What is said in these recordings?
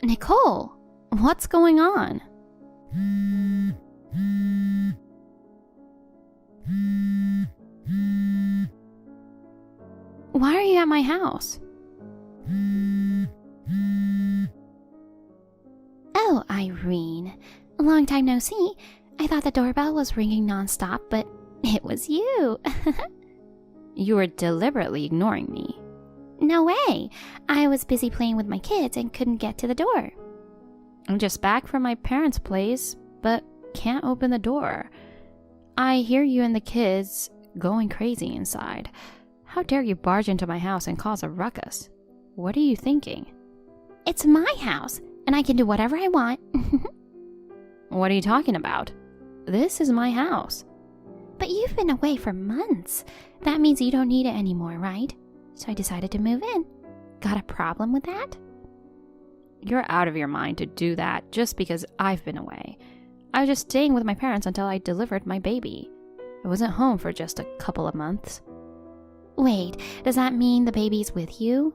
Nicole, what's going on? Why are you at my house? Oh, Irene. Long time no see. I thought the doorbell was ringing nonstop, but it was you. You were deliberately ignoring me. No way. I was busy playing with my kids and couldn't get to the door. I'm just back from my parents' place, but can't open the door. I hear you and the kids going crazy inside. How dare you barge into my house and cause a ruckus? What are you thinking? It's my house, and I can do whatever I want. What are you talking about? This is my house. But you've been away for months. That means you don't need it anymore, right? So I decided to move in. Got a problem with that? You're out of your mind to do that just because I've been away. I was just staying with my parents until I delivered my baby. I wasn't home for just a couple of months. Wait, does that mean the baby's with you?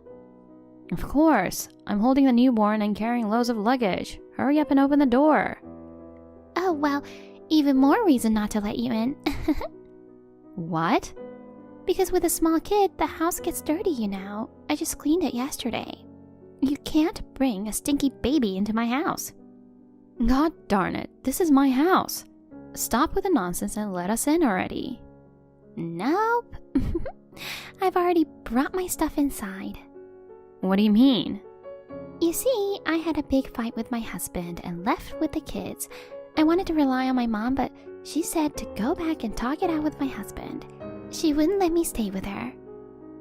Of course. I'm holding the newborn and carrying loads of luggage. Hurry up and open the door. Oh, well, even more reason not to let you in. What? Because with a small kid, the house gets dirty, you know. I just cleaned it yesterday. You can't bring a stinky baby into my house. God darn it, this is my house. Stop with the nonsense and let us in already. Nope. I've already brought my stuff inside. What do you mean? You see, I had a big fight with my husband and left with the kids. I wanted to rely on my mom, but she said to go back and talk it out with my husband. She wouldn't let me stay with her.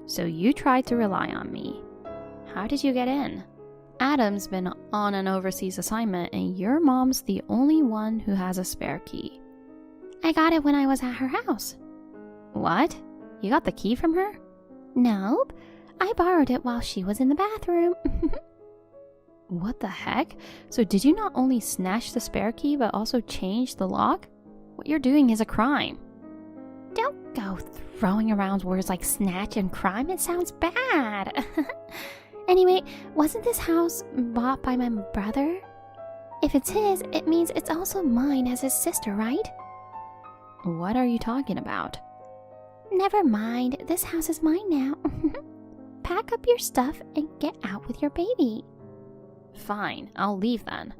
So you tried to rely on me. How did you get in? Adam's been on an overseas assignment and your mom's the only one who has a spare key. I got it when I was at her house. What? You got the key from her? Nope. I borrowed it while she was in the bathroom. What the heck? So did you not only snatch the spare key but also change the lock? What you're doing is a crime. Don't go throwing around words like snatch and crime. It sounds bad. Anyway, wasn't this house bought by my brother? If it's his, it means it's also mine as his sister, right? What are you talking about? Never mind. This house is mine now. Pack up your stuff and get out with your baby. Fine, I'll leave then.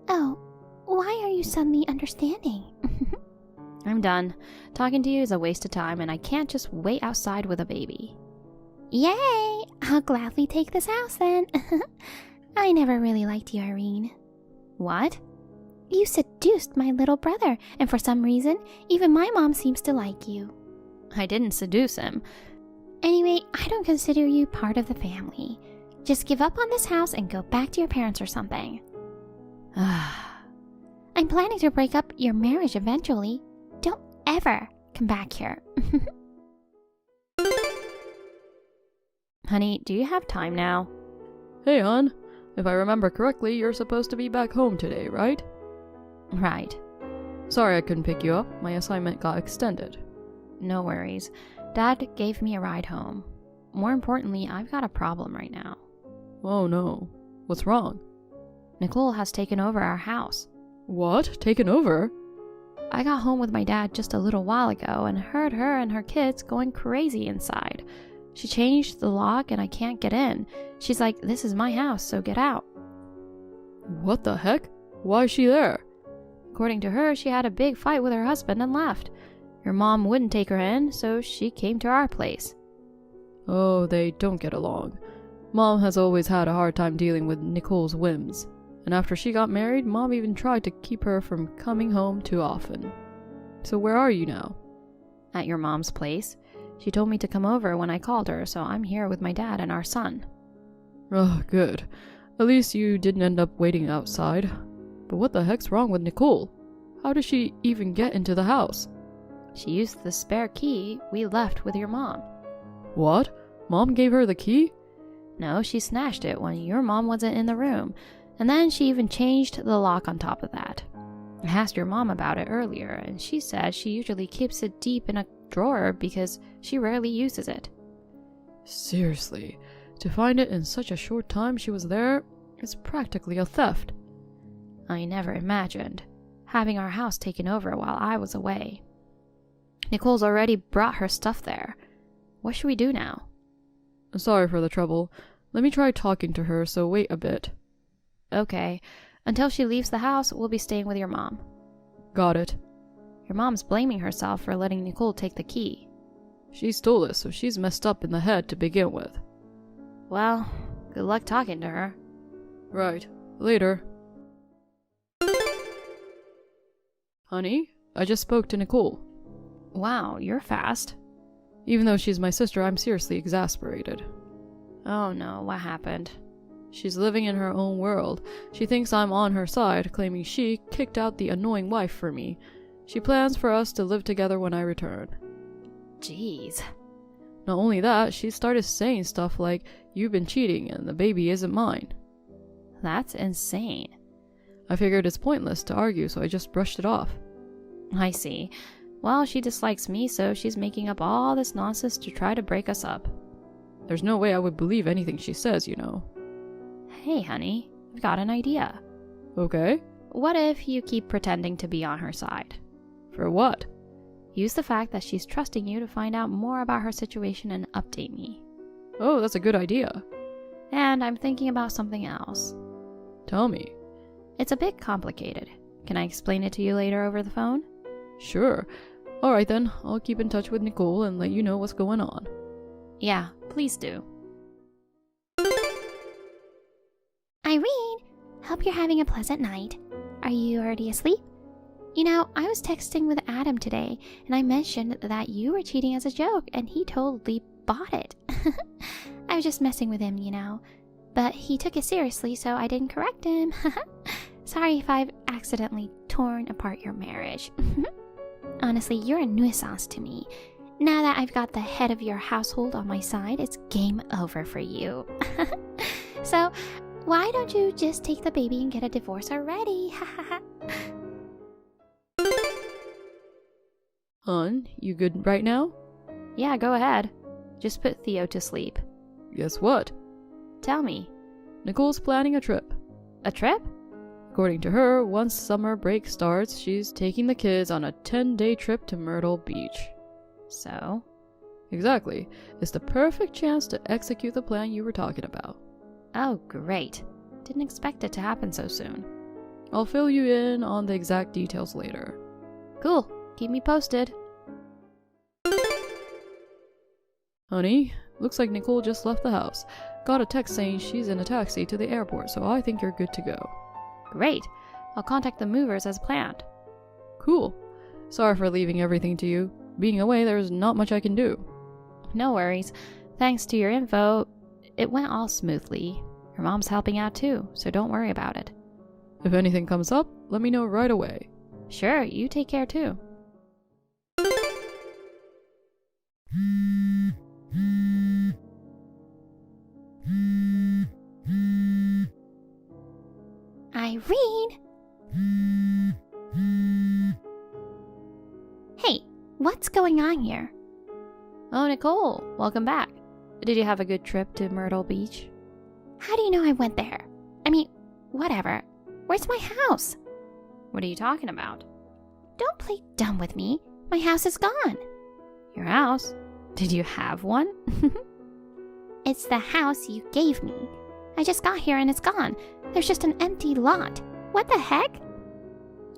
Oh, why are you suddenly understanding? I'm done. Talking to you is a waste of time and I can't just wait outside with a baby. Yay! I'll gladly take this house then. I never really liked you, Irene. What? You seduced my little brother, and for some reason, even my mom seems to like you. I didn't seduce him. Anyway, I don't consider you part of the family. Just give up on this house and go back to your parents or something. I'm planning to break up your marriage eventually. Don't ever come back here. Honey, do you have time now? Hey, hon. If I remember correctly, you're supposed to be back home today, right? Right. Sorry I couldn't pick you up. My assignment got extended. No worries. Dad gave me a ride home. More importantly, I've got a problem right now. Oh no. What's wrong? Nicole has taken over our house. What? Taken over? I got home with my dad just a little while ago and heard her and her kids going crazy inside. She changed the lock and I can't get in. She's like, this is my house, so get out. What the heck? Why is she there? According to her, she had a big fight with her husband and left. Your mom wouldn't take her in, so she came to our place. Oh, they don't get along. Mom has always had a hard time dealing with Nicole's whims. And after she got married, Mom even tried to keep her from coming home too often. So where are you now? At your mom's place. She told me to come over when I called her, so I'm here with my dad and our son. Oh, good. At least you didn't end up waiting outside. But what the heck's wrong with Nicole? How did she even get into the house? She used the spare key we left with your mom. What? Mom gave her the key? No, she snatched it when your mom wasn't in the room. And then she even changed the lock on top of that. I asked your mom about it earlier, and she said she usually keeps it deep in a drawer because she rarely uses it. Seriously, to find it in such a short time she was there, It's practically a theft. I never imagined having our house taken over while I was away. Nicole's already brought her stuff there. What should we do now? Sorry for the trouble. Let me try talking to her, so wait a bit. Okay. Until she leaves the house, we'll be staying with your mom. Got it. Your mom's blaming herself for letting Nicole take the key. She stole it, so she's messed up in the head to begin with. Well, good luck talking to her. Right. Later. Honey, I just spoke to Nicole. Wow, you're fast. Even though she's my sister, I'm seriously exasperated. Oh no, what happened? She's living in her own world. She thinks I'm on her side, claiming she kicked out the annoying wife for me. She plans for us to live together when I return. Jeez. Not only that, she started saying stuff like, "You've been cheating and the baby isn't mine." That's insane. I figured it's pointless to argue, so I just brushed it off. I see. Well, she dislikes me, so she's making up all this nonsense to try to break us up. There's no way I would believe anything she says, you know. Hey, honey, I've got an idea. Okay. What if you keep pretending to be on her side? For what? Use the fact that she's trusting you to find out more about her situation and update me. Oh, that's a good idea. And I'm thinking about something else. Tell me. It's a bit complicated. Can I explain it to you later over the phone? Sure. Alright then, I'll keep in touch with Nicole and let you know what's going on. Yeah, please do. Irene, hope you're having a pleasant night. Are you already asleep? You know, I was texting with Adam today, and I mentioned that you were cheating as a joke, and he totally bought it. I was just messing with him, you know. But he took it seriously, so I didn't correct him. Sorry if I've accidentally torn apart your marriage. Honestly, you're a nuisance to me. Now that I've got the head of your household on my side, it's game over for you. So, why don't you just take the baby and get a divorce already? Hon, you good right now? Yeah, go ahead. Just put Theo to sleep. Guess what? Tell me. Nicole's planning a trip. A trip? According to her, once summer break starts, she's taking the kids on a 10-day trip to Myrtle Beach. So? Exactly. It's the perfect chance to execute the plan you were talking about. Oh, great. Didn't expect it to happen so soon. I'll fill you in on the exact details later. Cool. Keep me posted. Honey, looks like Nicole just left the house. Got a text saying she's in a taxi to the airport, so I think you're good to go. Great. I'll contact the movers as planned. Cool. Sorry for leaving everything to you. Being away, there's not much I can do. No worries. Thanks to your info, it went all smoothly. Your mom's helping out too, so don't worry about it. If anything comes up, let me know right away. Sure, you take care too. Irene! Hey, what's going on here? Oh, Nicole, welcome back. Did you have a good trip to Myrtle Beach? How do you know I went there? I mean, whatever. Where's my house? What are you talking about? Don't play dumb with me. My house is gone. Your house? Did you have one? It's the house you gave me. I just got here and it's gone. There's just an empty lot. What the heck?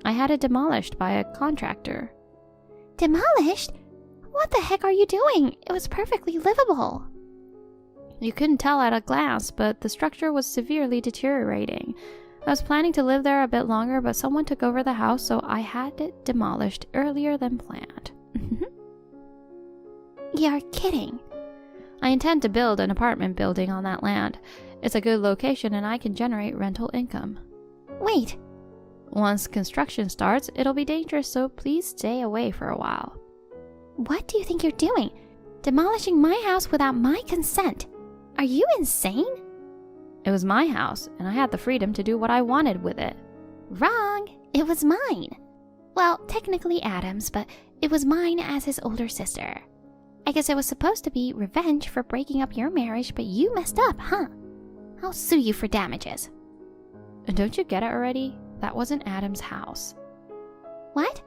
I had it demolished by a contractor. Demolished? What the heck are you doing? It was perfectly livable. You couldn't tell at a glance, but the structure was severely deteriorating. I was planning to live there a bit longer, but someone took over the house, so I had it demolished earlier than planned. You're kidding. I intend to build an apartment building on that land. It's a good location and I can generate rental income. Wait. Once construction starts, it'll be dangerous, so please stay away for a while. What do you think you're doing? Demolishing my house without my consent? Are you insane? It was my house, and I had the freedom to do what I wanted with it. Wrong! It was mine. Well, technically Adam's, but it was mine as his older sister. I guess it was supposed to be revenge for breaking up your marriage, but you messed up, huh? I'll sue you for damages. Don't you get it already? That wasn't Adam's house. What?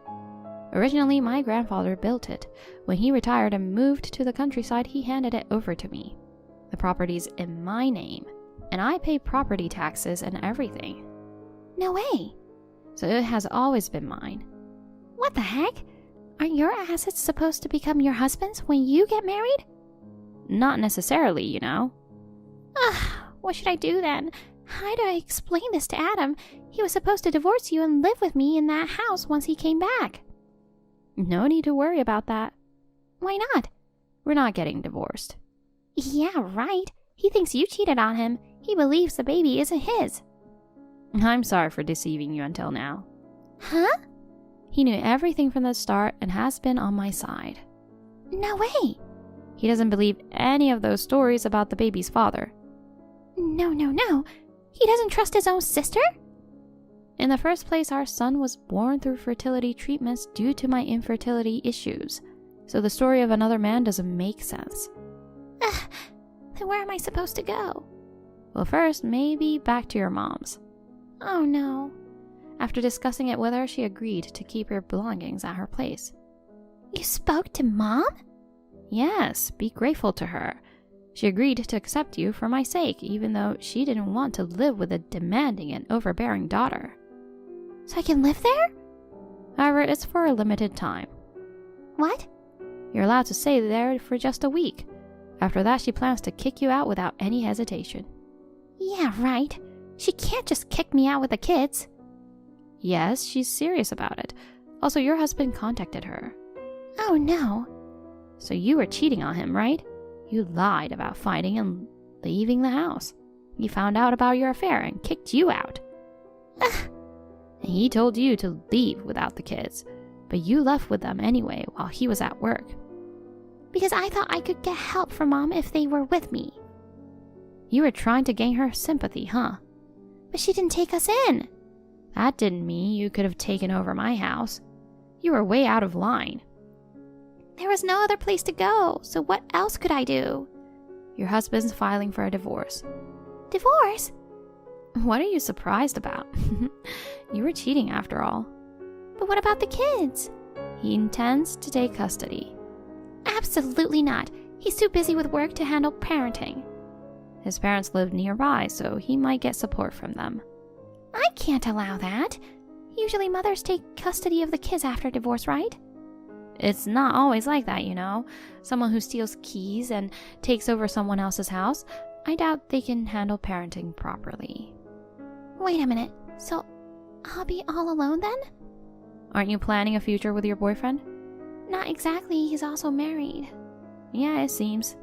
Originally, my grandfather built it. When he retired and moved to the countryside, he handed it over to me. The property's in my name, and I pay property taxes and everything. No way. So it has always been mine. What the heck? Aren't your assets supposed to become your husband's when you get married? Not necessarily, you know. What should I do then? How do I explain this to Adam? He was supposed to divorce you and live with me in that house once he came back. No need to worry about that. Why not? We're not getting divorced. Yeah, right. He thinks you cheated on him. He believes the baby isn't his. I'm sorry for deceiving you until now. Huh? He knew everything from the start and has been on my side. No way. He doesn't believe any of those stories about the baby's father. No. He doesn't trust his own sister? In the first place, our son was born through fertility treatments due to my infertility issues. So the story of another man doesn't make sense. Then where am I supposed to go? Well, first, maybe back to your mom's. Oh no. After discussing it with her, she agreed to keep her belongings at her place. You spoke to Mom? Yes, be grateful to her. She agreed to accept you for my sake, even though she didn't want to live with a demanding and overbearing daughter. So I can live there? However, it's for a limited time. What? You're allowed to stay there for just a week. After that, she plans to kick you out without any hesitation. Yeah, right. She can't just kick me out with the kids. Yes, she's serious about it. Also, your husband contacted her. Oh no. So you were cheating on him, right? You lied about fighting and leaving the house. He found out about your affair and kicked you out. And he told you to leave without the kids, but you left with them anyway while he was at work. Because I thought I could get help from Mom if they were with me. You were trying to gain her sympathy, huh? But she didn't take us in. That didn't mean you could have taken over my house. You were way out of line. There was no other place to go, so what else could I do? Your husband's filing for a divorce. Divorce? What are you surprised about? You were cheating after all. But what about the kids? He intends to take custody. Absolutely not. He's too busy with work to handle parenting. His parents live nearby, so he might get support from them. I can't allow that. Usually mothers take custody of the kids after divorce, right? It's not always like that, you know. Someone who steals keys and takes over someone else's house, I doubt they can handle parenting properly. Wait a minute. So, I'll be all alone then? Aren't you planning a future with your boyfriend? Not exactly. He's also married. Yeah, it seems.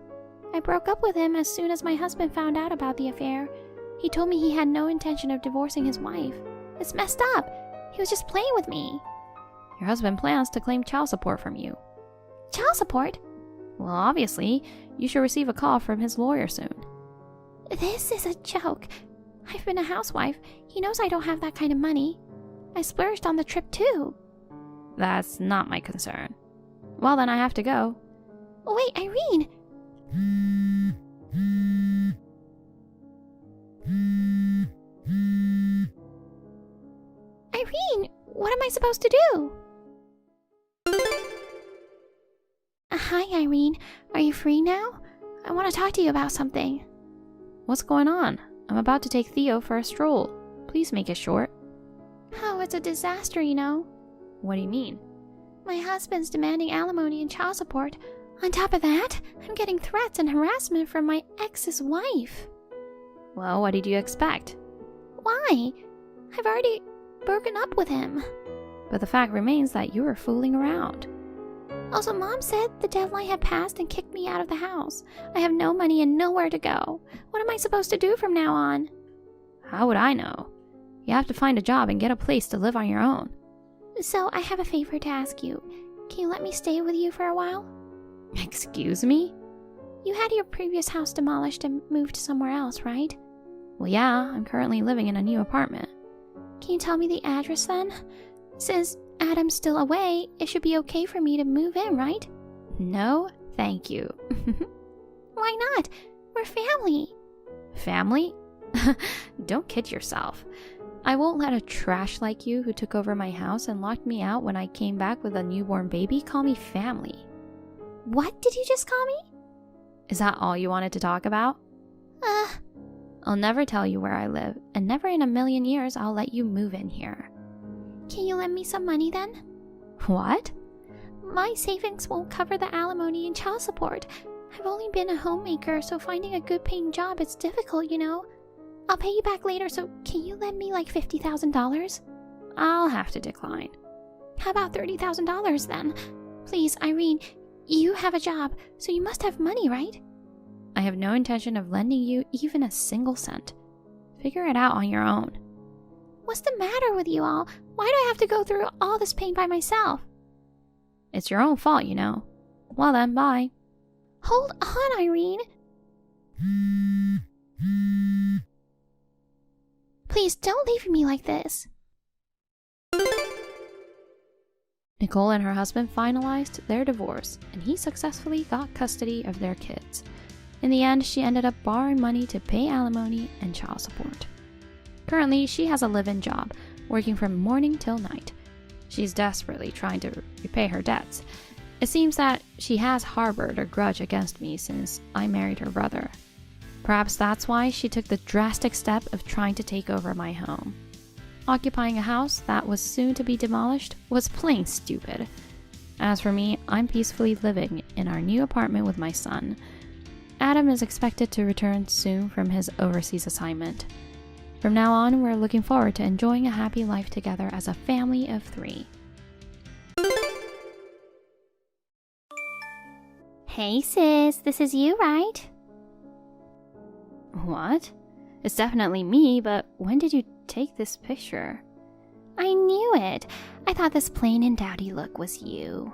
I broke up with him as soon as my husband found out about the affair. He told me he had no intention of divorcing his wife. It's messed up. He was just playing with me. Your husband plans to claim child support from you. Child support? Well, obviously, you should receive a call from his lawyer soon. This is a joke. I've been a housewife. He knows I don't have that kind of money. I splurged on the trip too. That's not my concern. Well, then I have to go. Wait, Irene! Irene, what am I supposed to do? Hi, Irene. Are you free now? I want to talk to you about something. What's going on? I'm about to take Theo for a stroll. Please make it short. Oh, it's a disaster, you know. What do you mean? My husband's demanding alimony and child support. On top of that, I'm getting threats and harassment from my ex's wife. Well, what did you expect? Why? I've already broken up with him. But the fact remains that you were fooling around. Also, Mom said the deadline had passed and kicked me out of the house. I have no money and nowhere to go. What am I supposed to do from now on? How would I know? You have to find a job and get a place to live on your own. So, I have a favor to ask you. Can you let me stay with you for a while? Excuse me? You had your previous house demolished and moved somewhere else, right? Well, yeah, I'm currently living in a new apartment. Can you tell me the address then? Since Adam's still away, it should be okay for me to move in, right? No, thank you. Why not? We're family. Family? Don't kid yourself. I won't let a trash like you who took over my house and locked me out when I came back with a newborn baby call me family. What did you just call me? Is that all you wanted to talk about? I'll never tell you where I live, and never in a million years I'll let you move in here. Can you lend me some money then? What? My savings won't cover the alimony and child support. I've only been a homemaker, so finding a good paying job is difficult, you know. I'll pay you back later, so can you lend me like $50,000? I'll have to decline. How about $30,000 then? Please, Irene, you have a job, so you must have money, right? I have no intention of lending you even a single cent. Figure it out on your own. What's the matter with you all? Why do I have to go through all this pain by myself? It's your own fault, you know. Well then, bye. Hold on, Irene. Please don't leave me like this. Nicole and her husband finalized their divorce, and he successfully got custody of their kids. In the end, she ended up borrowing money to pay alimony and child support. Currently, she has a live-in job, working from morning till night. She's desperately trying to repay her debts. It seems that she has harbored a grudge against me since I married her brother. Perhaps that's why she took the drastic step of trying to take over my home. Occupying a house that was soon to be demolished was plain stupid. As for me, I'm peacefully living in our new apartment with my son. Adam is expected to return soon from his overseas assignment. From now on, we're looking forward to enjoying a happy life together as a family of 3. Hey sis, this is you, right? What? It's definitely me, but when did you take this picture? I knew it. I thought this plain and dowdy look was you.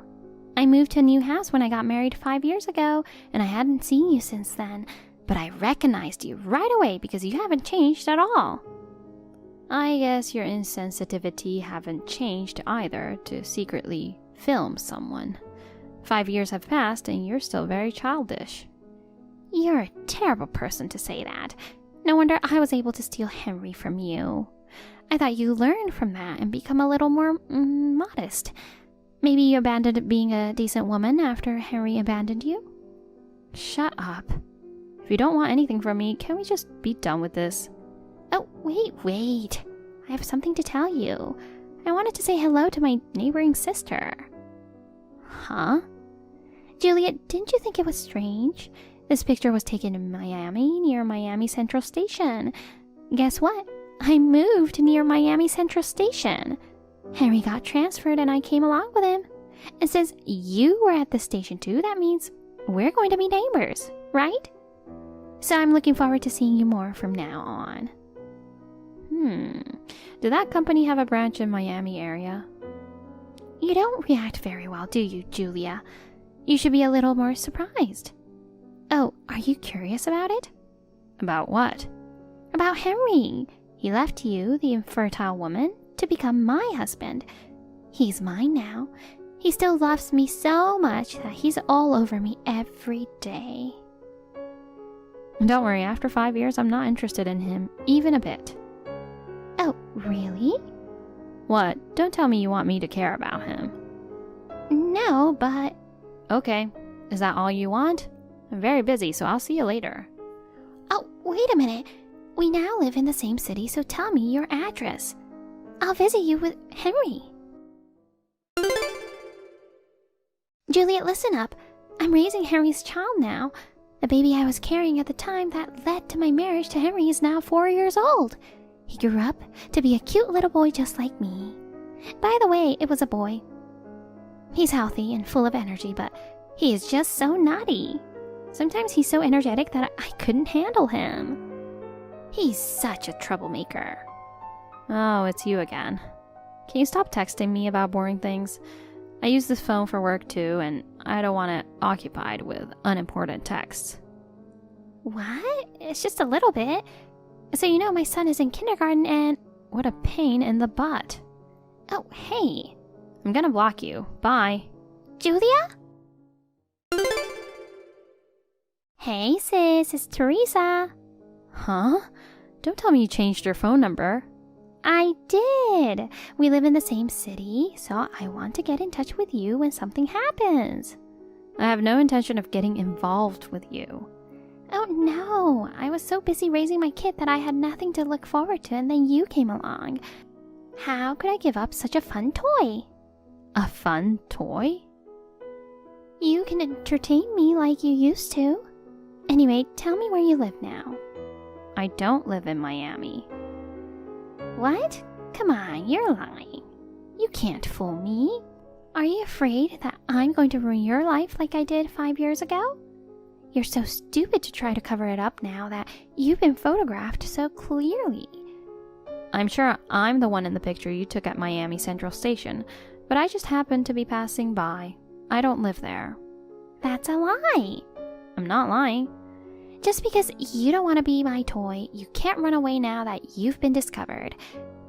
I moved to a new house when I got married 5 years ago, and I hadn't seen you since then, but I recognized you right away because you haven't changed at all. I guess your insensitivity haven't changed either to secretly film someone. 5 years have passed and you're still very childish. You're a terrible person to say that. No wonder I was able to steal Henry from you. I thought you learned from that and become a little more modest. Maybe you abandoned being a decent woman after Henry abandoned you? Shut up. If you don't want anything from me, can we just be done with this? Oh, wait. I have something to tell you. I wanted to say hello to my neighboring sister. Huh? Juliet, didn't you think it was strange? This picture was taken in Miami, near Miami Central Station. Guess what? I moved near Miami Central Station. Henry got transferred and I came along with him. And since you were at the station too, that means we're going to be neighbors, right? So I'm looking forward to seeing you more from now on. Did that company have a branch in Miami area? You don't react very well, do you, Julia? You should be a little more surprised. Oh, are you curious about it? About what? About Henry. He left you, the infertile woman, to become my husband. He's mine now. He still loves me so much that he's all over me every day. Don't worry, after 5 years, I'm not interested in him, even a bit. Oh, really? What? Don't tell me you want me to care about him. No, but... Okay. Is that all you want? I'm very busy, so I'll see you later. Oh, wait a minute. We now live in the same city, so tell me your address. I'll visit you with Henry. Juliet, listen up. I'm raising Henry's child now. The baby I was carrying at the time that led to my marriage to Henry is now 4 years old. He grew up to be a cute little boy just like me. By the way, it was a boy. He's healthy and full of energy, but he is just so naughty. Sometimes he's so energetic that I couldn't handle him. He's such a troublemaker. Oh, it's you again. Can you stop texting me about boring things? I use this phone for work too, and I don't want it occupied with unimportant texts. What? It's just a little bit. So you know my son is in kindergarten and... What a pain in the butt. Oh, hey. I'm gonna block you. Bye. Julia? Hey sis, it's Teresa. Huh? Don't tell me you changed your phone number. I did. We live in the same city, so I want to get in touch with you when something happens. I have no intention of getting involved with you. Oh no, I was so busy raising my kid that I had nothing to look forward to, and then you came along. How could I give up such a fun toy? A fun toy? You can entertain me like you used to. Anyway, tell me where you live now. I don't live in Miami. What? Come on, you're lying. You can't fool me. Are you afraid that I'm going to ruin your life like I did 5 years ago? You're so stupid to try to cover it up now that you've been photographed so clearly. I'm sure I'm the one in the picture you took at Miami Central Station, but I just happened to be passing by. I don't live there. That's a lie. I'm not lying. Just because you don't want to be my toy, you can't run away now that you've been discovered.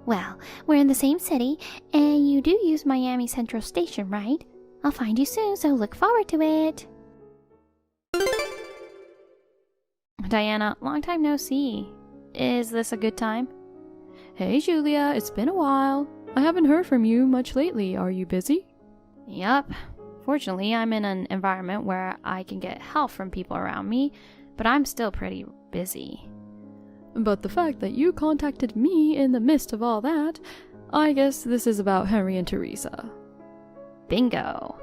Well, we're in the same city, and you do use Miami Central Station, right? I'll find you soon, so look forward to it. Diana, long time no see. Is this a good time? Hey Julia, it's been a while. I haven't heard from you much lately. Are you busy? Yup. Fortunately, I'm in an environment where I can get help from people around me, but I'm still pretty busy. But the fact that you contacted me in the midst of all that, I guess this is about Henry and Teresa. Bingo.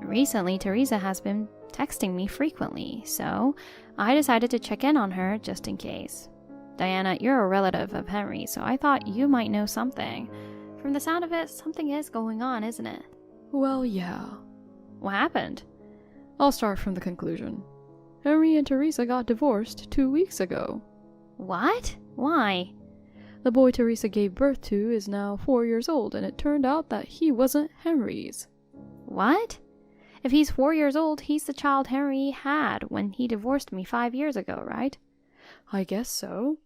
Recently, Teresa has been texting me frequently, so I decided to check in on her just in case. Diana, you're a relative of Henry, so I thought you might know something. From the sound of it, something is going on, isn't it? Well, yeah. What happened? I'll start from the conclusion. Henry and Teresa got divorced 2 weeks ago. What? Why? The boy Teresa gave birth to is now 4 years old, and it turned out that he wasn't Henry's. What? If he's 4 years old, he's the child Henry had when he divorced me 5 years ago, right? I guess so.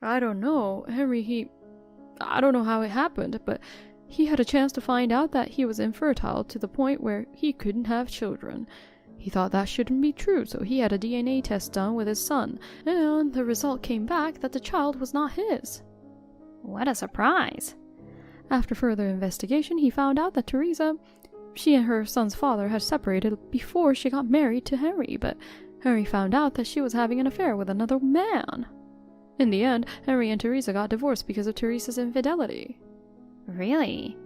I don't know. I don't know how it happened, but he had a chance to find out that he was infertile to the point where he couldn't have children. He thought that shouldn't be true, so he had a DNA test done with his son, and the result came back that the child was not his. What a surprise. After further investigation, he found out that Teresa, she and her son's father had separated before she got married to Henry, but Henry found out that she was having an affair with another man. In the end, Henry and Teresa got divorced because of Teresa's infidelity. Really?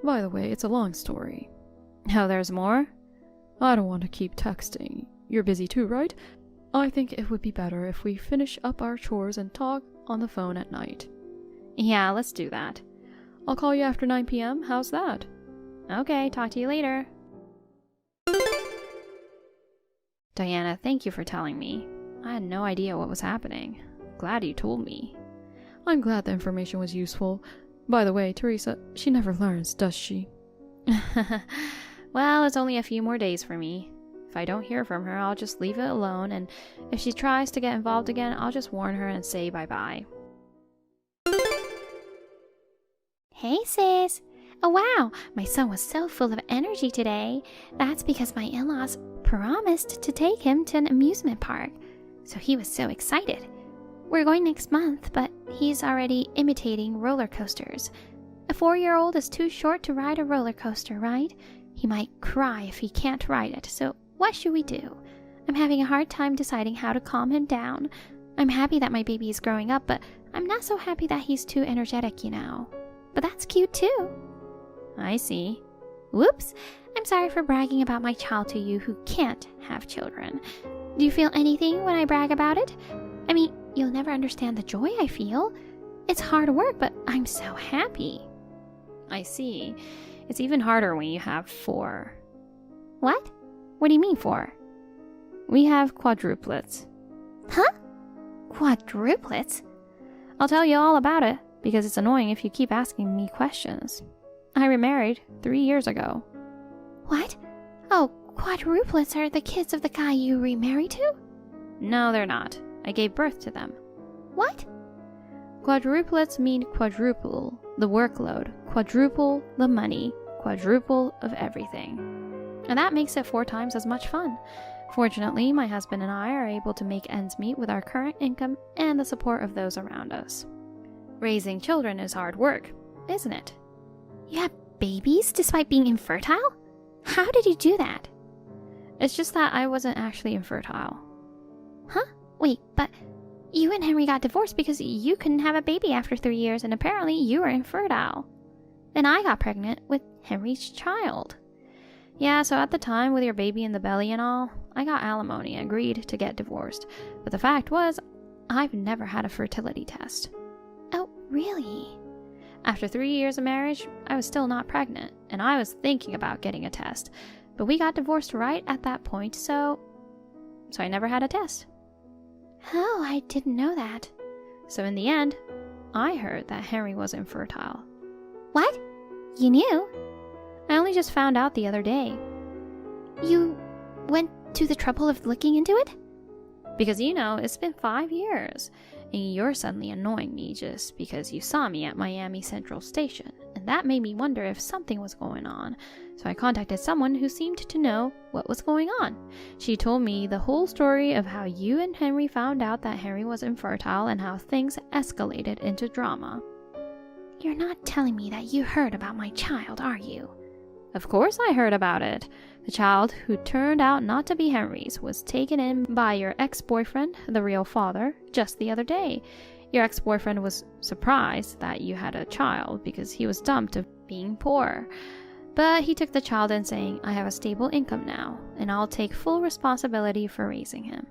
By the way, it's a long story. Oh, there's more? I don't want to keep texting. You're busy too, right? I think it would be better if we finish up our chores and talk on the phone at night. Yeah, let's do that. I'll call you after 9 p.m. How's that? Okay, talk to you later. Diana, thank you for telling me. I had no idea what was happening. Glad you told me. I'm glad the information was useful. By the way, Teresa, she never learns, does she? Well, it's only a few more days for me. If I don't hear from her, I'll just leave it alone, and if she tries to get involved again, I'll just warn her and say bye-bye. Hey sis! Oh wow, my son was so full of energy today. That's because my in-laws promised to take him to an amusement park, so he was so excited. We're going next month, but he's already imitating roller coasters. A 4-year-old is too short to ride a roller coaster, right? He might cry if he can't ride it, so what should we do? I'm having a hard time deciding how to calm him down. I'm happy that my baby is growing up, but I'm not so happy that he's too energetic, you know. But that's cute too. I see. Whoops! I'm sorry for bragging about my child to you who can't have children. Do you feel anything when I brag about it? I mean, you'll never understand the joy I feel. It's hard work, but I'm so happy. I see. It's even harder when you have 4. What? What do you mean 4? We have quadruplets. Huh? Quadruplets? I'll tell you all about it, because it's annoying if you keep asking me questions. I remarried 3 years ago. What? Oh, quadruplets are the kids of the guy you remarried to? No, they're not. I gave birth to them. What? Quadruplets mean quadruple the workload, quadruple the money, quadruple of everything. And that makes it 4 times as much fun. Fortunately, my husband and I are able to make ends meet with our current income and the support of those around us. Raising children is hard work, isn't it? You had babies despite being infertile? How did you do that? It's just that I wasn't actually infertile. Huh? Wait, but you and Henry got divorced because you couldn't have a baby after 3 years, and apparently you were infertile. Then I got pregnant with Henry's child. Yeah, so at the time, with your baby in the belly and all, I got alimony and agreed to get divorced. But the fact was, I've never had a fertility test. Oh, really? After 3 years of marriage, I was still not pregnant, and I was thinking about getting a test. But we got divorced right at that point, so I never had a test. Oh, I didn't know that. So in the end, I heard that Henry was infertile. What? You knew? I only just found out the other day. You went to the trouble of looking into it? Because, you know, it's been 5 years, and you're suddenly annoying me just because you saw me at Miami Central Station, and that made me wonder if something was going on. So I contacted someone who seemed to know what was going on. She told me the whole story of how you and Henry found out that Henry was infertile and how things escalated into drama. You're not telling me that you heard about my child, are you? Of course I heard about it. The child, who turned out not to be Henry's, was taken in by your ex-boyfriend, the real father, just the other day. Your ex-boyfriend was surprised that you had a child because he was dumped of being poor. But he took the child in saying, I have a stable income now, and I'll take full responsibility for raising him.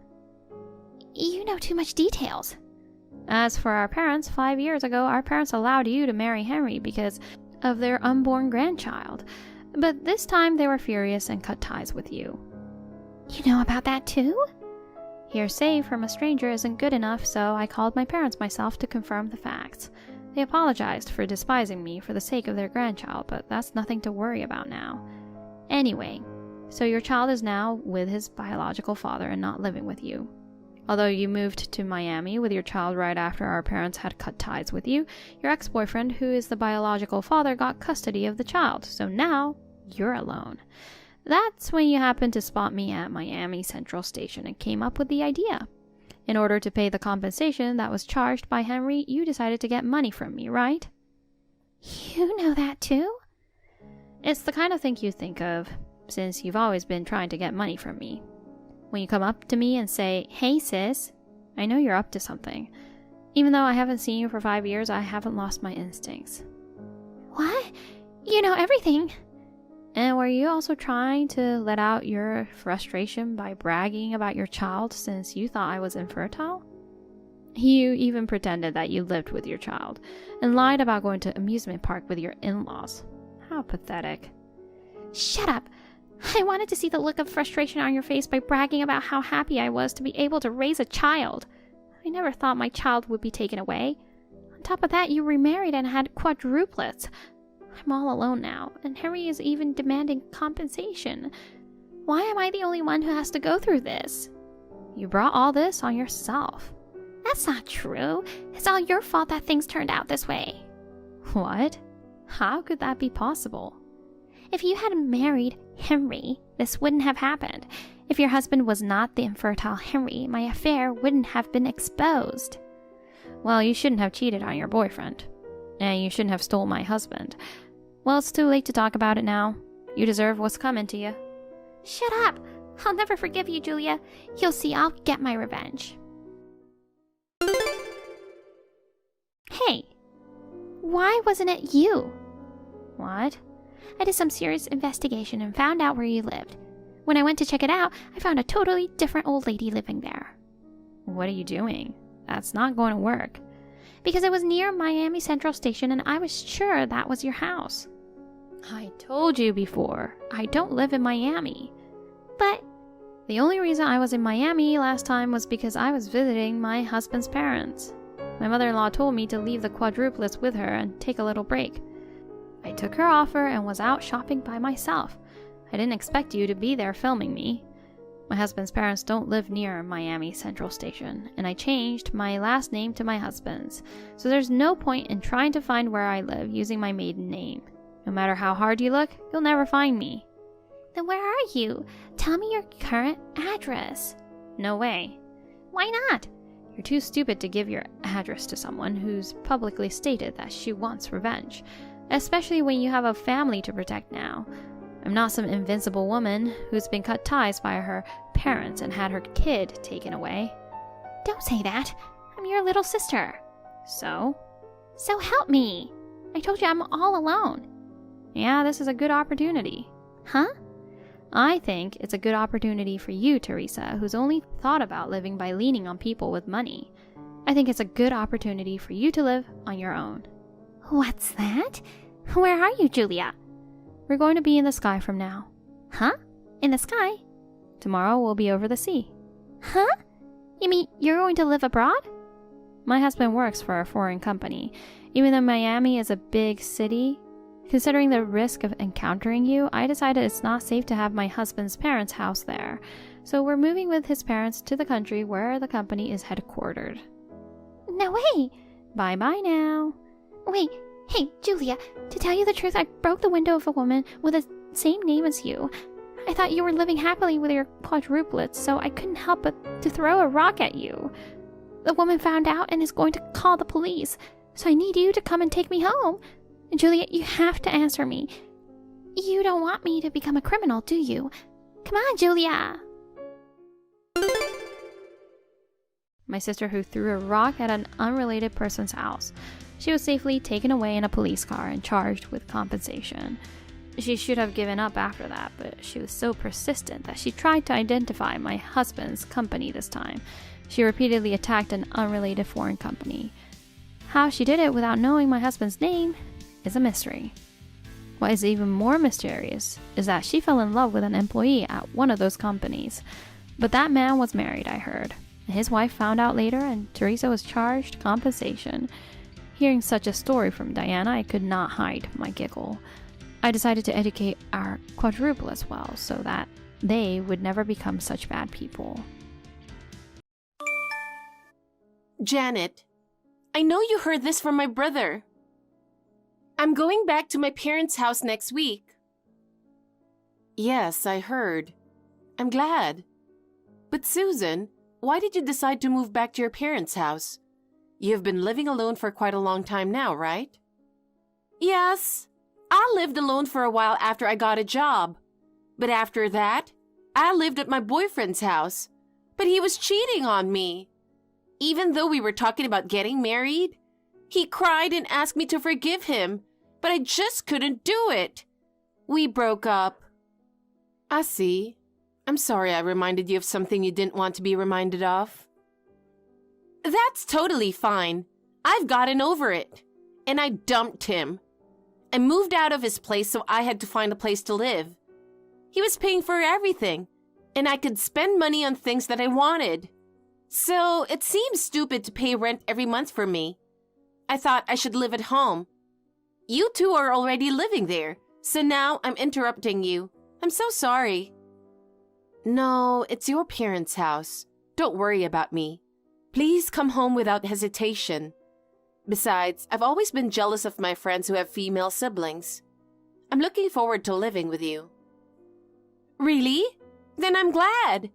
You know too much details. As for our parents, 5 years ago, our parents allowed you to marry Henry because of their unborn grandchild. But this time they were furious and cut ties with you. You know about that too? Hearsay from a stranger isn't good enough, so I called my parents myself to confirm the facts. They apologized for despising me for the sake of their grandchild, but that's nothing to worry about now. Anyway, so your child is now with his biological father and not living with you. Although you moved to Miami with your child right after our parents had cut ties with you, your ex-boyfriend, who is the biological father, got custody of the child, so now you're alone. That's when you happened to spot me at Miami Central Station and came up with the idea. In order to pay the compensation that was charged by Henry, you decided to get money from me, right? You know that too? It's the kind of thing you think of, since you've always been trying to get money from me. When you come up to me and say, hey sis, I know you're up to something. Even though I haven't seen you for 5 years, I haven't lost my instincts. What? You know everything. And were you also trying to let out your frustration by bragging about your child since you thought I was infertile? You even pretended that you lived with your child and lied about going to amusement park with your in-laws. How pathetic. Shut up. I wanted to see the look of frustration on your face by bragging about how happy I was to be able to raise a child. I never thought my child would be taken away. On top of that, you remarried and had quadruplets. I'm all alone now, and Henry is even demanding compensation. Why am I the only one who has to go through this? You brought all this on yourself. That's not true. It's all your fault that things turned out this way. What? How could that be possible? If you hadn't married Henry, this wouldn't have happened. If your husband was not the infertile Henry, my affair wouldn't have been exposed. Well, you shouldn't have cheated on your boyfriend. And you shouldn't have stole my husband. Well, it's too late to talk about it now. You deserve what's coming to you. Shut up! I'll never forgive you, Julia. You'll see, I'll get my revenge. Hey! Why wasn't it you? What? I did some serious investigation and found out where you lived. When I went to check it out, I found a totally different old lady living there. What are you doing? That's not going to work. Because it was near Miami Central Station and I was sure that was your house. I told you before, I don't live in Miami. But the only reason I was in Miami last time was because I was visiting my husband's parents. My mother-in-law told me to leave the quadruplets with her and take a little break. I took her offer and was out shopping by myself. I didn't expect you to be there filming me. My husband's parents don't live near Miami Central Station, and I changed my last name to my husband's, so there's no point in trying to find where I live using my maiden name. No matter how hard you look, you'll never find me. Then where are you? Tell me your current address. No way. Why not? You're too stupid to give your address to someone who's publicly stated that she wants revenge, especially when you have a family to protect now. I'm not some invincible woman who's been cut ties by her parents and had her kid taken away. Don't say that. I'm your little sister. So? So help me. I told you I'm all alone. Yeah, this is a good opportunity. Huh? I think it's a good opportunity for you, Teresa, who's only thought about living by leaning on people with money. I think it's a good opportunity for you to live on your own. What's that? Where are you, Julia? We're going to be in the sky from now. Huh? In the sky? Tomorrow we'll be over the sea. Huh? You mean you're going to live abroad? My husband works for a foreign company. Even though Miami is a big city, considering the risk of encountering you, I decided it's not safe to have my husband's parents' house there. So we're moving with his parents to the country where the company is headquartered. No way! Bye-bye now. Wait, hey, Julia, to tell you the truth, I broke the window of a woman with the same name as you. I thought you were living happily with your quadruplets, so I couldn't help but to throw a rock at you. The woman found out and is going to call the police, so I need you to come and take me home. Julia, you have to answer me. You don't want me to become a criminal, do you? Come on, Julia! My sister who threw a rock at an unrelated person's house. She was safely taken away in a police car and charged with compensation. She should have given up after that, but she was so persistent that she tried to identify my husband's company this time. She repeatedly attacked an unrelated foreign company. How she did it without knowing my husband's name is a mystery. What is even more mysterious is that she fell in love with an employee at one of those companies. But that man was married, I heard. His wife found out later and Teresa was charged compensation. Hearing such a story from Diana, I could not hide my giggle. I decided to educate our quadruple as well so that they would never become such bad people. Janet, I know you heard this from my brother. I'm going back to my parents' house next week. Yes, I heard. I'm glad. But Susan, why did you decide to move back to your parents' house? You've been living alone for quite a long time now, right? Yes, I lived alone for a while after I got a job. But after that, I lived at my boyfriend's house. But he was cheating on me. Even though we were talking about getting married, he cried and asked me to forgive him, but I just couldn't do it. We broke up. I see. I'm sorry I reminded you of something you didn't want to be reminded of. That's totally fine. I've gotten over it. And I dumped him. I moved out of his place so I had to find a place to live. He was paying for everything, and I could spend money on things that I wanted. So it seems stupid to pay rent every month for me. I thought I should live at home. You two are already living there, so now I'm interrupting you. I'm so sorry. No, it's your parents' house. Don't worry about me. Please come home without hesitation. Besides, I've always been jealous of my friends who have female siblings. I'm looking forward to living with you. Really? Then I'm glad.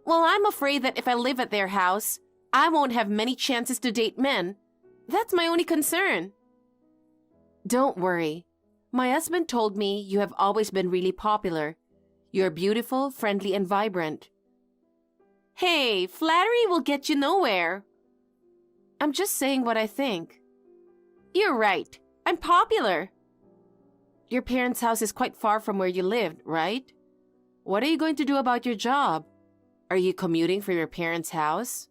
Well, I'm afraid that if I live at their house, I won't have many chances to date men. That's my only concern. Don't worry. My husband told me you have always been really popular. You're beautiful, friendly, and vibrant. Hey, flattery will get you nowhere. I'm just saying what I think. You're right. I'm popular. Your parents' house is quite far from where you lived, right? What are you going to do about your job? Are you commuting from your parents' house?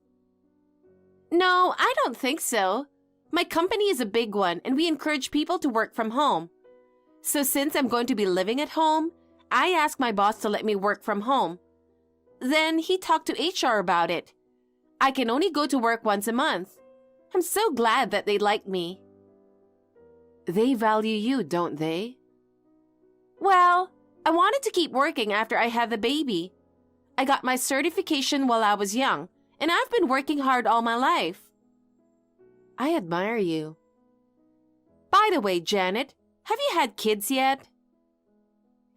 No, I don't think so. My company is a big one and we encourage people to work from home. So since I'm going to be living at home, I asked my boss to let me work from home. Then he talked to HR about it. I can only go to work once a month. I'm so glad that they like me. They value you, don't they? Well, I wanted to keep working after I had the baby. I got my certification while I was young, and I've been working hard all my life. I admire you. By the way, Janet, have you had kids yet?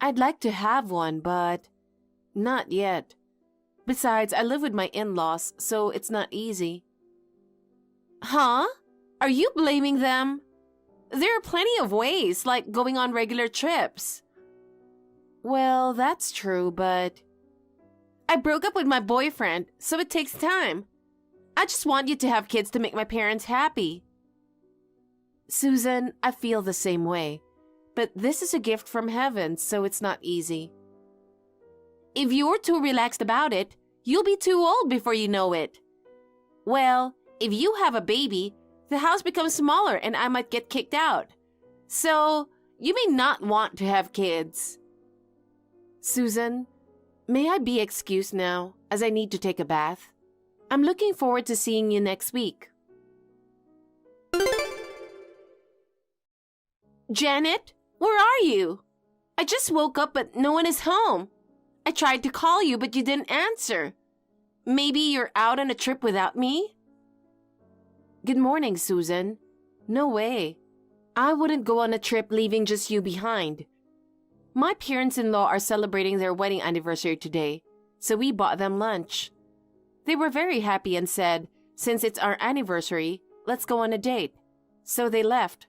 I'd like to have one, but not yet. Besides, I live with my in-laws, so it's not easy. Huh? Are you blaming them? There are plenty of ways, like going on regular trips. Well, that's true, but I broke up with my boyfriend, so it takes time. I just want you to have kids to make my parents happy. Susan, I feel the same way, but this is a gift from heaven, so it's not easy. If you're too relaxed about it, you'll be too old before you know it. Well, if you have a baby, the house becomes smaller and I might get kicked out. So, you may not want to have kids. Susan, may I be excused now, as I need to take a bath? I'm looking forward to seeing you next week. Janet, where are you? I just woke up but no one is home. I tried to call you but you didn't answer. Maybe you're out on a trip without me? Good morning, Susan. No way. I wouldn't go on a trip leaving just you behind. My parents-in-law are celebrating their wedding anniversary today, so we bought them lunch. They were very happy and said, since it's our anniversary, let's go on a date. So they left.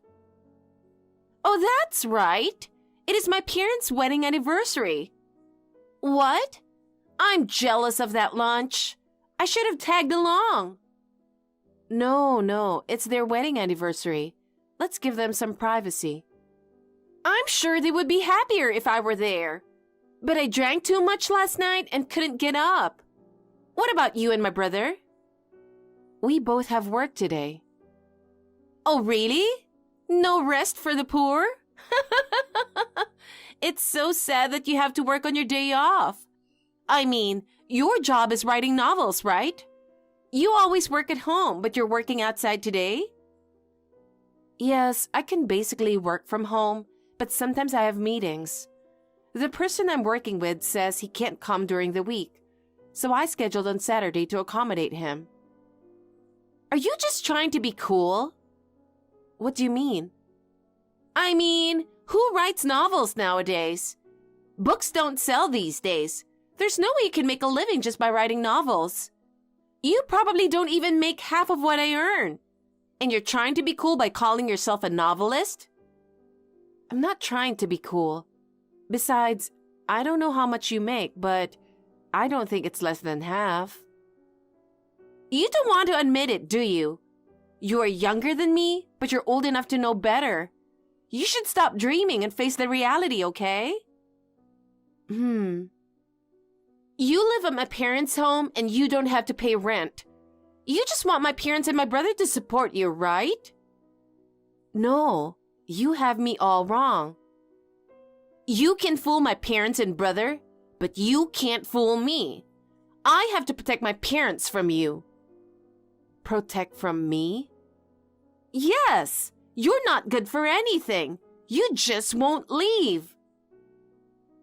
Oh, that's right. It is my parents' wedding anniversary. What? I'm jealous of that lunch. I should have tagged along. No, it's their wedding anniversary. Let's give them some privacy. I'm sure they would be happier if I were there. But I drank too much last night and couldn't get up. What about you and my brother? We both have work today. Oh, really? No rest for the poor? It's so sad that you have to work on your day off. I mean, your job is writing novels, right? You always work at home, but you're working outside today? Yes, I can basically work from home, but sometimes I have meetings. The person I'm working with says he can't come during the week, so I scheduled on Saturday to accommodate him. Are you just trying to be cool? What do you mean? I mean, who writes novels nowadays? Books don't sell these days. There's no way you can make a living just by writing novels. You probably don't even make half of what I earn. And you're trying to be cool by calling yourself a novelist? I'm not trying to be cool. Besides, I don't know how much you make, but I don't think it's less than half. You don't want to admit it, do you? You're younger than me, but you're old enough to know better. You should stop dreaming and face the reality, okay? You live at my parents' home and you don't have to pay rent. You just want my parents and my brother to support you, right? No, you have me all wrong. You can fool my parents and brother, but you can't fool me. I have to protect my parents from you. Protect from me? Yes, you're not good for anything. You just won't leave.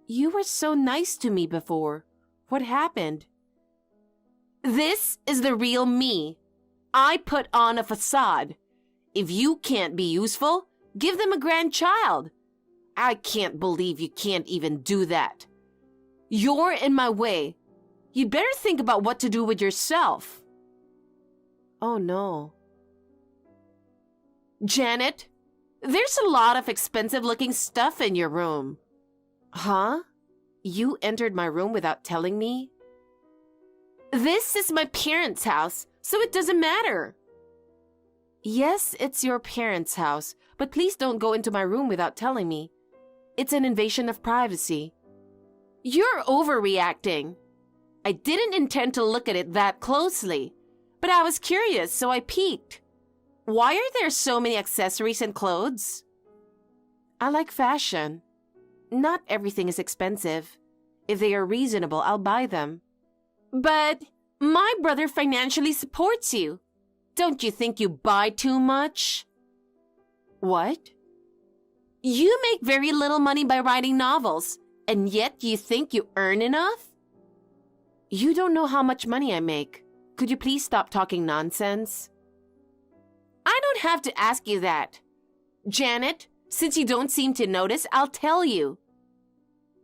You were so nice to me before. What happened? This is the real me. I put on a facade. If you can't be useful, give them a grandchild. I can't believe you can't even do that. You're in my way. You'd better think about what to do with yourself. Oh no. Janet, there's a lot of expensive-looking stuff in your room. Huh? You entered my room without telling me? This is my parents' house, so it doesn't matter. Yes, it's your parents' house, but please don't go into my room without telling me. It's an invasion of privacy. You're overreacting. I didn't intend to look at it that closely, but I was curious, so I peeked. Why are there so many accessories and clothes? I like fashion. Not everything is expensive. If they are reasonable, I'll buy them. But my brother financially supports you. Don't you think you buy too much? What? You make very little money by writing novels, and yet you think you earn enough? You don't know how much money I make. Could you please stop talking nonsense? I don't have to ask you that. Janet, since you don't seem to notice, I'll tell you.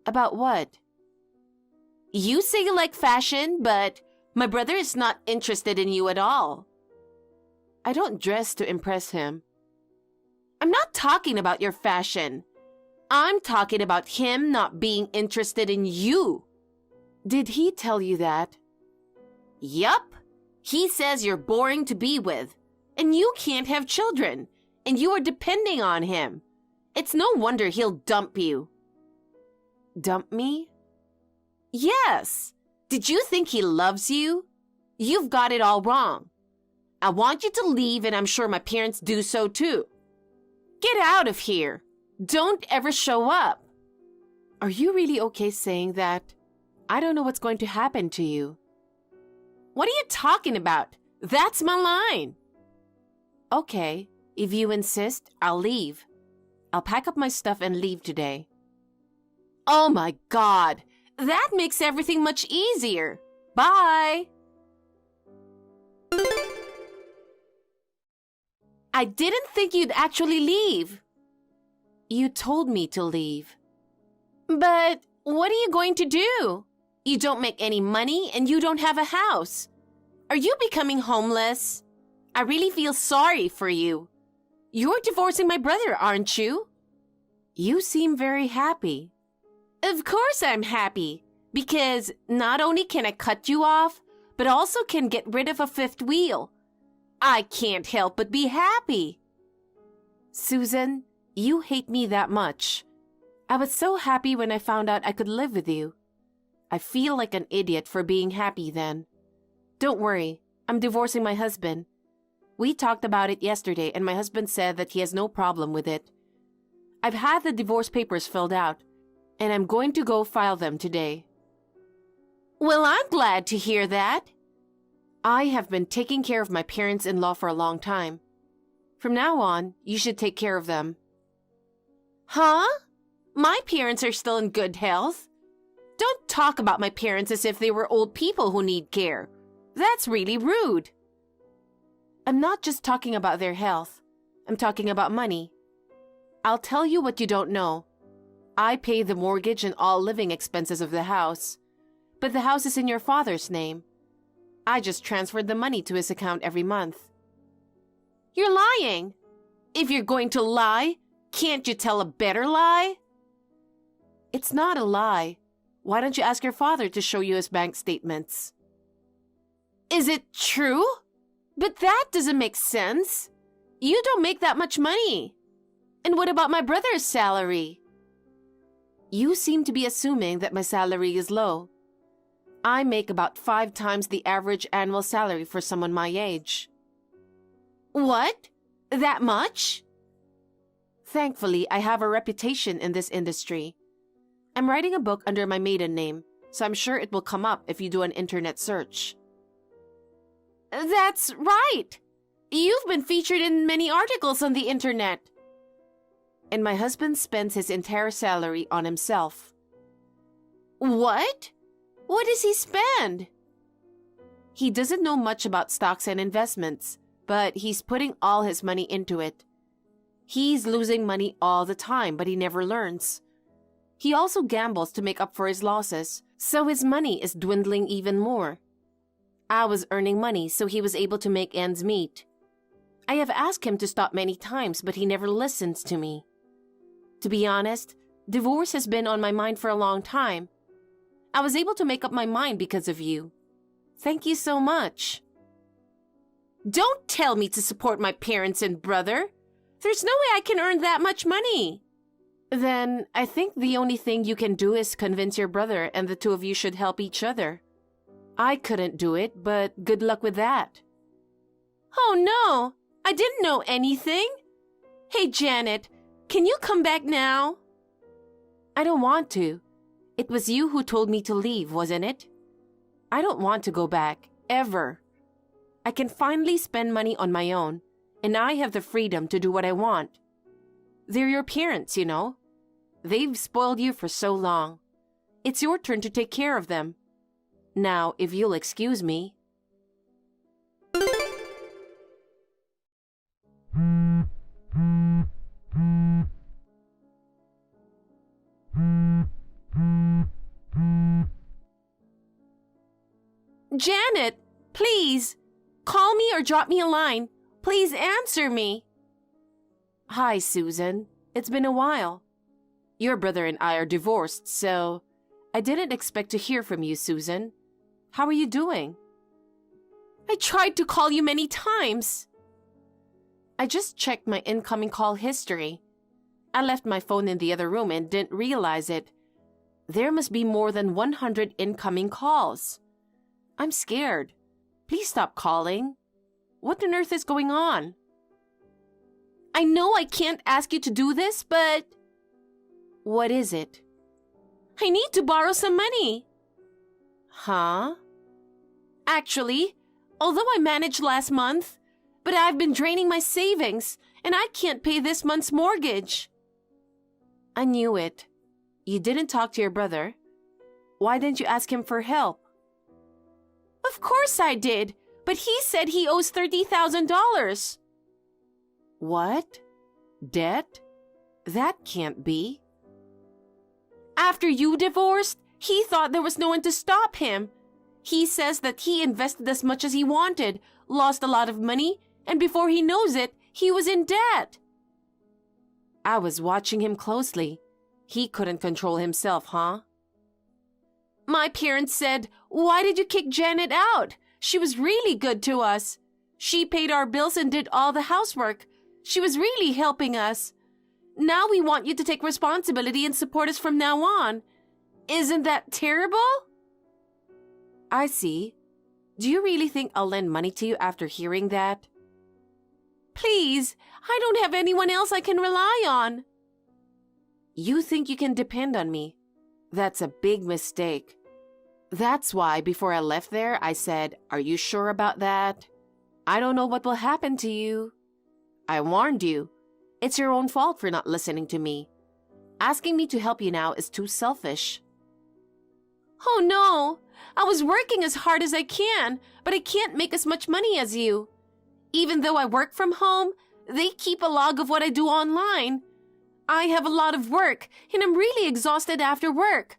About what? You say you like fashion, but my brother is not interested in you at all. I don't dress to impress him. I'm not talking about your fashion. I'm talking about him not being interested in you. Did he tell you that? Yup. He says you're boring to be with, and you can't have children, and you are depending on him. It's no wonder he'll dump you. Dump me? Yes. Did you think he loves you? You've got it all wrong. I want you to leave, and I'm sure my parents do so too. Get out of here. Don't ever show up. Are you really okay saying that? I don't know what's going to happen to you. What are you talking about? That's my line. Okay, if you insist, I'll leave. I'll pack up my stuff and leave today. Oh my God, that makes everything much easier. Bye. I didn't think you'd actually leave. You told me to leave. But what are you going to do? You don't make any money and you don't have a house. Are you becoming homeless? I really feel sorry for you. You're divorcing my brother, aren't you? You seem very happy. Of course I'm happy, because not only can I cut you off, but also can get rid of a fifth wheel. I can't help but be happy. Susan, you hate me that much. I was so happy when I found out I could live with you. I feel like an idiot for being happy then. Don't worry, I'm divorcing my husband. We talked about it yesterday and my husband said that he has no problem with it. I've had the divorce papers filled out, and I'm going to go file them today. Well, I'm glad to hear that. I have been taking care of my parents-in-law for a long time. From now on, you should take care of them. Huh? My parents are still in good health. Don't talk about my parents as if they were old people who need care. That's really rude. I'm not just talking about their health. I'm talking about money. I'll tell you what you don't know. I pay the mortgage and all living expenses of the house. But the house is in your father's name. I just transferred the money to his account every month. You're lying. If you're going to lie, can't you tell a better lie? It's not a lie. Why don't you ask your father to show you his bank statements? Is it true? But that doesn't make sense. You don't make that much money. And what about my brother's salary? You seem to be assuming that my salary is low. I make about 5 times the average annual salary for someone my age. What? That much? Thankfully, I have a reputation in this industry. I'm writing a book under my maiden name, so I'm sure it will come up if you do an internet search. That's right! You've been featured in many articles on the internet. And my husband spends his entire salary on himself. What? What does he spend? He doesn't know much about stocks and investments, but he's putting all his money into it. He's losing money all the time, but he never learns. He also gambles to make up for his losses, so his money is dwindling even more. I was earning money, so he was able to make ends meet. I have asked him to stop many times, but he never listens to me. To be honest, divorce has been on my mind for a long time. I was able to make up my mind because of you. Thank you so much. Don't tell me to support my parents and brother. There's no way I can earn that much money. Then I think the only thing you can do is convince your brother and the two of you should help each other. I couldn't do it, but good luck with that. Oh no, I didn't know anything. Hey Janet, can you come back now? I don't want to. It was you who told me to leave, wasn't it? I don't want to go back, ever. I can finally spend money on my own, and I have the freedom to do what I want. They're your parents, you know. They've spoiled you for so long. It's your turn to take care of them. Now, if you'll excuse me. Janet, please, call me or drop me a line. Please answer me. Hi, Susan. It's been a while. Your brother and I are divorced, so I didn't expect to hear from you, Susan. How are you doing? I tried to call you many times. I just checked my incoming call history. I left my phone in the other room and didn't realize it. There must be more than 100 incoming calls. I'm scared. Please stop calling. What on earth is going on? I know I can't ask you to do this, but... What is it? I need to borrow some money. Huh? Actually, although I managed last month, but I've been draining my savings and I can't pay this month's mortgage. I knew it. You didn't talk to your brother. Why didn't you ask him for help? Of course I did, but he said he owes $30,000. What? Debt? That can't be. After you divorced, he thought there was no one to stop him. He says that he invested as much as he wanted, lost a lot of money, and before he knows it, he was in debt. I was watching him closely. He couldn't control himself, huh? My parents said, "Why did you kick Janet out? She was really good to us. She paid our bills and did all the housework. She was really helping us. Now we want you to take responsibility and support us from now on. Isn't that terrible?" I see. Do you really think I'll lend money to you after hearing that? Please, I don't have anyone else I can rely on. You think you can depend on me? That's a big mistake. That's why before I left there, I said, "Are you sure about that? I don't know what will happen to you." I warned you. It's your own fault for not listening to me. Asking me to help you now is too selfish. Oh no! I was working as hard as I can, but I can't make as much money as you. Even though I work from home, they keep a log of what I do online. I have a lot of work, and I'm really exhausted after work.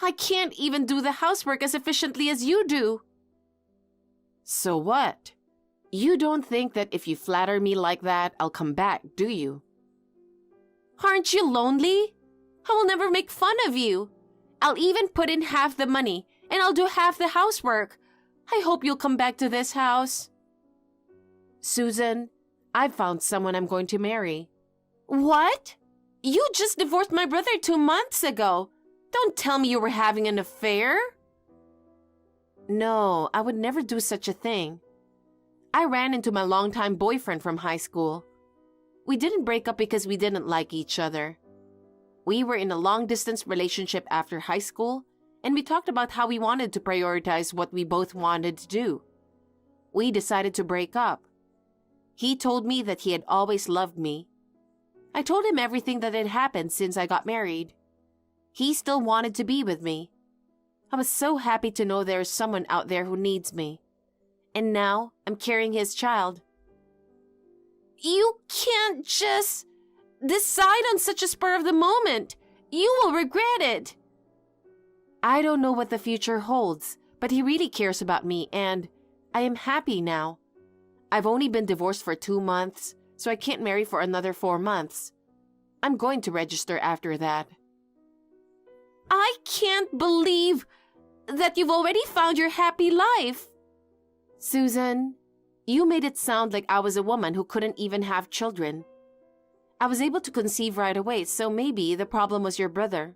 I can't even do the housework as efficiently as you do. So what? You don't think that if you flatter me like that, I'll come back, do you? Aren't you lonely? I will never make fun of you. I'll even put in half the money, and I'll do half the housework. I hope you'll come back to this house. Susan, I've found someone I'm going to marry. What? You just divorced my brother 2 months ago. Don't tell me you were having an affair. No, I would never do such a thing. I ran into my longtime boyfriend from high school. We didn't break up because we didn't like each other. We were in a long-distance relationship after high school, and we talked about how we wanted to prioritize what we both wanted to do. We decided to break up. He told me that he had always loved me. I told him everything that had happened since I got married. He still wanted to be with me. I was so happy to know there is someone out there who needs me. And now I'm carrying his child. You can't just decide on such a spur of the moment. You will regret it. I don't know what the future holds, but he really cares about me, and I am happy now. I've only been divorced for 2 months, so I can't marry for another 4 months. I'm going to register after that. I can't believe that you've already found your happy life. Susan, you made it sound like I was a woman who couldn't even have children. I was able to conceive right away, so maybe the problem was your brother.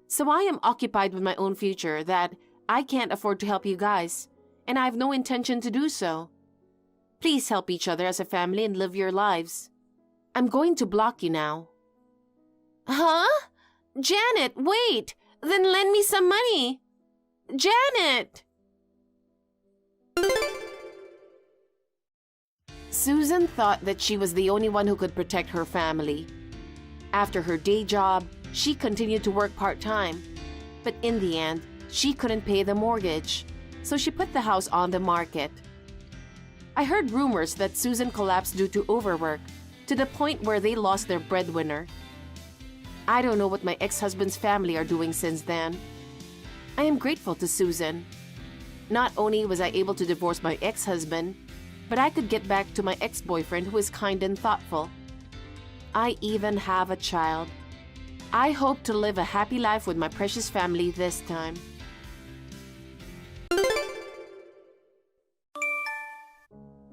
So I am occupied with my own future that I can't afford to help you guys, and I have no intention to do so. Please help each other as a family and live your lives. I'm going to block you now. Huh? Janet, wait! Then lend me some money! Janet! Susan thought that she was the only one who could protect her family. After her day job, she continued to work part-time. But in the end, she couldn't pay the mortgage, so she put the house on the market. I heard rumors that Susan collapsed due to overwork, to the point where they lost their breadwinner. I don't know what my ex-husband's family are doing since then. I am grateful to Susan. Not only was I able to divorce my ex-husband, but I could get back to my ex-boyfriend who is kind and thoughtful. I even have a child. I hope to live a happy life with my precious family this time.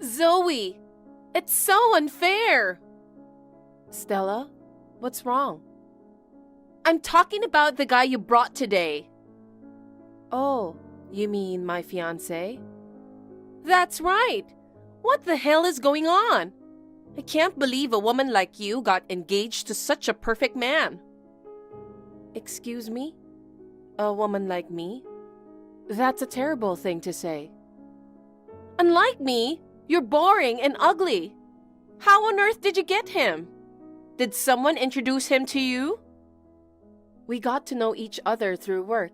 Zoe, it's so unfair. Stella, what's wrong? I'm talking about the guy you brought today. Oh, you mean my fiancé? That's right. What the hell is going on? I can't believe a woman like you got engaged to such a perfect man. Excuse me? A woman like me? That's a terrible thing to say. Unlike me, you're boring and ugly. How on earth did you get him? Did someone introduce him to you? We got to know each other through work.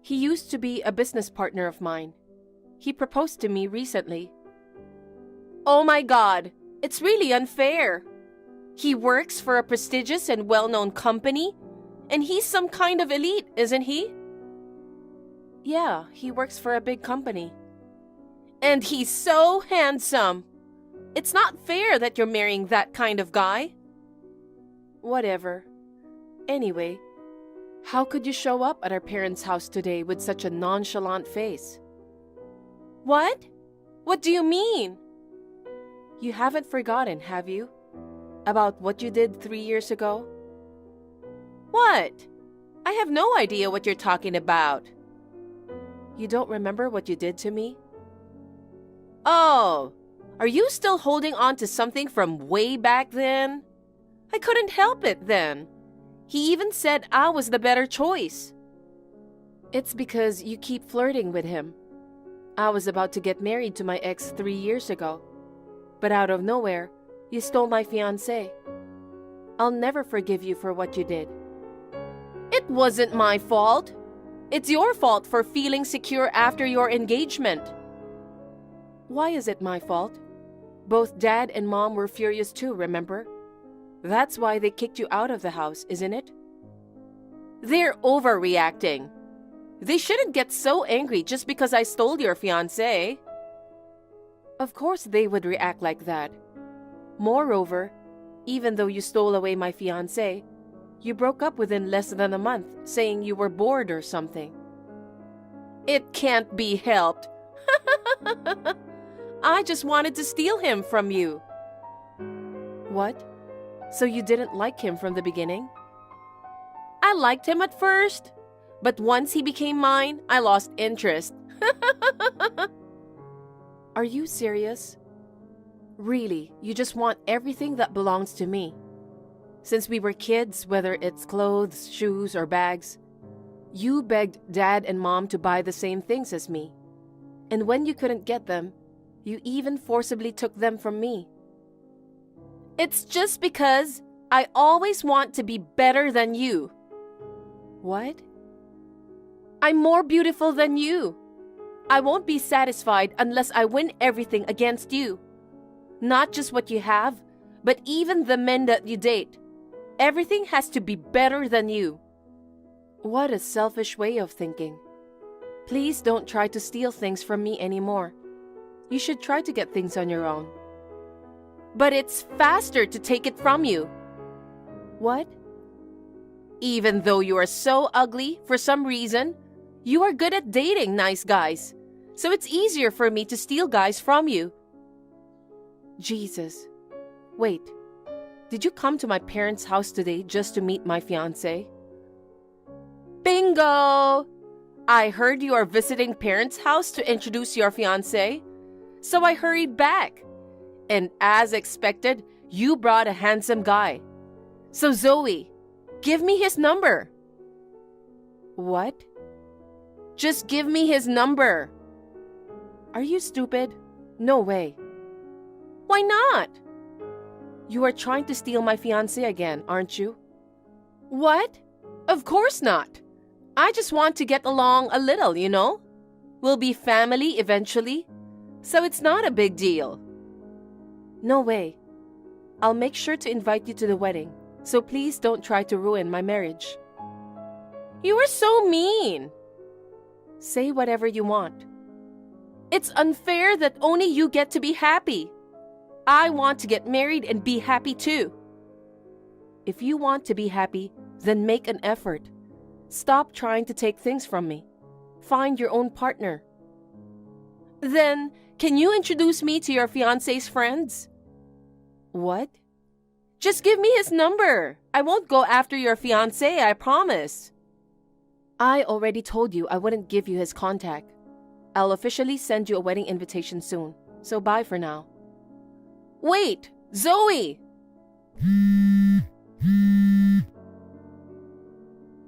He used to be a business partner of mine. He proposed to me recently. Oh my God, it's really unfair. He works for a prestigious and well-known company, and he's some kind of elite, isn't he? Yeah, he works for a big company. And he's so handsome. It's not fair that you're marrying that kind of guy. Whatever. Anyway, how could you show up at our parents' house today with such a nonchalant face? What? What do you mean? You haven't forgotten, have you? About what you did 3 years ago? What? I have no idea what you're talking about. You don't remember what you did to me? Oh, are you still holding on to something from way back then? I couldn't help it then. He even said I was the better choice. It's because you keep flirting with him. I was about to get married to my ex 3 years ago. But out of nowhere, you stole my fiancé. I'll never forgive you for what you did. It wasn't my fault. It's your fault for feeling secure after your engagement. Why is it my fault? Both Dad and Mom were furious too, remember? That's why they kicked you out of the house, isn't it? They're overreacting. They shouldn't get so angry just because I stole your fiancé. Of course they would react like that. Moreover, even though you stole away my fiancé, you broke up within less than a month, saying you were bored or something. It can't be helped. I just wanted to steal him from you. What? So you didn't like him from the beginning? I liked him at first, but once he became mine, I lost interest. Are you serious? Really, you just want everything that belongs to me. Since we were kids, whether it's clothes, shoes, or bags, you begged Dad and Mom to buy the same things as me. And when you couldn't get them, you even forcibly took them from me. It's just because I always want to be better than you. What? I'm more beautiful than you. I won't be satisfied unless I win everything against you. Not just what you have, but even the men that you date. Everything has to be better than you. What a selfish way of thinking. Please don't try to steal things from me anymore. You should try to get things on your own. But it's faster to take it from you. What? Even though you are so ugly, for some reason, you are good at dating nice guys. So it's easier for me to steal guys from you. Jesus. Wait. Did you come to my parents' house today just to meet my fiancé? Bingo! I heard you are visiting parents' house to introduce your fiancé. So I hurried back. And as expected, you brought a handsome guy. So Zoe, give me his number. What? Just give me his number. Are you stupid? No way. Why not? You are trying to steal my fiancé again, aren't you? What? Of course not. I just want to get along a little, you know? We'll be family eventually, so it's not a big deal. No way. I'll make sure to invite you to the wedding, so please don't try to ruin my marriage. You are so mean. Say whatever you want. It's unfair that only you get to be happy. I want to get married and be happy too. If you want to be happy, then make an effort. Stop trying to take things from me. Find your own partner. Then, can you introduce me to your fiancé's friends? What? Just give me his number. I won't go after your fiancé, I promise. I already told you I wouldn't give you his contact. I'll officially send you a wedding invitation soon, so bye for now. Wait, Zoe!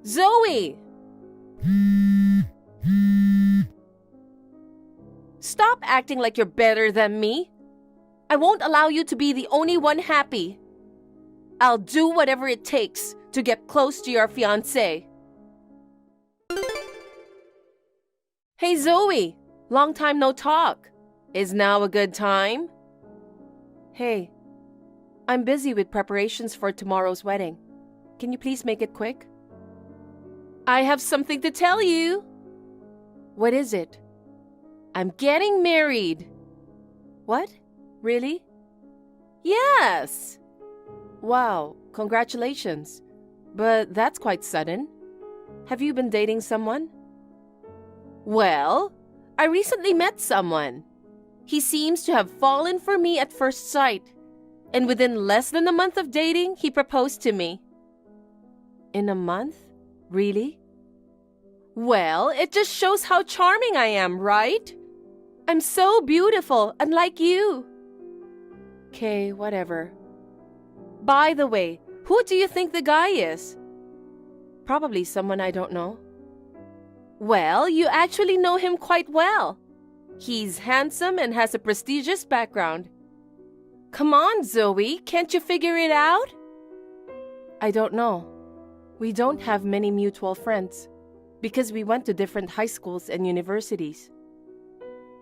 Zoe! Stop acting like you're better than me. I won't allow you to be the only one happy. I'll do whatever it takes to get close to your fiancé. Hey Zoe, long time no talk. Is now a good time? Hey, I'm busy with preparations for tomorrow's wedding. Can you please make it quick? I have something to tell you. What is it? I'm getting married. What? Really? Yes. Wow, congratulations. But that's quite sudden. Have you been dating someone? Well, I recently met someone. He seems to have fallen for me at first sight. And within less than a month of dating, he proposed to me. In a month? Really? Well, it just shows how charming I am, right? I'm so beautiful, unlike you. Okay, whatever. By the way, who do you think the guy is? Probably someone I don't know. Well, you actually know him quite well. He's handsome and has a prestigious background. Come on, Zoe, can't you figure it out? I don't know. We don't have many mutual friends because we went to different high schools and universities.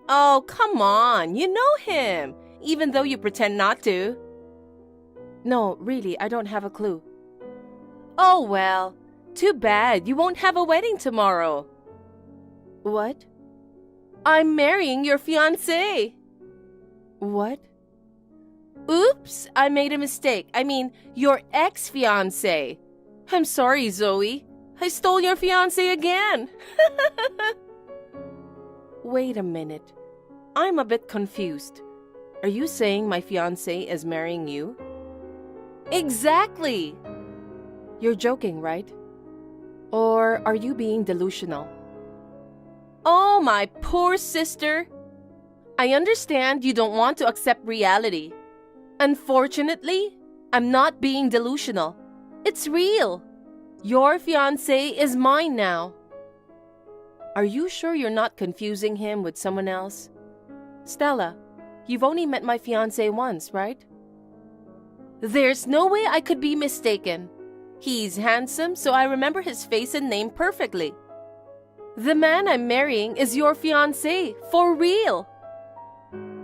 Oh, come on, you know him, even though you pretend not to. No, really, I don't have a clue. Oh, well, too bad you won't have a wedding tomorrow. What? I'm marrying your fiancé. What? Oops, I made a mistake. I mean, your ex-fiancé. I'm sorry, Zoe. I stole your fiancé again. Wait a minute. I'm a bit confused. Are you saying my fiancé is marrying you? Exactly. You're joking, right? Or are you being delusional? Oh, my poor sister. I understand you don't want to accept reality. Unfortunately, I'm not being delusional. It's real. Your fiancé is mine now. Are you sure you're not confusing him with someone else? Stella, you've only met my fiancé once, right? There's no way I could be mistaken. He's handsome, so I remember his face and name perfectly. The man I'm marrying is your fiancé, for real.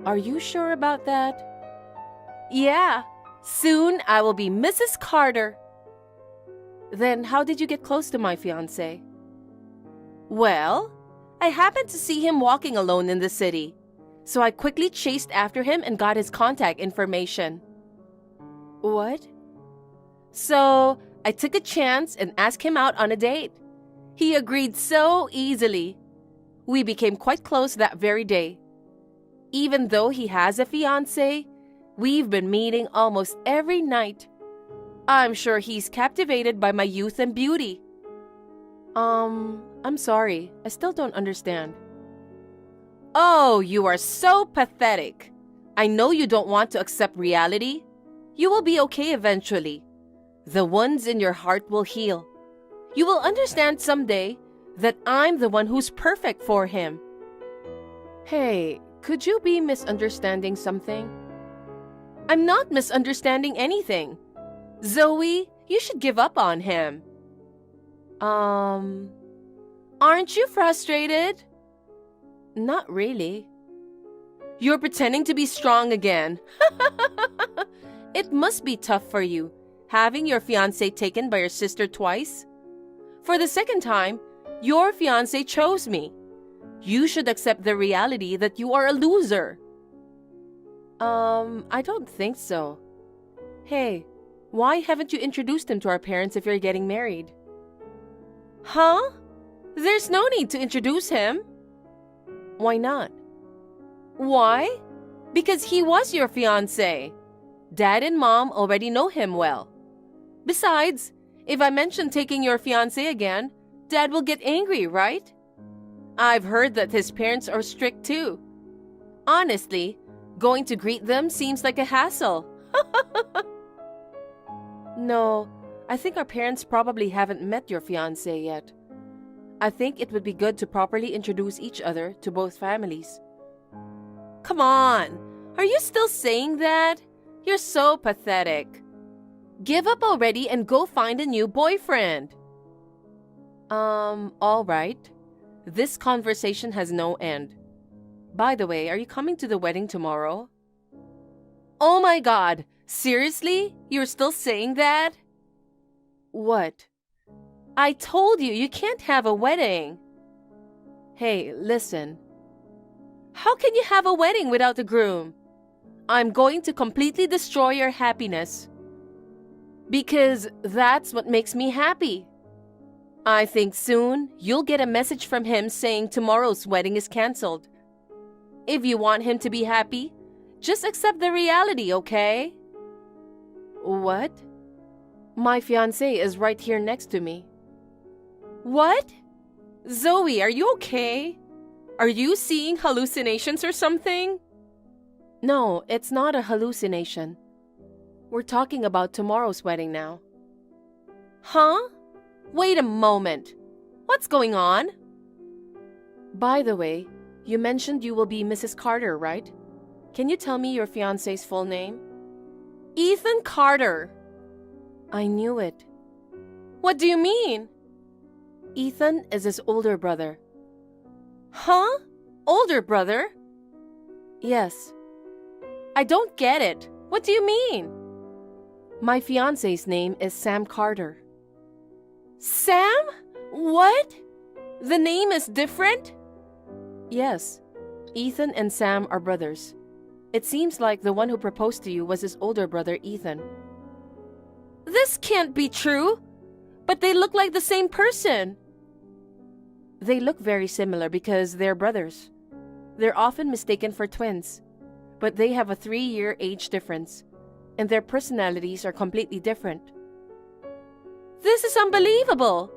Are you sure about that? Yeah, soon I will be Mrs. Carter. Then how did you get close to my fiancé? Well, I happened to see him walking alone in the city, so I quickly chased after him and got his contact information. What? So I took a chance and asked him out on a date. He agreed so easily. We became quite close that very day. Even though he has a fiancé, we've been meeting almost every night. I'm sure he's captivated by my youth and beauty. I'm sorry. I still don't understand. Oh, you are so pathetic. I know you don't want to accept reality. You will be okay eventually. The wounds in your heart will heal. You will understand someday that I'm the one who's perfect for him. Hey, could you be misunderstanding something? I'm not misunderstanding anything. Zoe, you should give up on him. Aren't you frustrated? Not really. You're pretending to be strong again. It must be tough for you, having your fiancé taken by your sister twice. For the second time, your fiancé chose me. You should accept the reality that you are a loser. I don't think so. Hey, why haven't you introduced him to our parents if you're getting married? Huh? There's no need to introduce him. Why not? Why? Because he was your fiancé. Dad and Mom already know him well. Besides, if I mention taking your fiancé again, Dad will get angry, right? I've heard that his parents are strict too. Honestly, going to greet them seems like a hassle. No, I think our parents probably haven't met your fiancé yet. I think it would be good to properly introduce each other to both families. Come on, are you still saying that? You're so pathetic. Give up already and go find a new boyfriend. All right. This conversation has no end. By the way, are you coming to the wedding tomorrow? Oh my God, seriously? You're still saying that? What? I told you, you can't have a wedding. Hey, listen. How can you have a wedding without a groom? I'm going to completely destroy your happiness. Because that's what makes me happy. I think soon you'll get a message from him saying tomorrow's wedding is canceled. If you want him to be happy, just accept the reality, okay? What? My fiancé is right here next to me. What? Zoe, are you okay? Are you seeing hallucinations or something? No, it's not a hallucination. We're talking about tomorrow's wedding now. Huh? Wait a moment. What's going on? By the way, you mentioned you will be Mrs. Carter, right? Can you tell me your fiancé's full name? Ethan Carter. I knew it. What do you mean? Ethan is his older brother. Huh? Older brother? Yes. I don't get it. What do you mean? My fiancé's name is Sam Carter. Sam? What? The name is different? Yes. Ethan and Sam are brothers. It seems like the one who proposed to you was his older brother, Ethan. This can't be true. But they look like the same person. They look very similar because they're brothers. They're often mistaken for twins. But they have a 3-year age difference. And their personalities are completely different. This is unbelievable.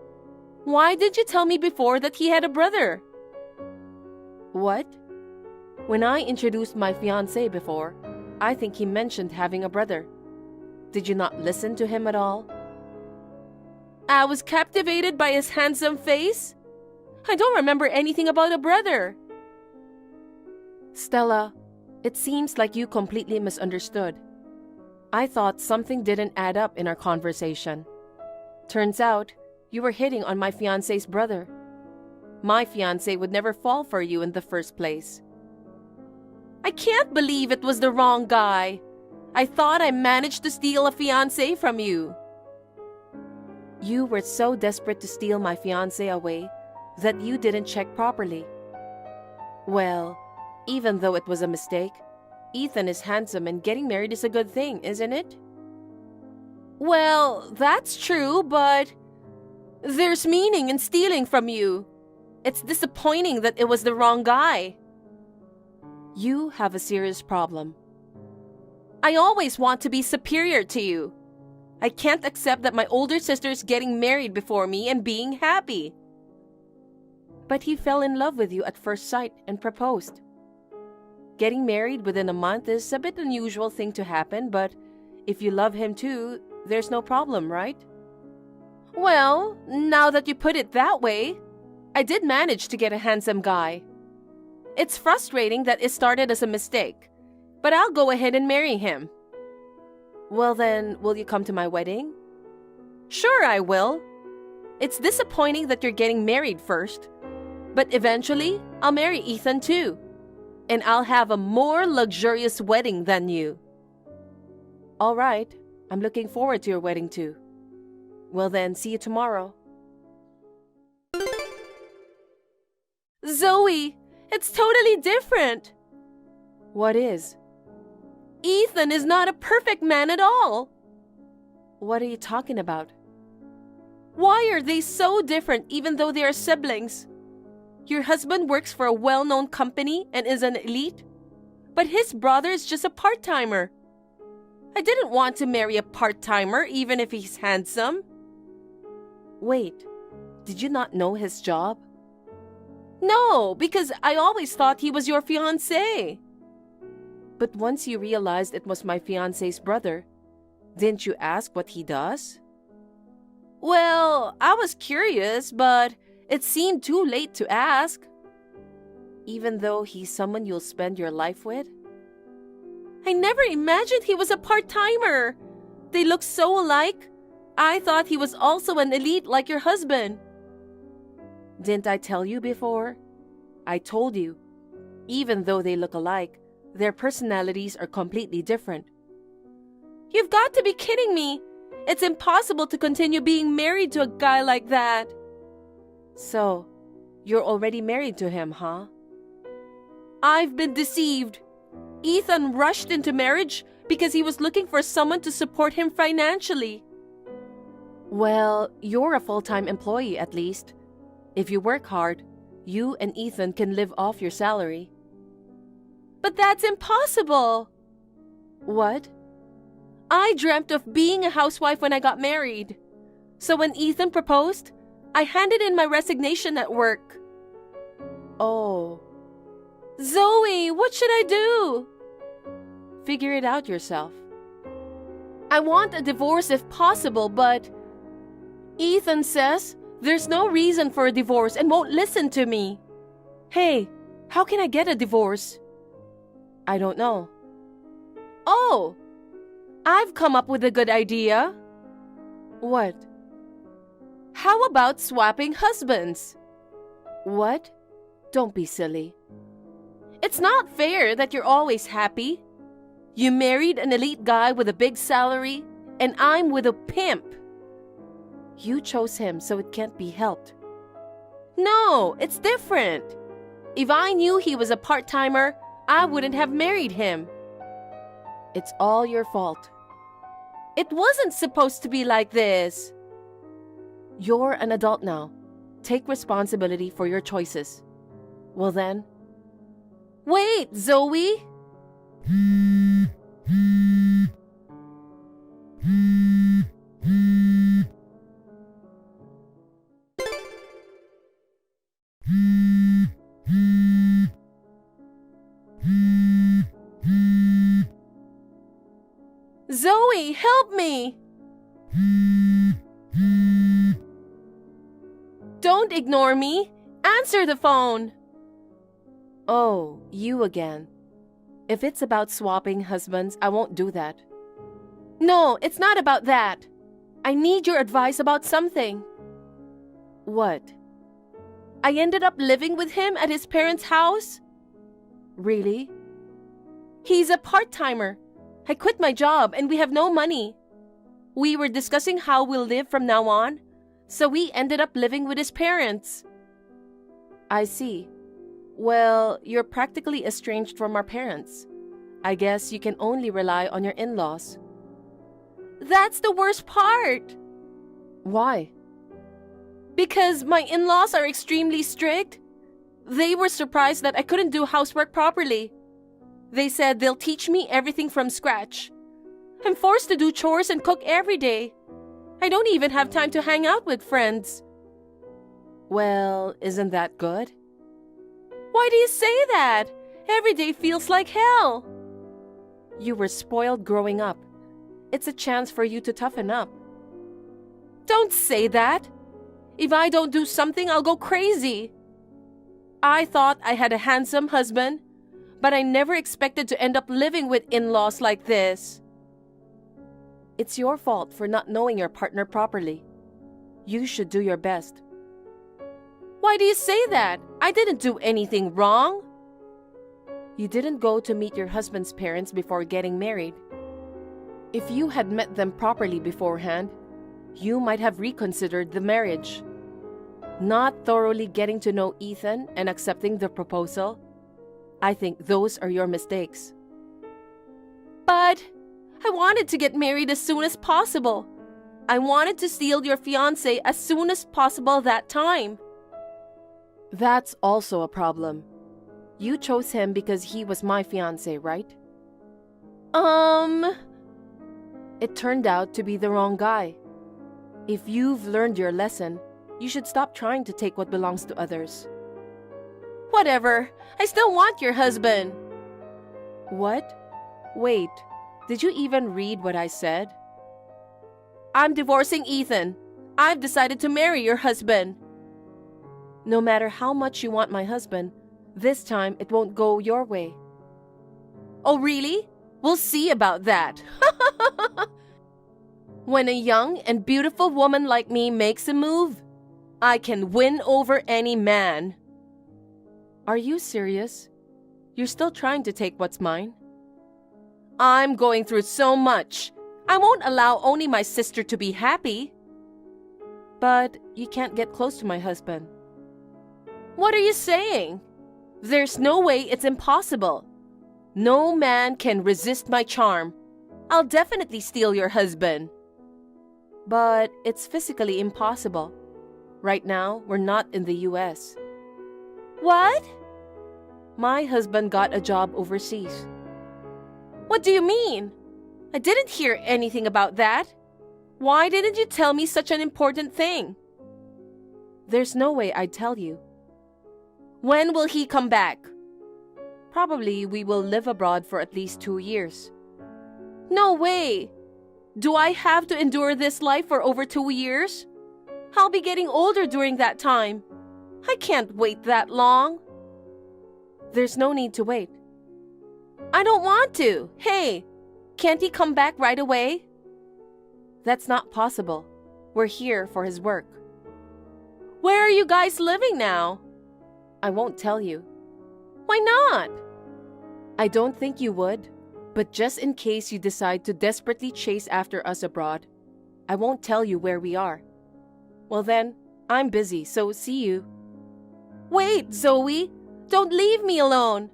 Why did you tell me before that he had a brother? What? When I introduced my fiancé before, I think he mentioned having a brother. Did you not listen to him at all? I was captivated by his handsome face. I don't remember anything about a brother. Stella, it seems like you completely misunderstood. I thought something didn't add up in our conversation. Turns out, you were hitting on my fiancé's brother. My fiancé would never fall for you in the first place. I can't believe it was the wrong guy. I thought I managed to steal a fiancé from you. You were so desperate to steal my fiancé away that you didn't check properly. Well, even though it was a mistake, Ethan is handsome and getting married is a good thing, isn't it? Well, that's true, but there's meaning in stealing from you. It's disappointing that it was the wrong guy. You have a serious problem. I always want to be superior to you. I can't accept that my older sister's getting married before me and being happy. But he fell in love with you at first sight and proposed. Getting married within a month is a bit unusual thing to happen, but if you love him too, there's no problem, right? Well, now that you put it that way, I did manage to get a handsome guy. It's frustrating that it started as a mistake, but I'll go ahead and marry him. Well then, will you come to my wedding? Sure, I will. It's disappointing that you're getting married first, but eventually, I'll marry Ethan too. And I'll have a more luxurious wedding than you. All right, I'm looking forward to your wedding too. Well then, see you tomorrow. Zoe, it's totally different. What is? Ethan is not a perfect man at all. What are you talking about? Why are they so different even though they are siblings? Your husband works for a well-known company and is an elite, but his brother is just a part-timer. I didn't want to marry a part-timer even if he's handsome. Wait, did you not know his job? No, because I always thought he was your fiancé. But once you realized it was my fiancé's brother, didn't you ask what he does? Well, I was curious, but it seemed too late to ask. Even though he's someone you'll spend your life with? I never imagined he was a part-timer. They look so alike. I thought he was also an elite like your husband. Didn't I tell you before? I told you. Even though they look alike, their personalities are completely different. You've got to be kidding me. It's impossible to continue being married to a guy like that. So, you're already married to him, huh? I've been deceived. Ethan rushed into marriage because he was looking for someone to support him financially. Well, you're a full-time employee at least. If you work hard, you and Ethan can live off your salary. But that's impossible. What? I dreamt of being a housewife when I got married. So when Ethan proposed, I handed in my resignation at work. Oh. Zoe, what should I do? Figure it out yourself. I want a divorce if possible, but Ethan says there's no reason for a divorce and won't listen to me. Hey, how can I get a divorce? I don't know. Oh, I've come up with a good idea. What? How about swapping husbands? What? Don't be silly. It's not fair that you're always happy. You married an elite guy with a big salary, and I'm with a pimp. You chose him, so it can't be helped. No, it's different. If I knew he was a part-timer, I wouldn't have married him. It's all your fault. It wasn't supposed to be like this. You're an adult now. Take responsibility for your choices. Well then. Wait, Zoe! Zoe, help me! Don't ignore me. Answer the phone. Oh, you again. If it's about swapping husbands, I won't do that. No, it's not about that. I need your advice about something. What? I ended up living with him at his parents' house? Really? He's a part-timer. I quit my job and we have no money. We were discussing how we'll live from now on, so we ended up living with his parents. I see. Well, you're practically estranged from our parents. I guess you can only rely on your in-laws. That's the worst part. Why? Because my in-laws are extremely strict. They were surprised that I couldn't do housework properly. They said they'll teach me everything from scratch. I'm forced to do chores and cook every day. I don't even have time to hang out with friends. Well, isn't that good? Why do you say that? Every day feels like hell. You were spoiled growing up. It's a chance for you to toughen up. Don't say that. If I don't do something, I'll go crazy. I thought I had a handsome husband, but I never expected to end up living with in-laws like this. It's your fault for not knowing your partner properly. You should do your best. Why do you say that? I didn't do anything wrong. You didn't go to meet your husband's parents before getting married. If you had met them properly beforehand, you might have reconsidered the marriage. not thoroughly getting to know Ethan and accepting the proposal. I think those are your mistakes. But I wanted to get married as soon as possible. I wanted to steal your fiancé as soon as possible that time. That's also a problem. You chose him because he was my fiancé, right? It turned out to be the wrong guy. If you've learned your lesson, you should stop trying to take what belongs to others. Whatever. I still want your husband. What? Wait, did you even read what I said? I'm divorcing Ethan. I've decided to marry your husband. No matter how much you want my husband, this time it won't go your way. Oh, really? We'll see about that. When a young and beautiful woman like me makes a move, I can win over any man. Are you serious? You're still trying to take what's mine? I'm going through so much. I won't allow only my sister to be happy. But you can't get close to my husband. What are you saying? There's no way, it's impossible. No man can resist my charm. I'll definitely steal your husband. But it's physically impossible. Right now, we're not in the US. What? My husband got a job overseas. What do you mean? I didn't hear anything about that. Why didn't you tell me such an important thing? There's no way I'd tell you. When will he come back? Probably we will live abroad for at least 2 years. No way! Do I have to endure this life for over 2 years? I'll be getting older during that time. I can't wait that long. There's no need to wait. I don't want to. Hey, can't he come back right away? That's not possible. We're here for his work. Where are you guys living now? I won't tell you. Why not? I don't think you would, but just in case you decide to desperately chase after us abroad, I won't tell you where we are. Well then, I'm busy, so see you. Wait, Zoe! Don't leave me alone!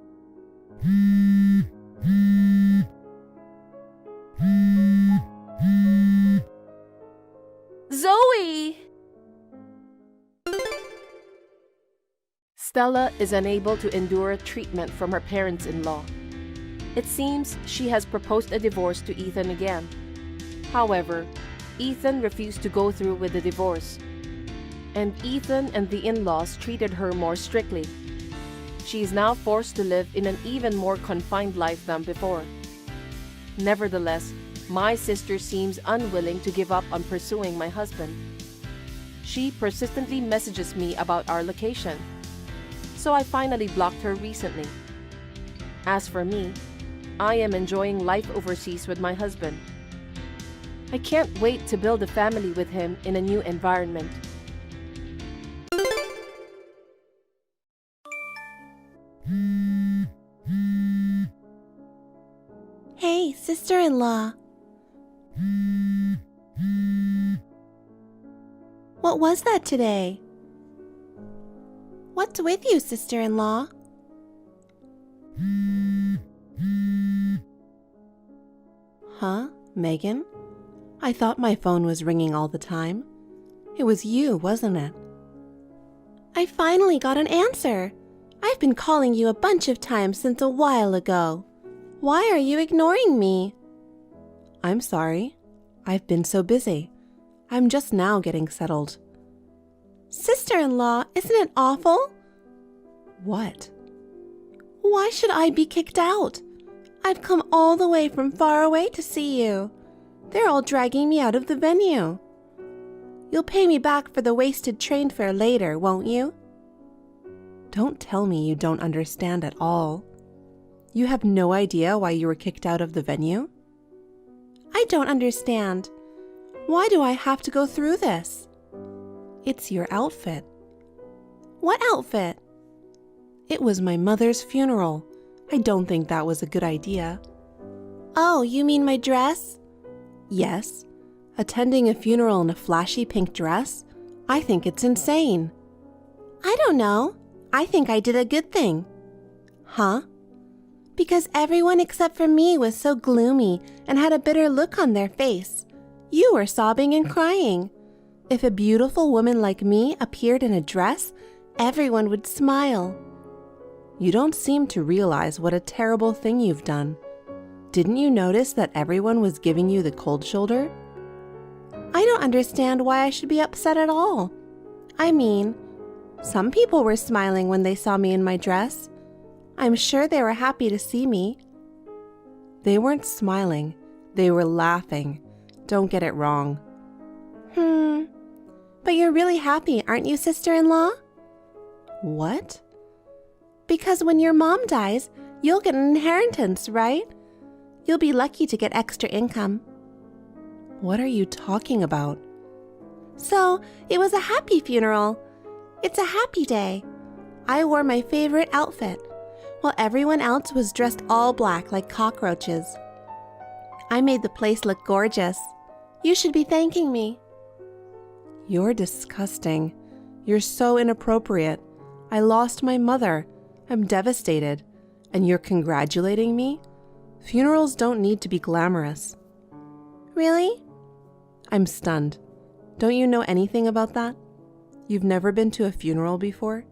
Zoe! Stella is unable to endure treatment from her parents-in-law. It seems she has proposed a divorce to Ethan again. However, Ethan refused to go through with the divorce, and Ethan and the in-laws treated her more strictly. She is now forced to live in an even more confined life than before. Nevertheless, my sister seems unwilling to give up on pursuing my husband. She persistently messages me about our location, so I finally blocked her recently. As for me, I am enjoying life overseas with my husband. I can't wait to build a family with him in a new environment. Hey, sister-in-law. What was that today? What's with you, sister-in-law? Huh, Megan? I thought my phone was ringing all the time. It was you, wasn't it? I finally got an answer. I've been calling you a bunch of times since a while ago. Why are you ignoring me? I'm sorry. I've been so busy. I'm just now getting settled. Sister-in-law, isn't it awful? What? Why should I be kicked out? I've come all the way from far away to see you. They're all dragging me out of the venue. You'll pay me back for the wasted train fare later, won't you? Don't tell me you don't understand at all. You have no idea why you were kicked out of the venue? I don't understand. Why do I have to go through this? It's your outfit. What outfit? It was my mother's funeral. I don't think that was a good idea. Oh, you mean my dress? Yes. Attending a funeral in a flashy pink dress? I think it's insane. I don't know. I think I did a good thing. Huh? Because everyone except for me was so gloomy and had a bitter look on their face. You were sobbing and crying. If a beautiful woman like me appeared in a dress, everyone would smile. You don't seem to realize what a terrible thing you've done. Didn't you notice that everyone was giving you the cold shoulder? I don't understand why I should be upset at all. I mean, some people were smiling when they saw me in my dress. I'm sure they were happy to see me. They weren't smiling. They were laughing. Don't get it wrong. But you're really happy, aren't you, sister-in-law? What? Because when your mom dies, you'll get an inheritance, right? You'll be lucky to get extra income. What are you talking about? So, it was a happy funeral. It's a happy day. I wore my favorite outfit, while everyone else was dressed all black like cockroaches. I made the place look gorgeous. You should be thanking me. You're disgusting. You're so inappropriate. I lost my mother. I'm devastated. And you're congratulating me? Funerals don't need to be glamorous. Really? I'm stunned. Don't you know anything about that? You've never been to a funeral before?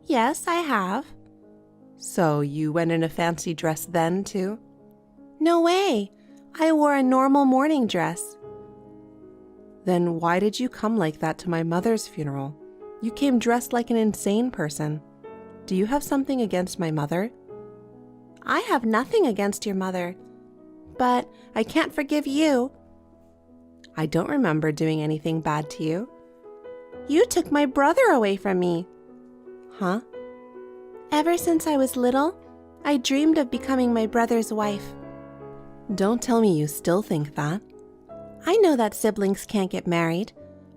Yes, I have. So you went in a fancy dress then, too? No way. I wore a normal morning dress. Then why did you come like that to my mother's funeral? You came dressed like an insane person. Do you have something against my mother? I have nothing against your mother, but I can't forgive you. I don't remember doing anything bad to you. You took my brother away from me. Huh? Ever since I was little, I dreamed of becoming my brother's wife. Don't tell me you still think that. I know that siblings can't get married,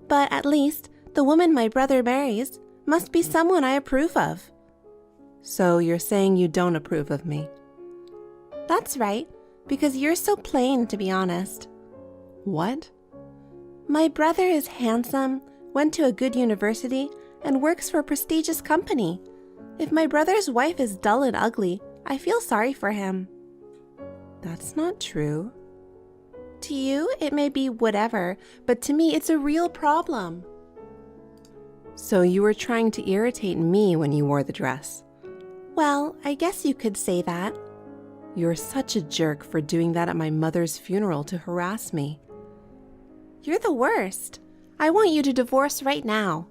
but at least the woman my brother marries must be someone I approve of. So you're saying you don't approve of me? That's right, because you're so plain, to be honest. What? My brother is handsome, went to a good university, and works for a prestigious company. If my brother's wife is dull and ugly, I feel sorry for him. That's not true. To you, it may be whatever, but to me, it's a real problem. So you were trying to irritate me when you wore the dress? Well, I guess you could say that. You're such a jerk for doing that at my mother's funeral to harass me. You're the worst. I want you to divorce right now.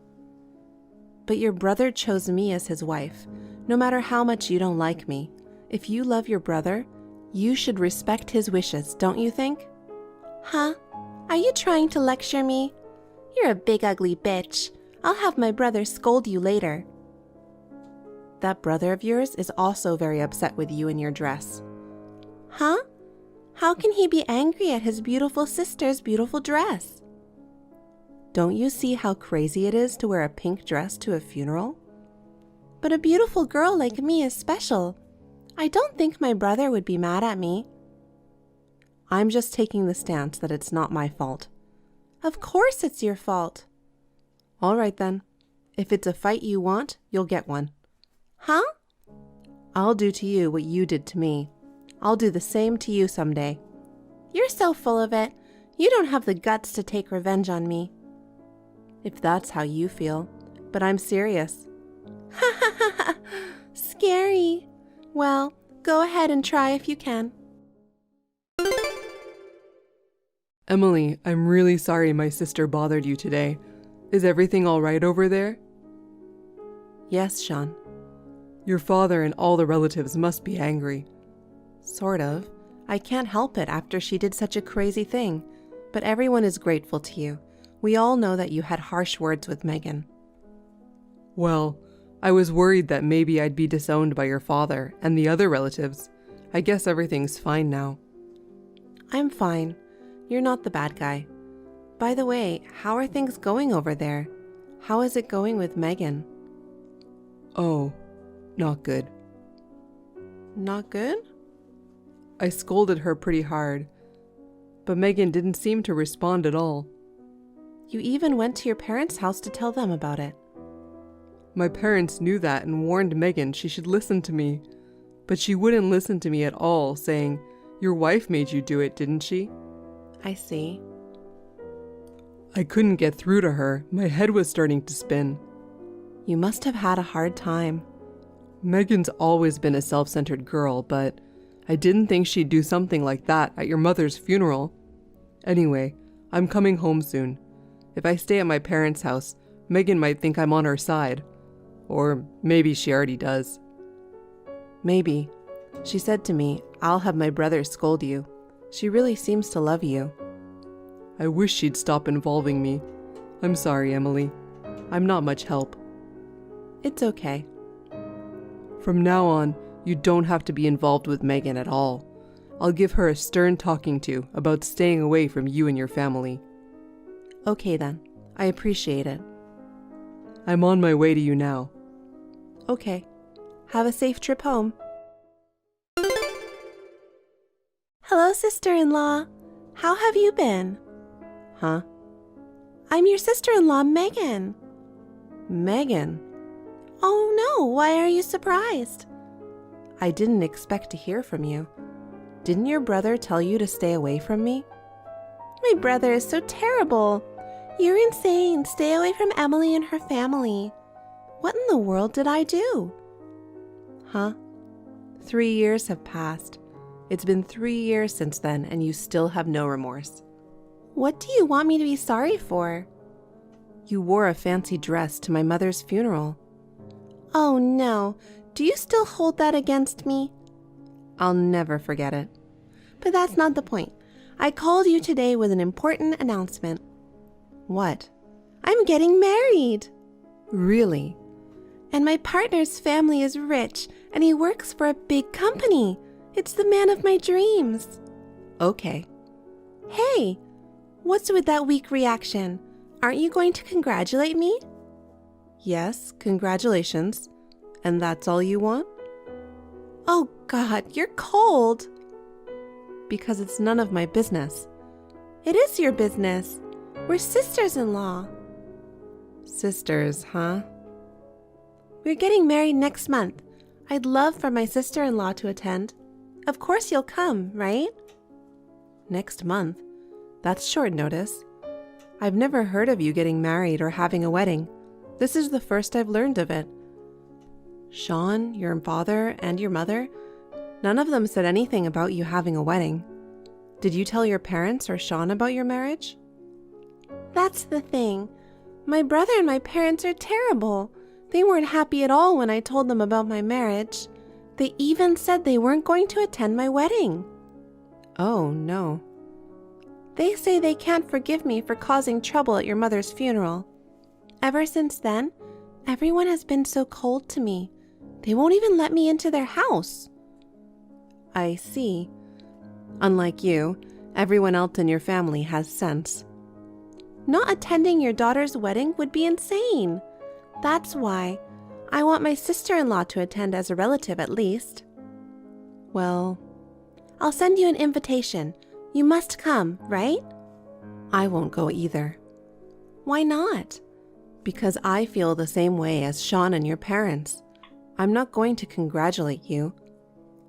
But your brother chose me as his wife, no matter how much you don't like me. If you love your brother, you should respect his wishes, don't you think? Huh? Are you trying to lecture me? You're a big ugly bitch. I'll have my brother scold you later. That brother of yours is also very upset with you in your dress. Huh? How can he be angry at his beautiful sister's beautiful dress? Don't you see how crazy it is to wear a pink dress to a funeral? But a beautiful girl like me is special. I don't think my brother would be mad at me. I'm just taking the stance that it's not my fault. Of course it's your fault. All right then. If it's a fight you want, you'll get one. Huh? I'll do to you what you did to me. I'll do the same to you someday. You're so full of it. You don't have the guts to take revenge on me. If that's how you feel. But I'm serious. Ha ha ha ha! Scary. Well, go ahead and try if you can. Emily, I'm really sorry my sister bothered you today. Is everything all right over there? Yes, Sean. Your father and all the relatives must be angry. Sort of. I can't help it after she did such a crazy thing. But everyone is grateful to you. We all know that you had harsh words with Megan. Well, I was worried that maybe I'd be disowned by your father and the other relatives. I guess everything's fine now. I'm fine. You're not the bad guy. By the way, how are things going over there? How is it going with Megan? Oh, not good. Not good? I scolded her pretty hard, but Megan didn't seem to respond at all. You even went to your parents' house to tell them about it. My parents knew that and warned Megan she should listen to me. But she wouldn't listen to me at all, saying, "Your wife made you do it, didn't she?" I see. I couldn't get through to her. My head was starting to spin. You must have had a hard time. Megan's always been a self-centered girl, but I didn't think she'd do something like that at your mother's funeral. Anyway, I'm coming home soon. If I stay at my parents' house, Megan might think I'm on her side. Or maybe she already does. Maybe. She said to me, "I'll have my brother scold you." She really seems to love you. I wish she'd stop involving me. I'm sorry, Emily. I'm not much help. It's okay. From now on, you don't have to be involved with Megan at all. I'll give her a stern talking to about staying away from you and your family. Okay then. I appreciate it. I'm on my way to you now. Okay. Have a safe trip home. Hello, sister-in-law. How have you been? Huh? I'm your sister-in-law, Megan. Megan? Oh no, why are you surprised? I didn't expect to hear from you. Didn't your brother tell you to stay away from me? My brother is so terrible. You're insane. Stay away from Emily and her family. What in the world did I do? Huh? 3 years have passed. It's been 3 years since then, and you still have no remorse. What do you want me to be sorry for? You wore a fancy dress to my mother's funeral. Oh no, do you still hold that against me? I'll never forget it. But that's not the point. I called you today with an important announcement. What? I'm getting married. Really? And my partner's family is rich, and he works for a big company. It's the man of my dreams. Okay. Hey, what's with that weak reaction? Aren't you going to congratulate me? Yes, congratulations. And that's all you want? Oh God, you're cold. Because it's none of my business. It is your business. We're sisters-in-law. Sisters, huh? We're getting married next month. I'd love for my sister-in-law to attend. Of course you'll come, right? Next month? That's short notice. I've never heard of you getting married or having a wedding. This is the first I've learned of it. Sean, your father, and your mother, none of them said anything about you having a wedding. Did you tell your parents or Sean about your marriage? That's the thing. My brother and my parents are terrible. They weren't happy at all when I told them about my marriage. They even said they weren't going to attend my wedding. Oh, no. They say they can't forgive me for causing trouble at your mother's funeral. Ever since then, everyone has been so cold to me. They won't even let me into their house. I see. Unlike you, everyone else in your family has sense. Not attending your daughter's wedding would be insane. That's why I want my sister-in-law to attend as a relative at least. Well, I'll send you an invitation. You must come, right? I won't go either. Why not? Because I feel the same way as Sean and your parents. I'm not going to congratulate you.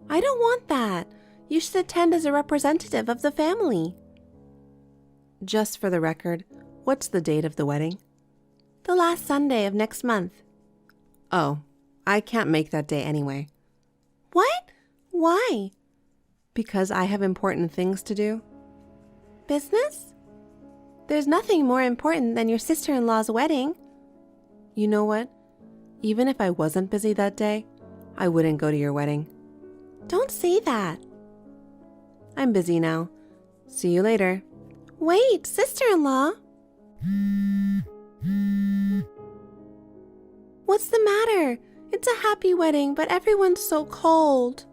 I don't want that. You should attend as a representative of the family. Just for the record, what's the date of the wedding? The last Sunday of next month. Oh, I can't make that day anyway. What? Why? Because I have important things to do. Business? There's nothing more important than your sister-in-law's wedding. You know what? Even if I wasn't busy that day, I wouldn't go to your wedding. Don't say that. I'm busy now. See you later. Wait, sister-in-law. What's the matter? It's a happy wedding, but everyone's so cold.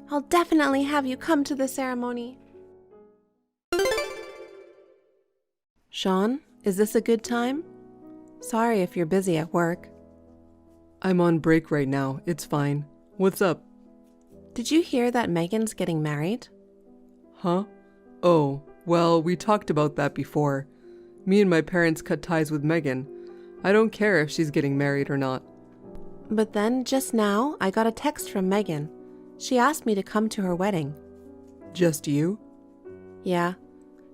I'll definitely have you come to the ceremony. Sean, is this a good time? Sorry if you're busy at work. I'm on break right now. It's fine. What's up? Did you hear that Megan's getting married? Huh? Oh, well, we talked about that before. Me and my parents cut ties with Megan. I don't care if she's getting married or not. But then, just now, I got a text from Megan. She asked me to come to her wedding. Just you? Yeah.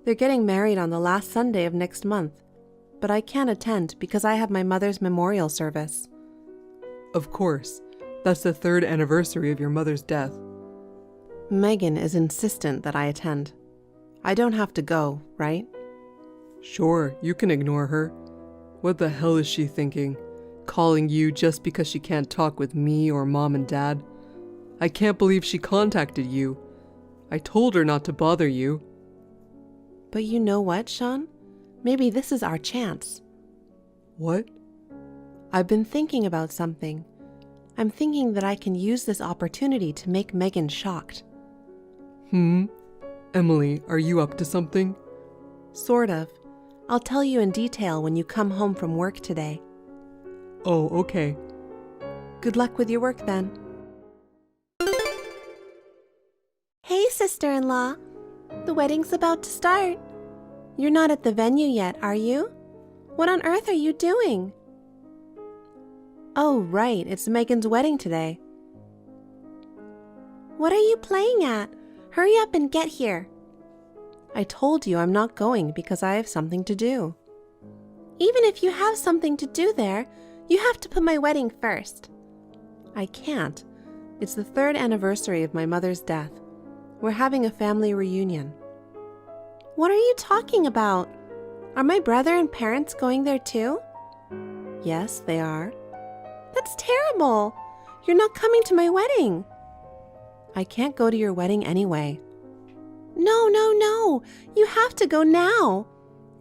They're getting married on the last Sunday of next month. But I can't attend because I have my mother's memorial service. Of course. That's the 3rd anniversary of your mother's death. Megan is insistent that I attend. I don't have to go, right? Sure, you can ignore her. What the hell is she thinking? Calling you just because she can't talk with me or mom and dad? I can't believe she contacted you. I told her not to bother you. But you know what, Sean? Maybe this is our chance. What? I've been thinking about something. I'm thinking that I can use this opportunity to make Megan shocked. Emily, are you up to something? Sort of. I'll tell you in detail when you come home from work today. Oh, okay. Good luck with your work then. Hey, sister-in-law. The wedding's about to start. You're not at the venue yet, are you? What on earth are you doing? Oh, right, it's Megan's wedding today. What are you playing at? Hurry up and get here. I told you I'm not going because I have something to do. Even if you have something to do there, you have to put my wedding first. I can't. It's the 3rd anniversary of my mother's death. We're having a family reunion. What are you talking about? Are my brother and parents going there too? Yes, they are. That's terrible. You're not coming to my wedding. I can't go to your wedding anyway. No. You have to go now.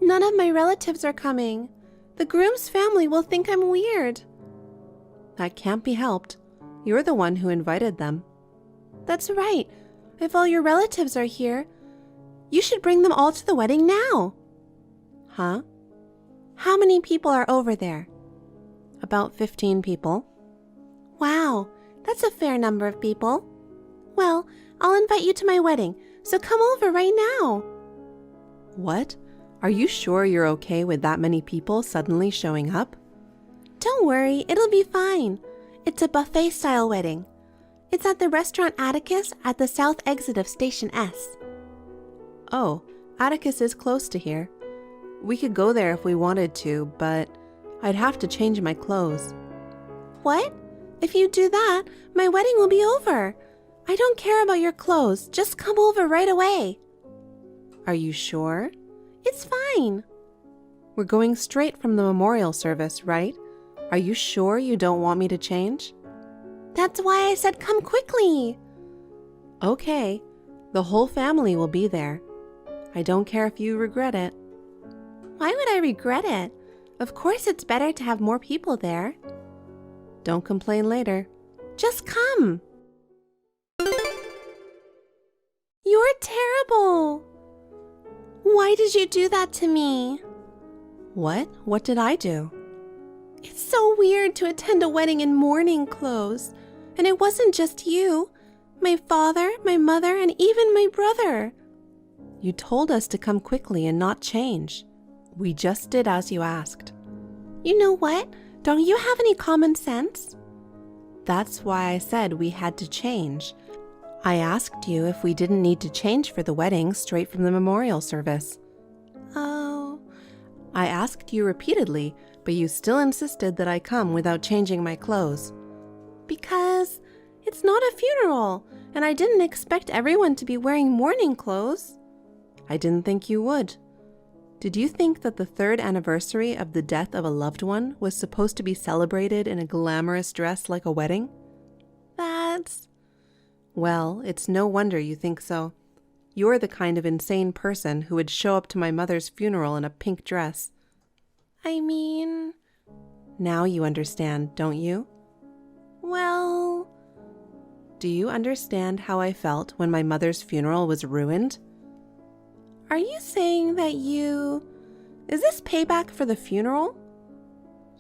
None of my relatives are coming. The groom's family will think I'm weird. That can't be helped. You're the one who invited them. That's right. If all your relatives are here, you should bring them all to the wedding now. Huh? How many people are over there? About 15 people. Wow, that's a fair number of people. Well, I'll invite you to my wedding, so come over right now. What? Are you sure you're okay with that many people suddenly showing up? Don't worry, it'll be fine. It's a buffet-style wedding. It's at the restaurant Atticus at the south exit of Station S. Oh, Atticus is close to here. We could go there if we wanted to, but I'd have to change my clothes. What? If you do that, my wedding will be over. I don't care about your clothes. Just come over right away. Are you sure? It's fine. We're going straight from the memorial service, right? Are you sure you don't want me to change? That's why I said come quickly. Okay, the whole family will be there. I don't care if you regret it. Why would I regret it? Of course it's better to have more people there. Don't complain later. Just come. You're terrible. Why did you do that to me? What? What did I do? It's so weird to attend a wedding in mourning clothes. And it wasn't just you. My father, my mother, and even my brother. You told us to come quickly and not change. We just did as you asked. You know what? Don't you have any common sense? That's why I said we had to change. I asked you if we didn't need to change for the wedding straight from the memorial service. Oh. I asked you repeatedly, but you still insisted that I come without changing my clothes. Because it's not a funeral, and I didn't expect everyone to be wearing mourning clothes. I didn't think you would. Did you think that the 3rd anniversary of the death of a loved one was supposed to be celebrated in a glamorous dress like a wedding? Well, it's no wonder you think so. You're the kind of insane person who would show up to my mother's funeral in a pink dress. I mean... Now you understand, don't you? Well... Do you understand how I felt when my mother's funeral was ruined? Are you saying that you... Is this payback for the funeral?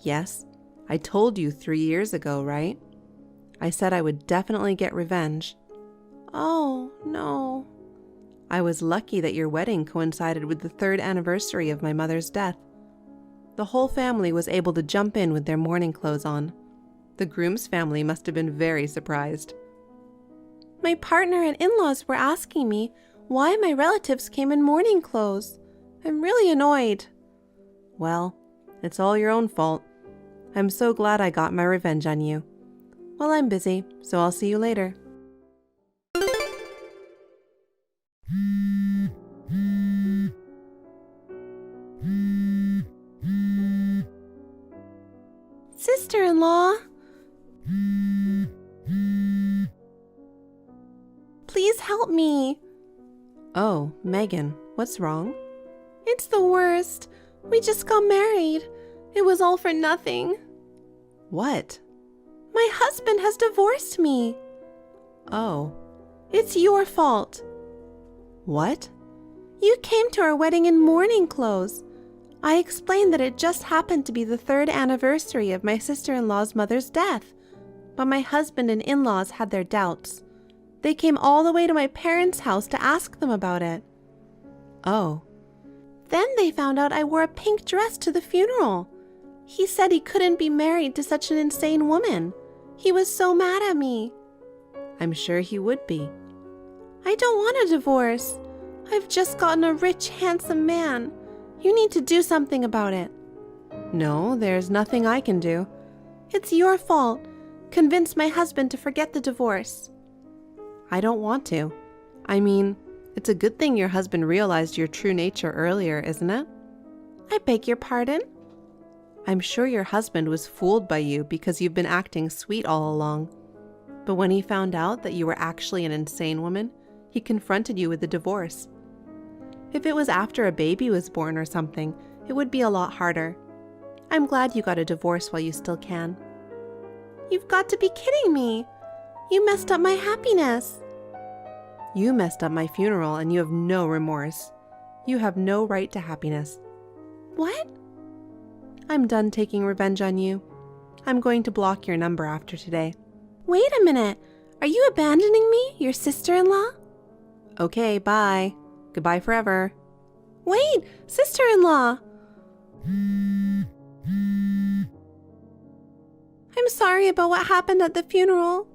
Yes, I told you 3 years ago, right? I said I would definitely get revenge. Oh, no. I was lucky that your wedding coincided with the 3rd anniversary of my mother's death. The whole family was able to jump in with their mourning clothes on. The groom's family must have been very surprised. My partner and in-laws were asking me why my relatives came in mourning clothes. I'm really annoyed. Well, it's all your own fault. I'm so glad I got my revenge on you. Well, I'm busy, so I'll see you later. Sister-in-law? Please help me. Oh, Megan, what's wrong? It's the worst. We just got married. It was all for nothing. What? My husband has divorced me. Oh. It's your fault. What? You came to our wedding in mourning clothes. I explained that it just happened to be the 3rd anniversary of my sister-in-law's mother's death, but my husband and in-laws had their doubts. They came all the way to my parents' house to ask them about it. Oh. Then they found out I wore a pink dress to the funeral. He said he couldn't be married to such an insane woman. He was so mad at me. I'm sure he would be. I don't want a divorce. I've just gotten a rich, handsome man. You need to do something about it. No, there's nothing I can do. It's your fault. Convince my husband to forget the divorce. I don't want to. I mean, it's a good thing your husband realized your true nature earlier, isn't it? I beg your pardon? I'm sure your husband was fooled by you because you've been acting sweet all along. But when he found out that you were actually an insane woman, he confronted you with the divorce. If it was after a baby was born or something, it would be a lot harder. I'm glad you got a divorce while you still can. You've got to be kidding me. You messed up my happiness. You messed up my funeral and you have no remorse. You have no right to happiness. What? I'm done taking revenge on you. I'm going to block your number after today. Wait a minute. Are you abandoning me, your sister-in-law? Okay, bye. Goodbye forever. Wait, sister-in-law! I'm sorry about what happened at the funeral.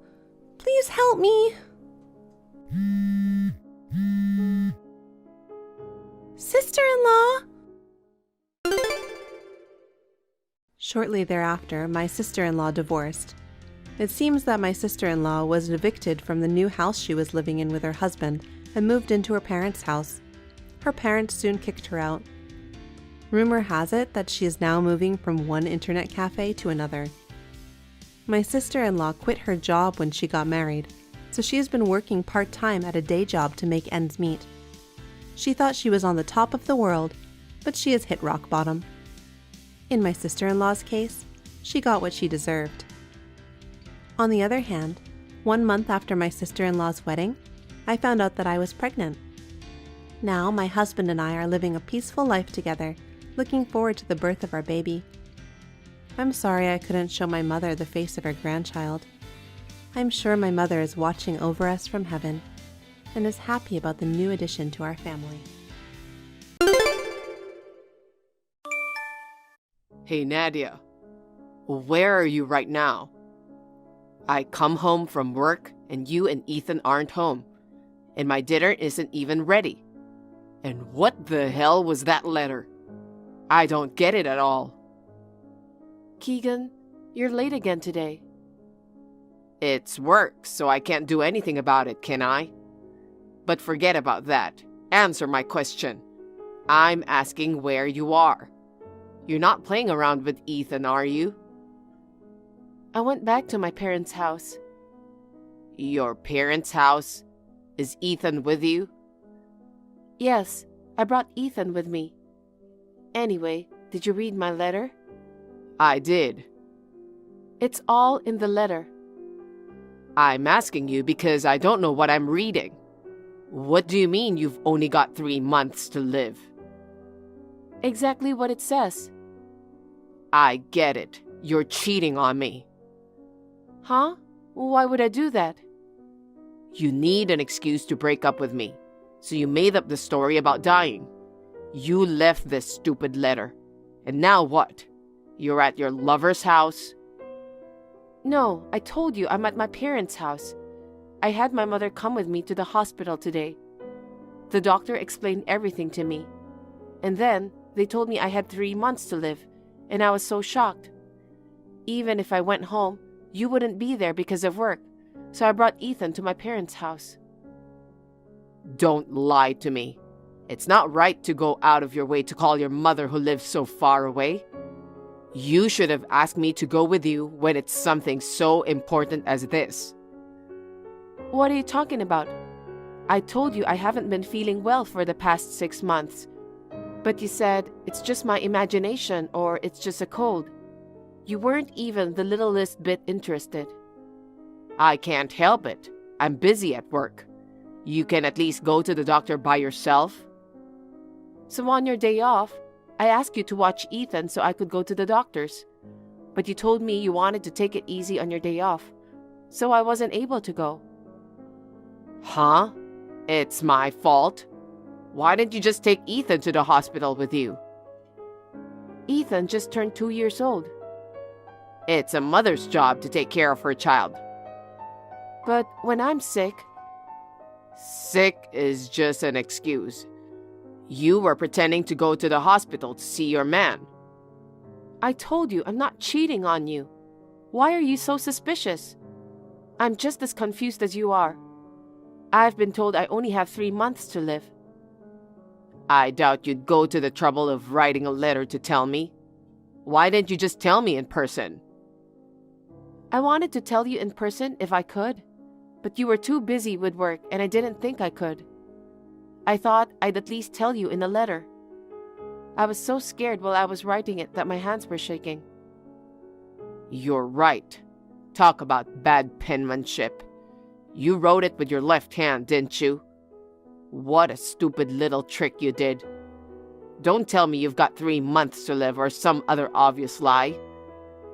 Please help me. Sister-in-law! Shortly thereafter, my sister-in-law divorced. It seems that my sister-in-law was evicted from the new house she was living in with her husband and moved into her parents' house. Her parents soon kicked her out. Rumor has it that she is now moving from one internet cafe to another. My sister-in-law quit her job when she got married, so she has been working part-time at a day job to make ends meet. She thought she was on the top of the world, but she has hit rock bottom. In my sister-in-law's case, she got what she deserved. On the other hand, 1 month after my sister-in-law's wedding, I found out that I was pregnant. Now my husband and I are living a peaceful life together, looking forward to the birth of our baby. I'm sorry I couldn't show my mother the face of her grandchild. I'm sure my mother is watching over us from heaven and is happy about the new addition to our family. Hey, Nadia. Where are you right now? I come home from work and you and Ethan aren't home. And my dinner isn't even ready. And what the hell was that letter? I don't get it at all. Keegan, you're late again today. It's work, so I can't do anything about it, can I? But forget about that. Answer my question. I'm asking where you are. You're not playing around with Ethan, are you? I went back to my parents' house. Your parents' house? Is Ethan with you? Yes, I brought Ethan with me. Anyway, did you read my letter? I did. It's all in the letter. I'm asking you because I don't know what I'm reading. What do you mean you've only got 3 months to live? Exactly what it says. I get it. You're cheating on me. Huh? Why would I do that? You need an excuse to break up with me, so you made up the story about dying. You left this stupid letter. And now what? You're at your lover's house? No, I told you I'm at my parents' house. I had my mother come with me to the hospital today. The doctor explained everything to me. And then they told me I had 3 months to live, and I was so shocked. Even if I went home, you wouldn't be there because of work, so I brought Ethan to my parents' house. Don't lie to me. It's not right to go out of your way to call your mother who lives so far away. You should have asked me to go with you when it's something so important as this. What are you talking about? I told you I haven't been feeling well for the past 6 months. But you said it's just my imagination or it's just a cold. You weren't even the littlest bit interested. I can't help it. I'm busy at work. You can at least go to the doctor by yourself. So on your day off, I asked you to watch Ethan so I could go to the doctor's. But you told me you wanted to take it easy on your day off, so I wasn't able to go. Huh? It's my fault? Why didn't you just take Ethan to the hospital with you? Ethan just turned 2 years old. It's a mother's job to take care of her child. But when I'm sick... Sick is just an excuse. You were pretending to go to the hospital to see your man. I told you I'm not cheating on you. Why are you so suspicious? I'm just as confused as you are. I've been told I only have 3 months to live. I doubt you'd go to the trouble of writing a letter to tell me. Why didn't you just tell me in person? I wanted to tell you in person if I could, but you were too busy with work and I didn't think I could. I thought I'd at least tell you in a letter. I was so scared while I was writing it that my hands were shaking. You're right. Talk about bad penmanship. You wrote it with your left hand, didn't you? What a stupid little trick you did. Don't tell me you've got 3 months to live or some other obvious lie.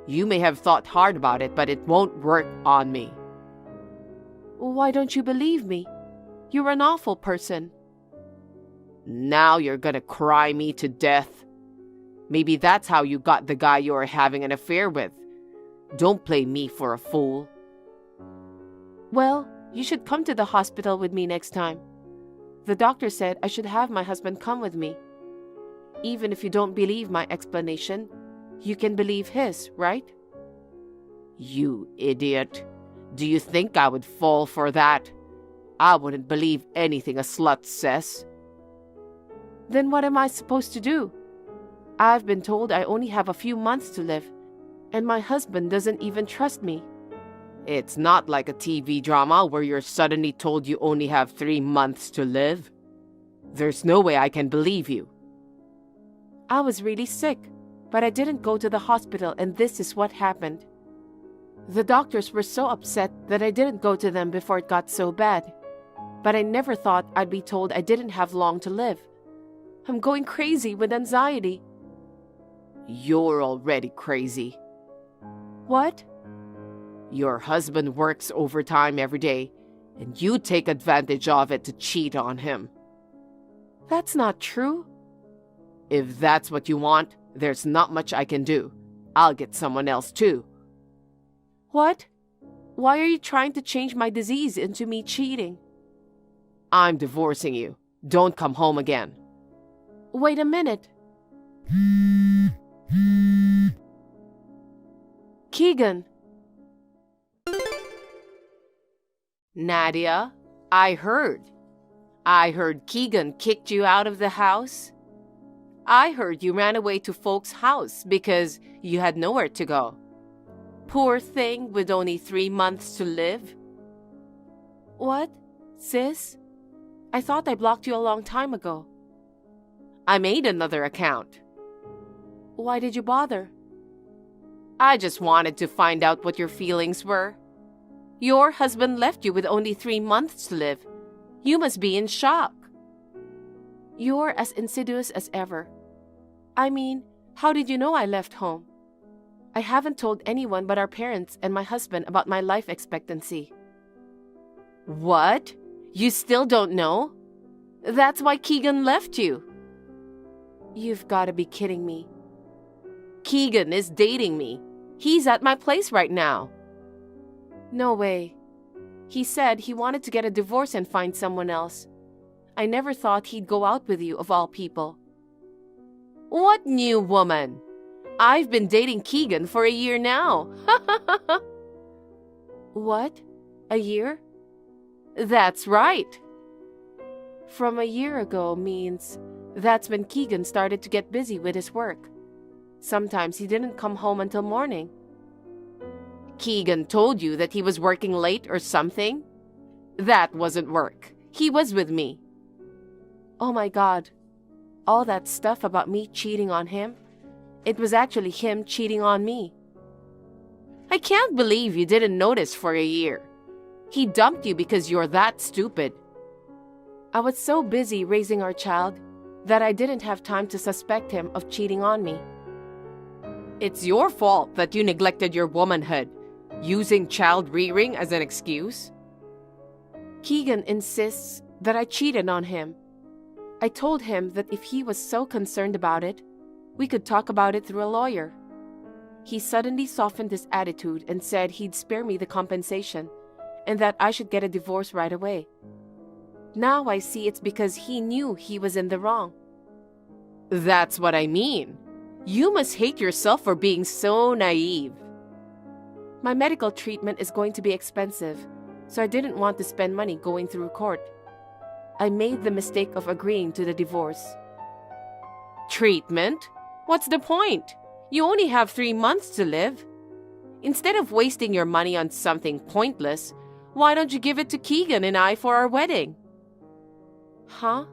You may have thought hard about it, but it won't work on me. Why don't you believe me? You're an awful person. Now you're gonna cry me to death. Maybe that's how you got the guy you're having an affair with. Don't play me for a fool. Well, you should come to the hospital with me next time. The doctor said I should have my husband come with me. Even if you don't believe my explanation, you can believe his, right? You idiot. Do you think I would fall for that? I wouldn't believe anything a slut says. Then what am I supposed to do? I've been told I only have a few months to live, and my husband doesn't even trust me. It's not like a TV drama where you're suddenly told you only have 3 months to live. There's no way I can believe you. I was really sick, but I didn't go to the hospital, and this is what happened. The doctors were so upset that I didn't go to them before it got so bad. But I never thought I'd be told I didn't have long to live. I'm going crazy with anxiety. You're already crazy. What? Your husband works overtime every day, and you take advantage of it to cheat on him. That's not true. If that's what you want, there's not much I can do. I'll get someone else too. What? Why are you trying to change my disease into me cheating? I'm divorcing you. Don't come home again. Wait a minute. Keegan. Nadia, I heard Keegan kicked you out of the house. I heard you ran away to folks' house because you had nowhere to go. Poor thing with only 3 months to live. What, sis? I thought I blocked you a long time ago. I made another account. Why did you bother? I just wanted to find out what your feelings were. Your husband left you with only 3 months to live. You must be in shock. You're as insidious as ever. I mean, how did you know I left home? I haven't told anyone but our parents and my husband about my life expectancy. What? You still don't know? That's why Keegan left you. You've got to be kidding me. Keegan is dating me. He's at my place right now. No way. He said he wanted to get a divorce and find someone else. I never thought he'd go out with you, of all people. What new woman? I've been dating Keegan for a year now. What? A year? That's right. From a year ago means that's when Keegan started to get busy with his work. Sometimes he didn't come home until morning. Keegan told you that he was working late or something? That wasn't work. He was with me. Oh my God. All that stuff about me cheating on him? It was actually him cheating on me. I can't believe you didn't notice for a year. He dumped you because you're that stupid. I was so busy raising our child that I didn't have time to suspect him of cheating on me. It's your fault that you neglected your womanhood, using child rearing as an excuse. Keegan insists that I cheated on him. I told him that if he was so concerned about it, we could talk about it through a lawyer. He suddenly softened his attitude and said he'd spare me the compensation and that I should get a divorce right away. Now I see it's because he knew he was in the wrong. That's what I mean. You must hate yourself for being so naive. My medical treatment is going to be expensive, so I didn't want to spend money going through court. I made the mistake of agreeing to the divorce. Treatment? What's the point? You only have 3 months to live. Instead of wasting your money on something pointless, why don't you give it to Keegan and I for our wedding? Huh?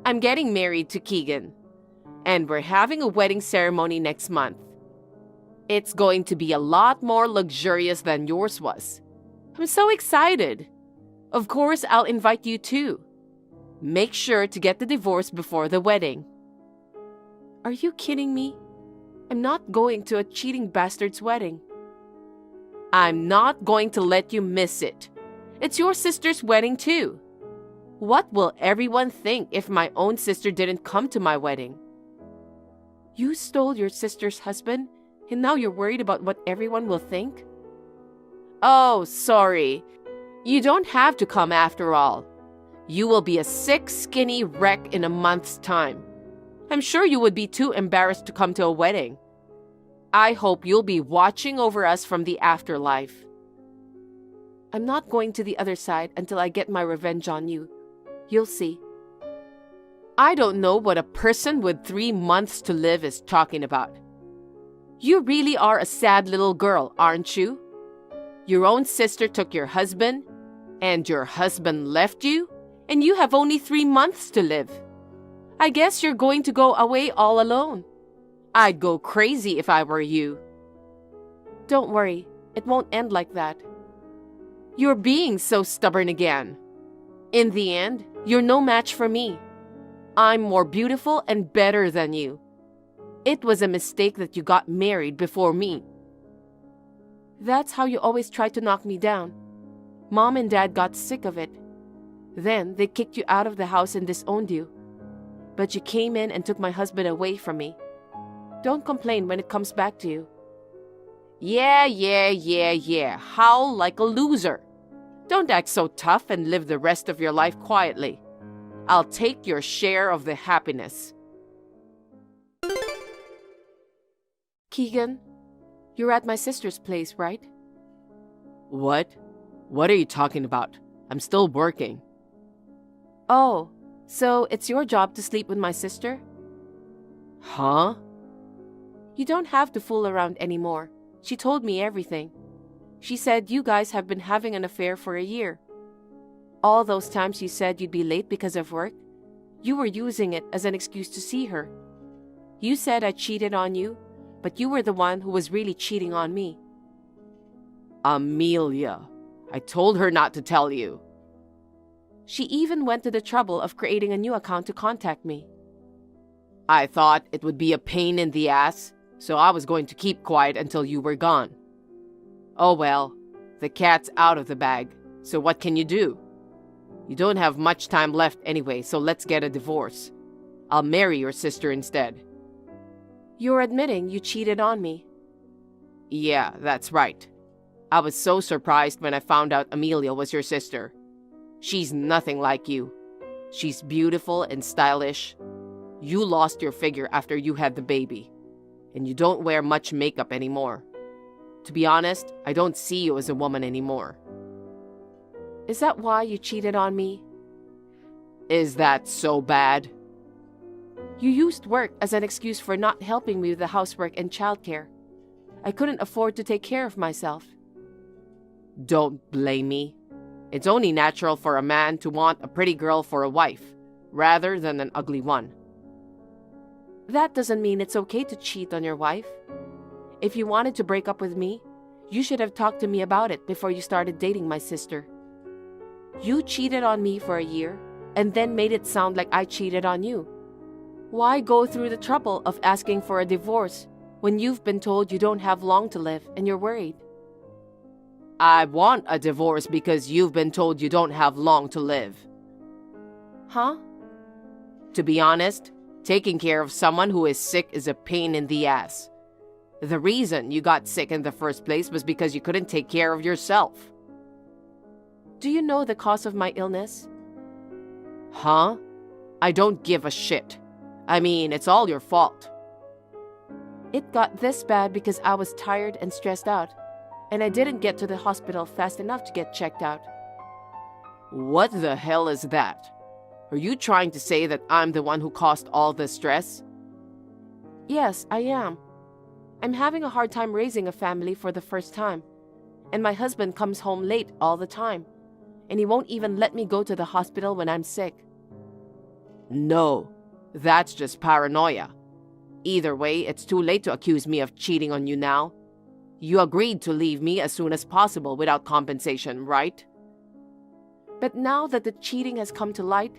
I'm getting married to Keegan, and we're having a wedding ceremony next month. It's going to be a lot more luxurious than yours was. I'm so excited. Of course, I'll invite you too. Make sure to get the divorce before the wedding. Are you kidding me? I'm not going to a cheating bastard's wedding. I'm not going to let you miss it. It's your sister's wedding too. What will everyone think if my own sister didn't come to my wedding? You stole your sister's husband, and now you're worried about what everyone will think? Oh, sorry. You don't have to come after all. You will be a sick, skinny wreck in a month's time. I'm sure you would be too embarrassed to come to a wedding. I hope you'll be watching over us from the afterlife. I'm not going to the other side until I get my revenge on you. You'll see. I don't know what a person with 3 months to live is talking about. You really are a sad little girl, aren't you? Your own sister took your husband, and your husband left you, and you have only 3 months to live. I guess you're going to go away all alone. I'd go crazy if I were you. Don't worry, it won't end like that. You're being so stubborn again. In the end, you're no match for me. I'm more beautiful and better than you. It was a mistake that you got married before me. That's how you always tried to knock me down. Mom and Dad got sick of it. Then they kicked you out of the house and disowned you. But you came in and took my husband away from me. Don't complain when it comes back to you. Yeah. Howl like a loser. Don't act so tough and live the rest of your life quietly. I'll take your share of the happiness. Keegan, you're at my sister's place, right? What? What are you talking about? I'm still working. Oh, so it's your job to sleep with my sister? Huh? You don't have to fool around anymore. She told me everything. She said you guys have been having an affair for a year. All those times you said you'd be late because of work, you were using it as an excuse to see her. You said I cheated on you, but you were the one who was really cheating on me. Amelia, I told her not to tell you. She even went to the trouble of creating a new account to contact me. I thought it would be a pain in the ass, so I was going to keep quiet until you were gone. Oh well, the cat's out of the bag, so what can you do? You don't have much time left anyway, so let's get a divorce. I'll marry your sister instead. You're admitting you cheated on me. Yeah, that's right. I was so surprised when I found out Amelia was your sister. She's nothing like you. She's beautiful and stylish. You lost your figure after you had the baby, and you don't wear much makeup anymore. To be honest, I don't see you as a woman anymore. Is that why you cheated on me? Is that so bad? You used work as an excuse for not helping me with the housework and childcare. I couldn't afford to take care of myself. Don't blame me. It's only natural for a man to want a pretty girl for a wife, rather than an ugly one. That doesn't mean it's okay to cheat on your wife. If you wanted to break up with me, you should have talked to me about it before you started dating my sister. You cheated on me for a year, and then made it sound like I cheated on you. Why go through the trouble of asking for a divorce when you've been told you don't have long to live and you're worried? I want a divorce because you've been told you don't have long to live. Huh? To be honest, taking care of someone who is sick is a pain in the ass. The reason you got sick in the first place was because you couldn't take care of yourself. Do you know the cause of my illness? Huh? I don't give a shit. I mean, it's all your fault. It got this bad because I was tired and stressed out, and I didn't get to the hospital fast enough to get checked out. What the hell is that? Are you trying to say that I'm the one who caused all this stress? Yes, I am. I'm having a hard time raising a family for the first time, and my husband comes home late all the time, and he won't even let me go to the hospital when I'm sick. No, that's just paranoia. Either way, it's too late to accuse me of cheating on you now. You agreed to leave me as soon as possible without compensation, right? But now that the cheating has come to light,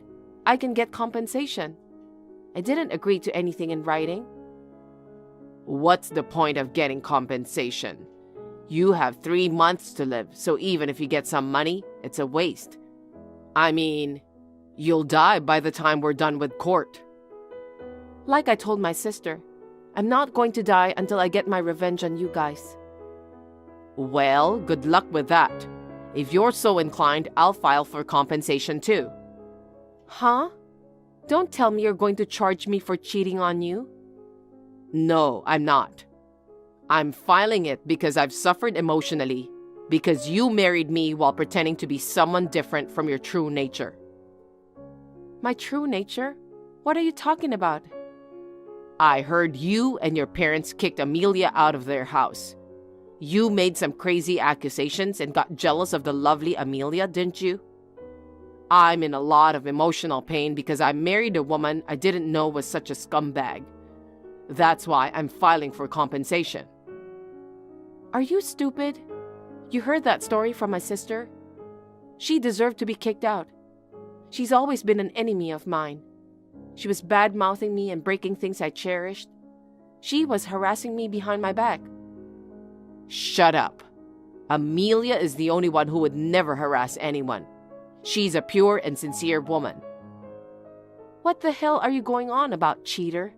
I can get compensation. I didn't agree to anything in writing. What's the point of getting compensation? You have 3 months to live, so even if you get some money, it's a waste. I mean, you'll die by the time we're done with court. Like I told my sister, I'm not going to die until I get my revenge on you guys. Well, good luck with that. If you're so inclined, I'll file for compensation too. Huh? Don't tell me you're going to charge me for cheating on you. No, I'm not. I'm filing it because I've suffered emotionally, because you married me while pretending to be someone different from your true nature. My true nature? What are you talking about? I heard you and your parents kicked Amelia out of their house. You made some crazy accusations and got jealous of the lovely Amelia, didn't you? I'm in a lot of emotional pain because I married a woman I didn't know was such a scumbag. That's why I'm filing for compensation. Are you stupid? You heard that story from my sister? She deserved to be kicked out. She's always been an enemy of mine. She was bad-mouthing me and breaking things I cherished. She was harassing me behind my back. Shut up. Amelia is the only one who would never harass anyone. She's a pure and sincere woman. What the hell are you going on about, cheater?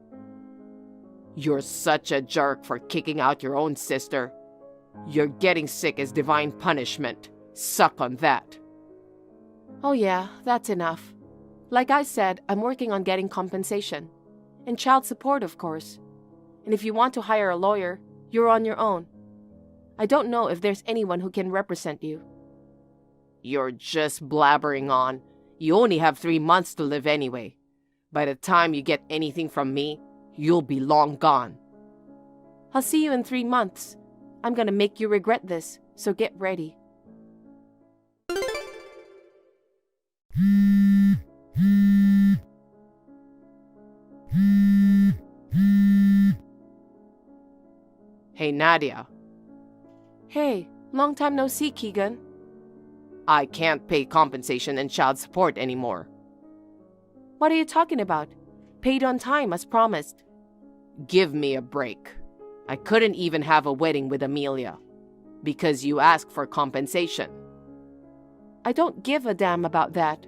You're such a jerk for kicking out your own sister. You're getting sick as divine punishment. Suck on that. Oh yeah, that's enough. Like I said, I'm working on getting compensation. And child support, of course. And if you want to hire a lawyer, you're on your own. I don't know if there's anyone who can represent you. You're just blabbering on. You only have 3 months to live anyway. By the time you get anything from me, you'll be long gone. I'll see you in 3 months. I'm gonna make you regret this, so get ready. Hey, Nadia. Hey, long time no see, Keegan. I can't pay compensation and child support anymore. What are you talking about? Paid on time as promised. Give me a break. I couldn't even have a wedding with Amelia because you asked for compensation. I don't give a damn about that.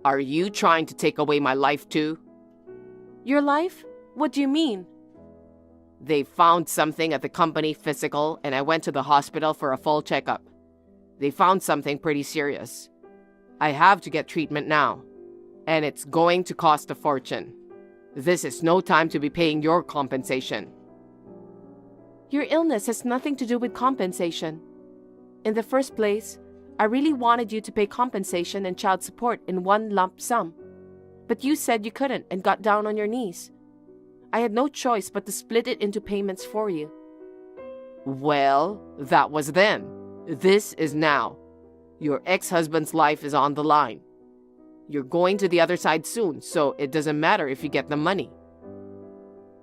Are you trying to take away my life too? Your life? What do you mean? They found something at the company physical, and I went to the hospital for a full checkup. They found something pretty serious. I have to get treatment now, and it's going to cost a fortune. This is no time to be paying your compensation. Your illness has nothing to do with compensation. In the first place, I really wanted you to pay compensation and child support in one lump sum. But you said you couldn't and got down on your knees. I had no choice but to split it into payments for you. Well, that was then. This is now. Your ex-husband's life is on the line. You're going to the other side soon, so it doesn't matter if you get the money.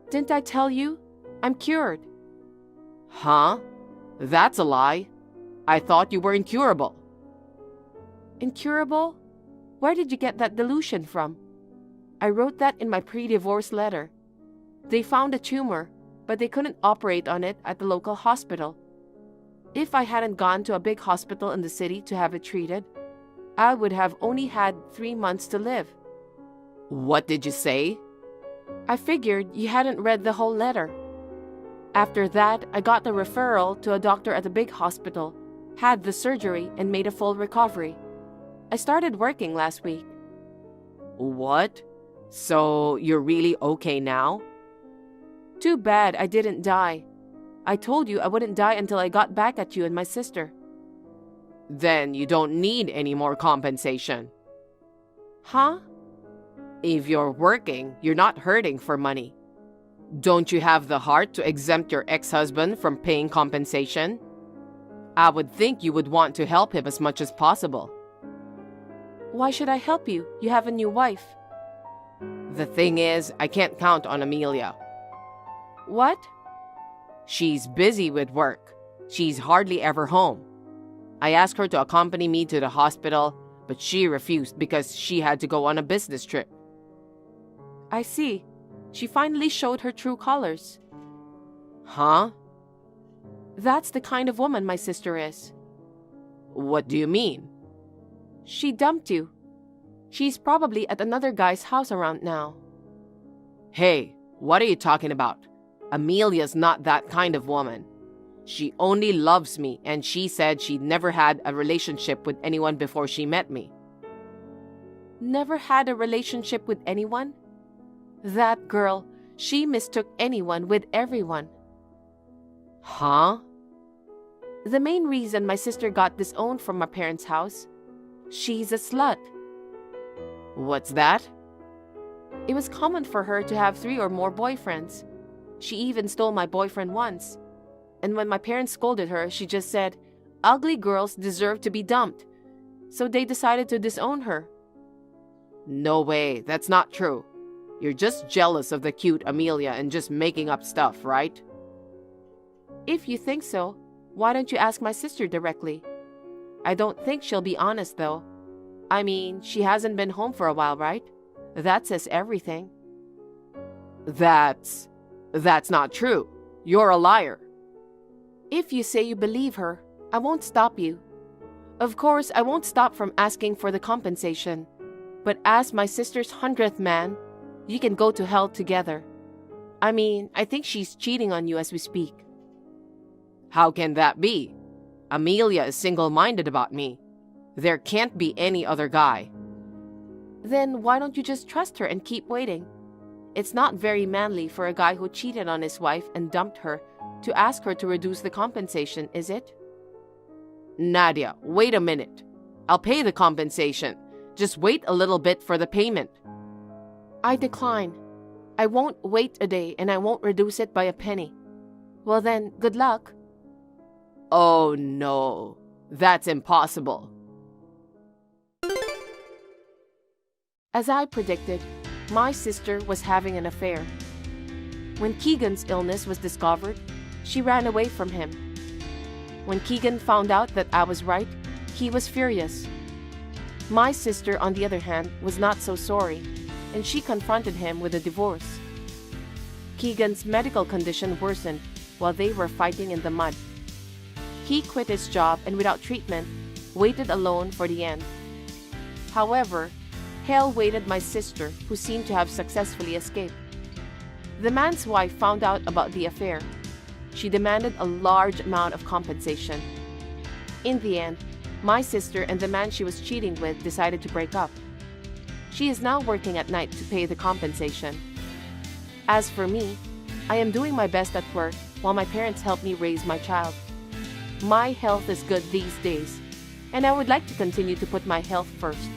Didn't I tell you? I'm cured. Huh? That's a lie. I thought you were incurable. Incurable? Where did you get that delusion from? I wrote that in my pre-divorce letter. They found a tumor, but they couldn't operate on it at the local hospital. If I hadn't gone to a big hospital in the city to have it treated, I would have only had 3 months to live. What did you say? I figured you hadn't read the whole letter. After that, I got the referral to a doctor at a big hospital, had the surgery, and made a full recovery. I started working last week. What? So you're really okay now? Too bad I didn't die. I told you I wouldn't die until I got back at you and my sister. Then you don't need any more compensation. Huh? If you're working, you're not hurting for money. Don't you have the heart to exempt your ex-husband from paying compensation? I would think you would want to help him as much as possible. Why should I help you? You have a new wife. The thing is, I can't count on Amelia. What? She's busy with work. She's hardly ever home. I asked her to accompany me to the hospital, but she refused because she had to go on a business trip. I see. She finally showed her true colors. Huh? That's the kind of woman my sister is. What do you mean? She dumped you. She's probably at another guy's house around now. Hey, what are you talking about? Amelia's not that kind of woman. She only loves me, and she said she'd never had a relationship with anyone before she met me. Never had a relationship with anyone? That girl, she mistook anyone with everyone. Huh? The main reason my sister got disowned from my parents' house, she's a slut. What's that? It was common for her to have 3 or more boyfriends. She even stole my boyfriend once. And when my parents scolded her, she just said, "Ugly girls deserve to be dumped." So they decided to disown her. No way, that's not true. You're just jealous of the cute Amelia and just making up stuff, right? If you think so, why don't you ask my sister directly? I don't think she'll be honest, though. I mean, she hasn't been home for a while, right? That says everything. That's not true. You're a liar. If you say you believe her, I won't stop you. Of course, I won't stop from asking for the compensation. But as my sister's 100th man, you can go to hell together. I mean, I think she's cheating on you as we speak. How can that be? Amelia is single-minded about me. There can't be any other guy. Then why don't you just trust her and keep waiting? It's not very manly for a guy who cheated on his wife and dumped her to ask her to reduce the compensation, is it? Nadia, wait a minute. I'll pay the compensation. Just wait a little bit for the payment. I decline. I won't wait a day and I won't reduce it by a penny. Well then, good luck. Oh no, that's impossible. As I predicted, my sister was having an affair. When Keegan's illness was discovered, she ran away from him. When Keegan found out that I was right, he was furious. My sister, on the other hand, was not so sorry, and she confronted him with a divorce. Keegan's medical condition worsened while they were fighting in the mud. He quit his job and without treatment, waited alone for the end. However, hell waited my sister, who seemed to have successfully escaped. The man's wife found out about the affair. She demanded a large amount of compensation. In the end, my sister and the man she was cheating with decided to break up. She is now working at night to pay the compensation. As for me, I am doing my best at work while my parents help me raise my child. My health is good these days, and I would like to continue to put my health first.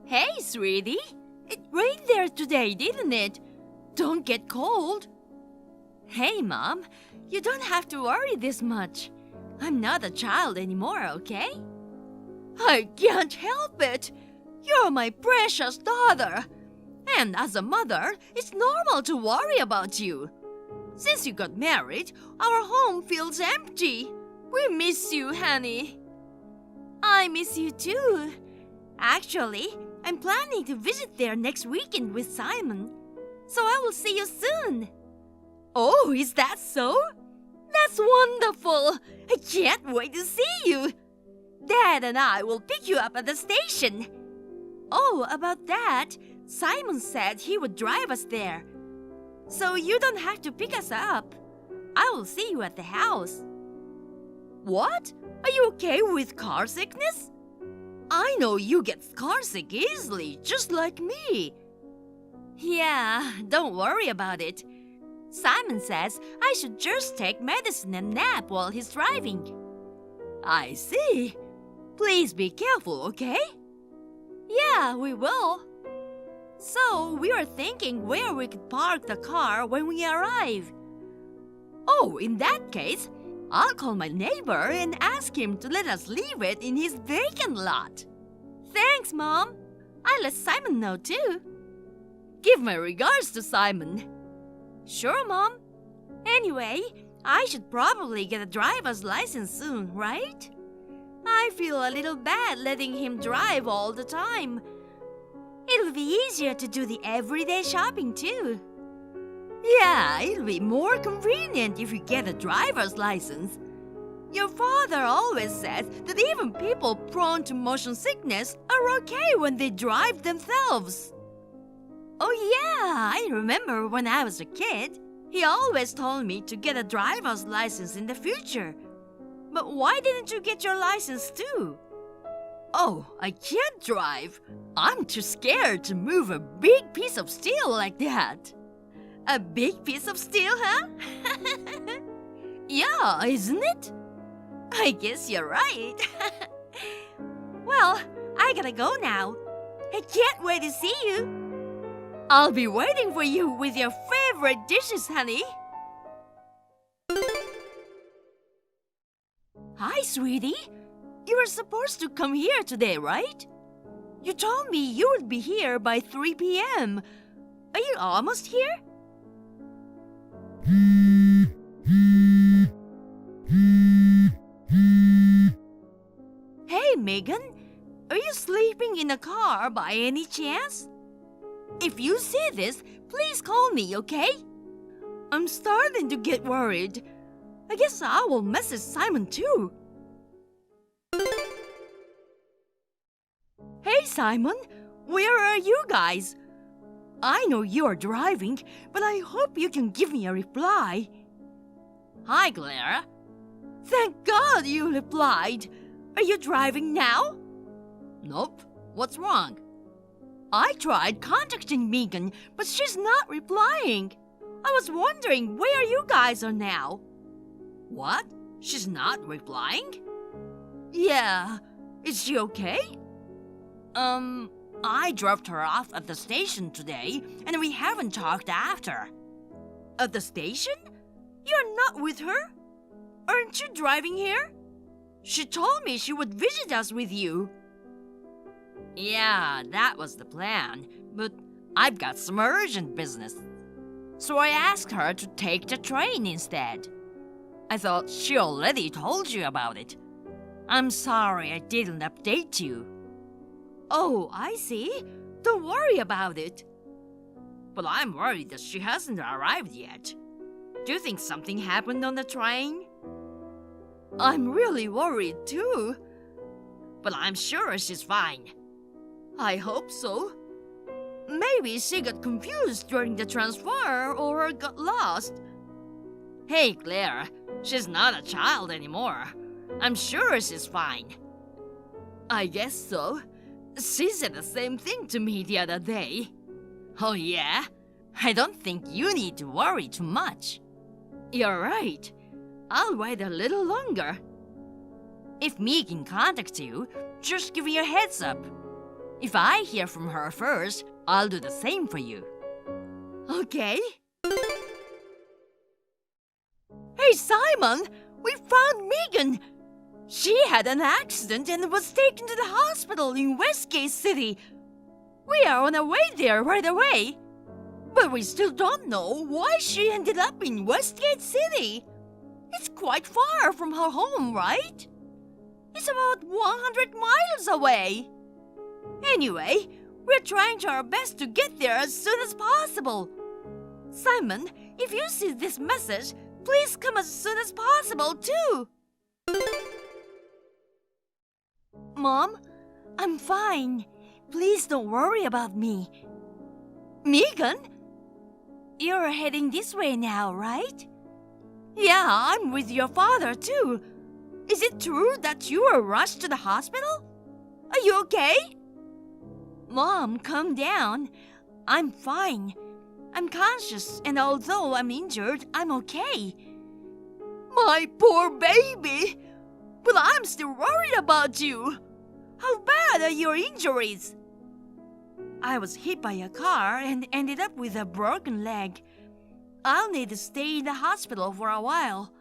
Hey, sweetie. It rained there today, didn't it? Don't get cold. Hey, Mom. You don't have to worry this much. I'm not a child anymore, okay? I can't help it. You're my precious daughter. And as a mother, it's normal to worry about you. Since you got married, our home feels empty. We miss you, honey. I miss you too. Actually, I'm planning to visit there next weekend with Simon. So I will see you soon. Oh, is that so? That's wonderful. I can't wait to see you. Dad and I will pick you up at the station. Oh, about that, Simon said he would drive us there. So you don't have to pick us up. I will see you at the house. What? Are you okay with car sickness? I know you get car sick easily, just like me. Yeah, don't worry about it. Simon says I should just take medicine and nap while he's driving. I see. Please be careful, okay? Yeah, we will. So, we were thinking where we could park the car when we arrive. Oh, in that case, I'll call my neighbor and ask him to let us leave it in his vacant lot. Thanks, Mom. I'll let Simon know too. Give my regards to Simon. Sure, Mom. Anyway, I should probably get a driver's license soon, right? I feel a little bad letting him drive all the time. It'll be easier to do the everyday shopping too. Yeah, it'll be more convenient if you get a driver's license. Your father always says that even people prone to motion sickness are okay when they drive themselves. Oh yeah, I remember when I was a kid. He always told me to get a driver's license in the future. But why didn't you get your license too? Oh, I can't drive. I'm too scared to move a big piece of steel like that. A big piece of steel, huh? Yeah, isn't it? I guess you're right. Well, I gotta go now. I can't wait to see you. I'll be waiting for you with your favorite dishes, honey. Hi, sweetie. You were supposed to come here today, right? You told me you would be here by 3 p.m. Are you almost here? Hey, Megan. Are you sleeping in a car by any chance? If you see this, please call me, okay? I'm starting to get worried. I guess I will message Simon too. Hey, Simon. Where are you guys? I know you are driving, but I hope you can give me a reply. Hi, Clara. Thank God you replied. Are you driving now? Nope. What's wrong? I tried contacting Megan, but she's not replying. I was wondering where you guys are now. What? She's not replying? Yeah. Is she okay? I dropped her off at the station today, and we haven't talked after. At the station? You're not with her? Aren't you driving here? She told me she would visit us with you. Yeah, that was the plan, but I've got some urgent business. So I asked her to take the train instead. I thought she already told you about it. I'm sorry I didn't update you. Oh, I see. Don't worry about it. But I'm worried that she hasn't arrived yet. Do you think something happened on the train? I'm really worried too. But I'm sure she's fine. I hope so. Maybe she got confused during the transfer or got lost. Hey, Claire, she's not a child anymore. I'm sure she's fine. I guess so. She said the same thing to me the other day. Oh yeah? I don't think you need to worry too much. You're right. I'll wait a little longer. If Megan contacts you, just give me a heads up. If I hear from her first, I'll do the same for you. Okay? Hey, Simon! We found Megan! She had an accident and was taken to the hospital in Westgate City. We are on our way there right away. But we still don't know why she ended up in Westgate City. It's quite far from her home, right? It's about 100 miles away. Anyway, we're trying to our best to get there as soon as possible. Simon, if you see this message, please come as soon as possible, too. Mom, I'm fine. Please don't worry about me. Megan? You're heading this way now, right? Yeah, I'm with your father, too. Is it true that you were rushed to the hospital? Are you okay? Mom, calm down. I'm fine. I'm conscious, and although I'm injured, I'm okay. My poor baby! But I'm still worried about you. How bad are your injuries? I was hit by a car and ended up with a broken leg. I'll need to stay in the hospital for a while.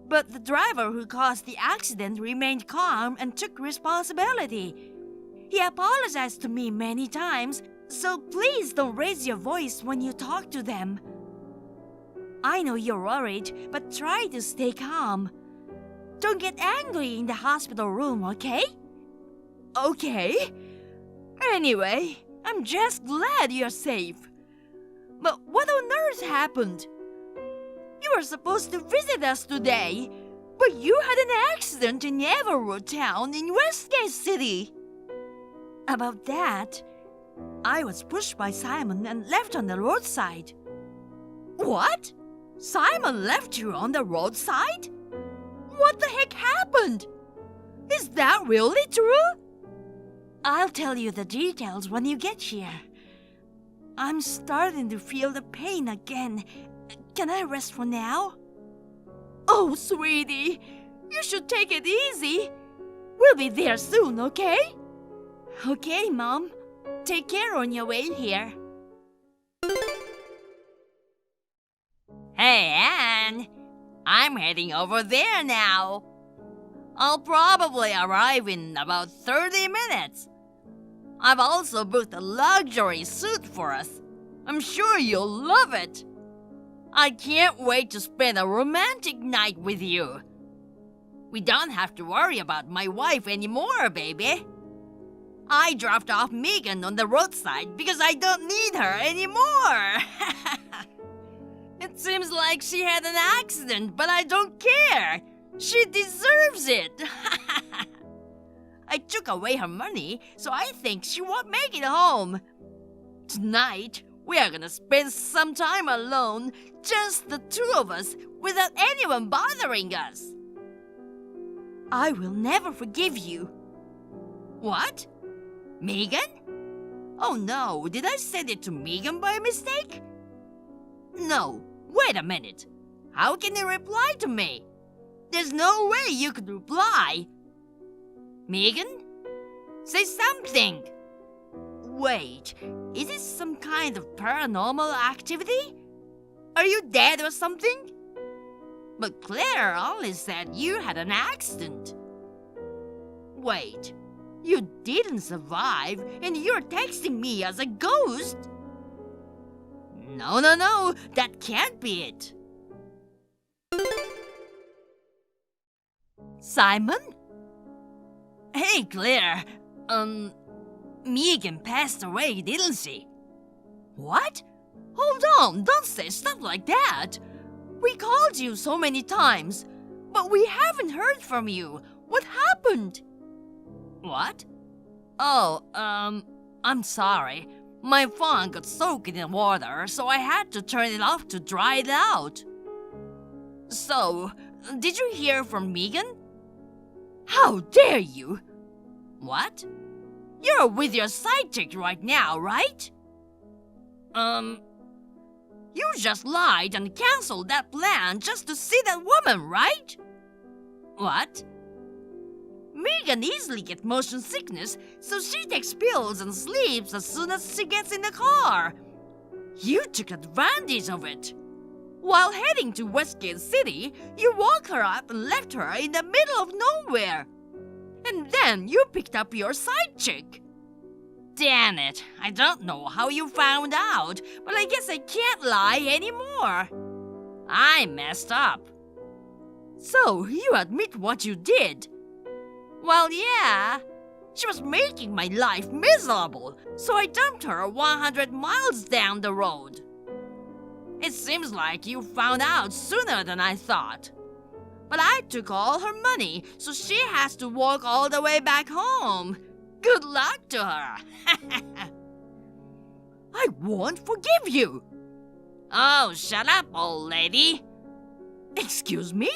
But the driver who caused the accident remained calm and took responsibility. He apologized to me many times, so please don't raise your voice when you talk to them. I know you're worried, but try to stay calm. Don't get angry in the hospital room, okay? Okay. Anyway, I'm just glad you're safe. But what on earth happened? You were supposed to visit us today, but you had an accident in Everwood Town in Westgate City. About that, I was pushed by Simon and left on the roadside. What? Simon left you on the roadside? What the heck happened? Is that really true? I'll tell you the details when you get here. I'm starting to feel the pain again. Can I rest for now? Oh, sweetie, you should take it easy. We'll be there soon, okay? Okay, Mom. Take care on your way here. Hey, Anne. I'm heading over there now. I'll probably arrive in about 30 minutes. I've also booked a luxury suite for us. I'm sure you'll love it. I can't wait to spend a romantic night with you. We don't have to worry about my wife anymore, baby. I dropped off Megan on the roadside because I don't need her anymore. It seems like she had an accident, but I don't care. She deserves it. I took away her money, so I think she won't make it home. Tonight, we are gonna spend some time alone, just the two of us, without anyone bothering us. I will never forgive you. What? Megan? Oh no, did I send it to Megan by mistake? No, wait a minute. How can you reply to me? There's no way you could reply. Megan? Say something. Wait, is this some kind of paranormal activity? Are you dead or something? But Claire only said you had an accident. Wait, you didn't survive and you're texting me as a ghost? No, that can't be it. Simon? Hey, Claire, Megan passed away, didn't she? What? Hold on, don't say stuff like that. We called you so many times, but we haven't heard from you. What happened? What? Oh, I'm sorry. My phone got soaked in water, so I had to turn it off to dry it out. So, did you hear from Megan? How dare you? What? You're with your side chick right now, right? You just lied and canceled that plan just to see that woman, right? What? Megan easily gets motion sickness, so she takes pills and sleeps as soon as she gets in the car. You took advantage of it. While heading to Westgate City, you woke her up and left her in the middle of nowhere. And then you picked up your side chick. Damn it, I don't know how you found out, but I guess I can't lie anymore. I messed up. So, you admit what you did. Well, yeah. She was making my life miserable, so I dumped her 100 miles down the road. It seems like you found out sooner than I thought. But I took all her money, so she has to walk all the way back home. Good luck to her. I won't forgive you. Oh, shut up, old lady. Excuse me?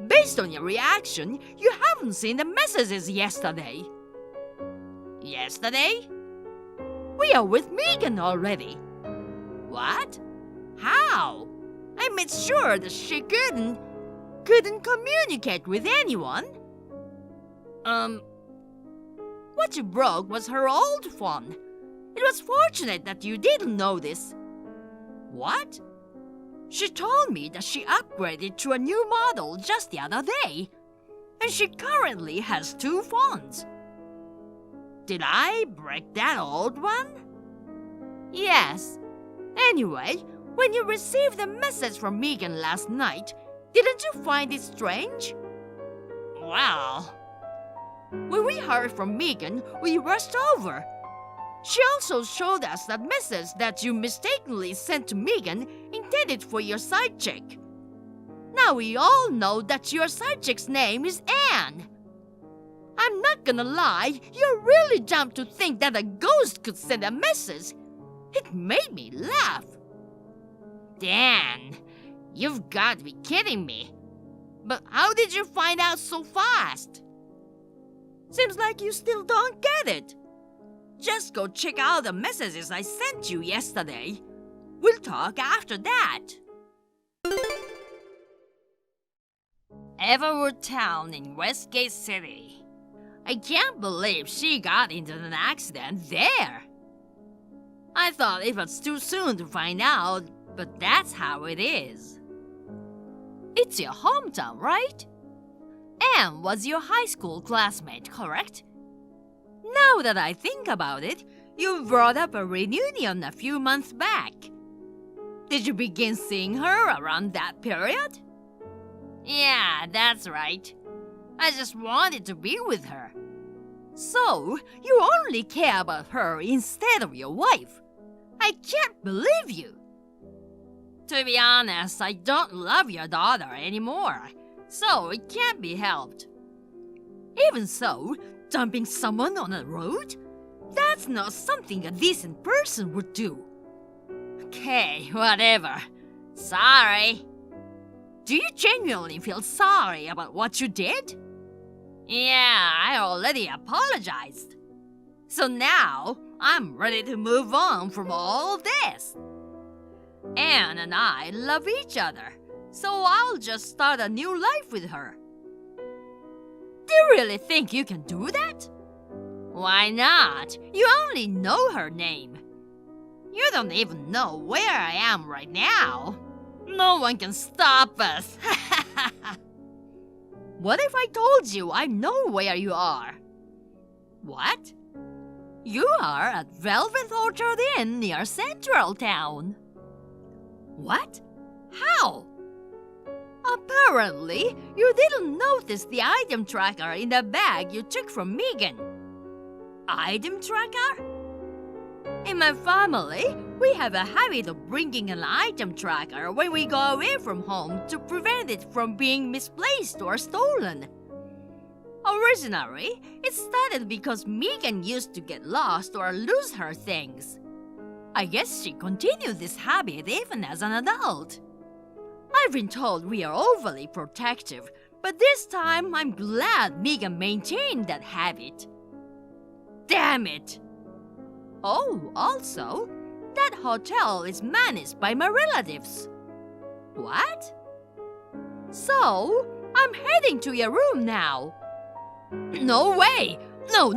Based on your reaction, you haven't seen the messages yesterday. Yesterday? We are with Megan already. What? How? I made sure that she couldn't communicate with anyone. What you broke was her old phone. It was fortunate that you didn't notice. What? She told me that she upgraded to a new model just the other day, and she currently has 2 phones. Did I break that old one? Yes. Anyway, when you received the message from Megan last night, didn't you find it strange? Well, when we heard from Megan, we rushed over. She also showed us that message that you mistakenly sent to Megan intended for your side chick. Now we all know that your side chick's name is Anne. I'm not gonna lie, you really jumped to think that a ghost could send a message. It made me laugh. Dan, you've got to be kidding me. But how did you find out so fast? Seems like you still don't get it. Just go check out the messages I sent you yesterday. We'll talk after that. Everwood Town in Westgate City. I can't believe she got into an accident there. I thought it was too soon to find out, but that's how it is. It's your hometown, right? Anne was your high school classmate, correct? Now that I think about it, you brought up a reunion a few months back. Did you begin seeing her around that period? Yeah, that's right. I just wanted to be with her. So, you only care about her instead of your wife. I can't believe you. To be honest, I don't love your daughter anymore, so it can't be helped. Even so, dumping someone on the road? That's not something a decent person would do. Okay, whatever. Sorry. Do you genuinely feel sorry about what you did? Yeah, I already apologized. So now, I'm ready to move on from all this. Anne and I love each other, so I'll just start a new life with her. Do you really think you can do that? Why not? You only know her name. You don't even know where I am right now. No one can stop us. What if I told you I know where you are? What? You are at Velvet Orchard Inn near Central Town. What? How? Apparently, you didn't notice the item tracker in the bag you took from Megan. Item tracker? In my family, we have a habit of bringing an item tracker when we go away from home to prevent it from being misplaced or stolen. Originally, it started because Megan used to get lost or lose her things. I guess she continued this habit even as an adult. I've been told we are overly protective, but this time I'm glad Megan maintained that habit. Damn it! Oh, also, that hotel is managed by my relatives. What? So, I'm heading to your room now. No way! No!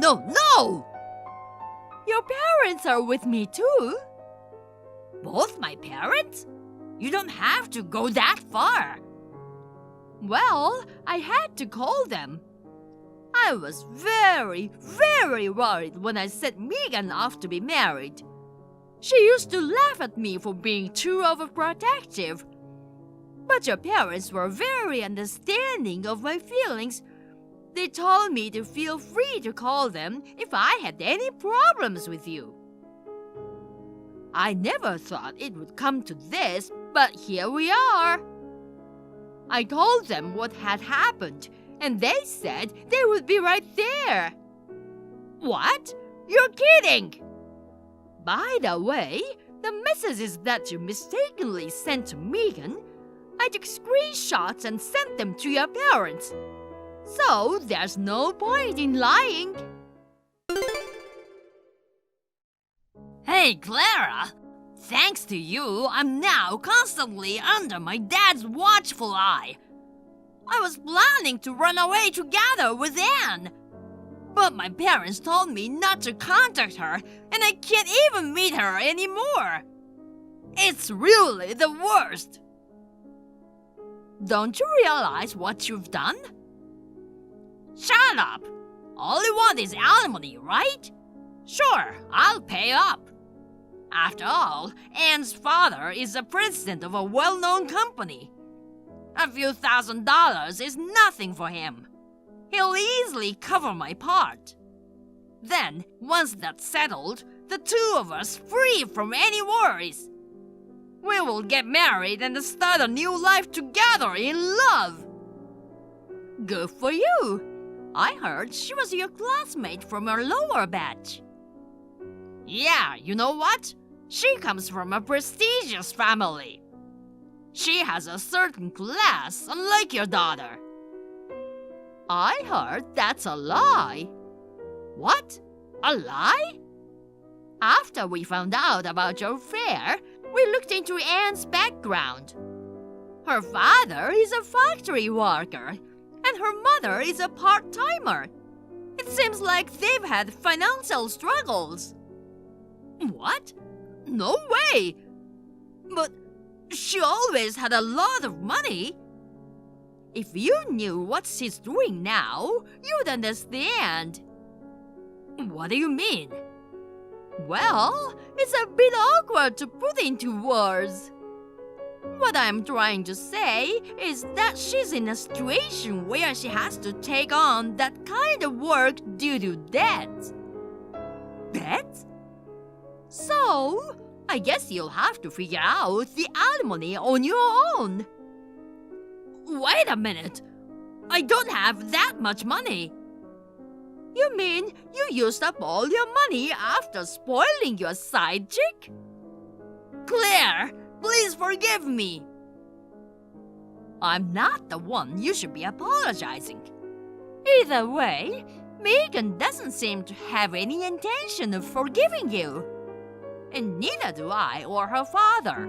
Your parents are with me too. Both my parents? You don't have to go that far. Well, I had to call them. I was very, very worried when I sent Megan off to be married. She used to laugh at me for being too overprotective. But your parents were very understanding of my feelings. They told me to feel free to call them if I had any problems with you. I never thought it would come to this, but here we are. I told them what had happened, and they said they would be right there. What? You're kidding! By the way, the messages that you mistakenly sent to Megan, I took screenshots and sent them to your parents. So there's no point in lying. Hey, Clara! Thanks to you, I'm now constantly under my dad's watchful eye. I was planning to run away together with Anne. But my parents told me not to contact her, and I can't even meet her anymore. It's really the worst. Don't you realize what you've done? Shut up! All you want is alimony, right? Sure, I'll pay up. After all, Anne's father is the president of a well-known company. A few $1,000s is nothing for him. He'll easily cover my part. Then, once that's settled, the two of us free from any worries. We will get married and start a new life together in love. Good for you. I heard she was your classmate from our lower batch. Yeah, you know what? She comes from a prestigious family. She has a certain class, unlike your daughter. I heard that's a lie. What? A lie? After we found out about your affair, we looked into Anne's background. Her father is a factory worker, and her mother is a part-timer. It seems like they've had financial struggles. What? No way! But she always had a lot of money. If you knew what she's doing now, you'd understand. What do you mean? Well, it's a bit awkward to put into words. What I'm trying to say is that she's in a situation where she has to take on that kind of work due to debt. Debt? So, I guess you'll have to figure out the alimony on your own. Wait a minute. I don't have that much money. You mean you used up all your money after spoiling your side chick? Claire, please forgive me. I'm not the one you should be apologizing. Either way, Megan doesn't seem to have any intention of forgiving you. And neither do I or her father.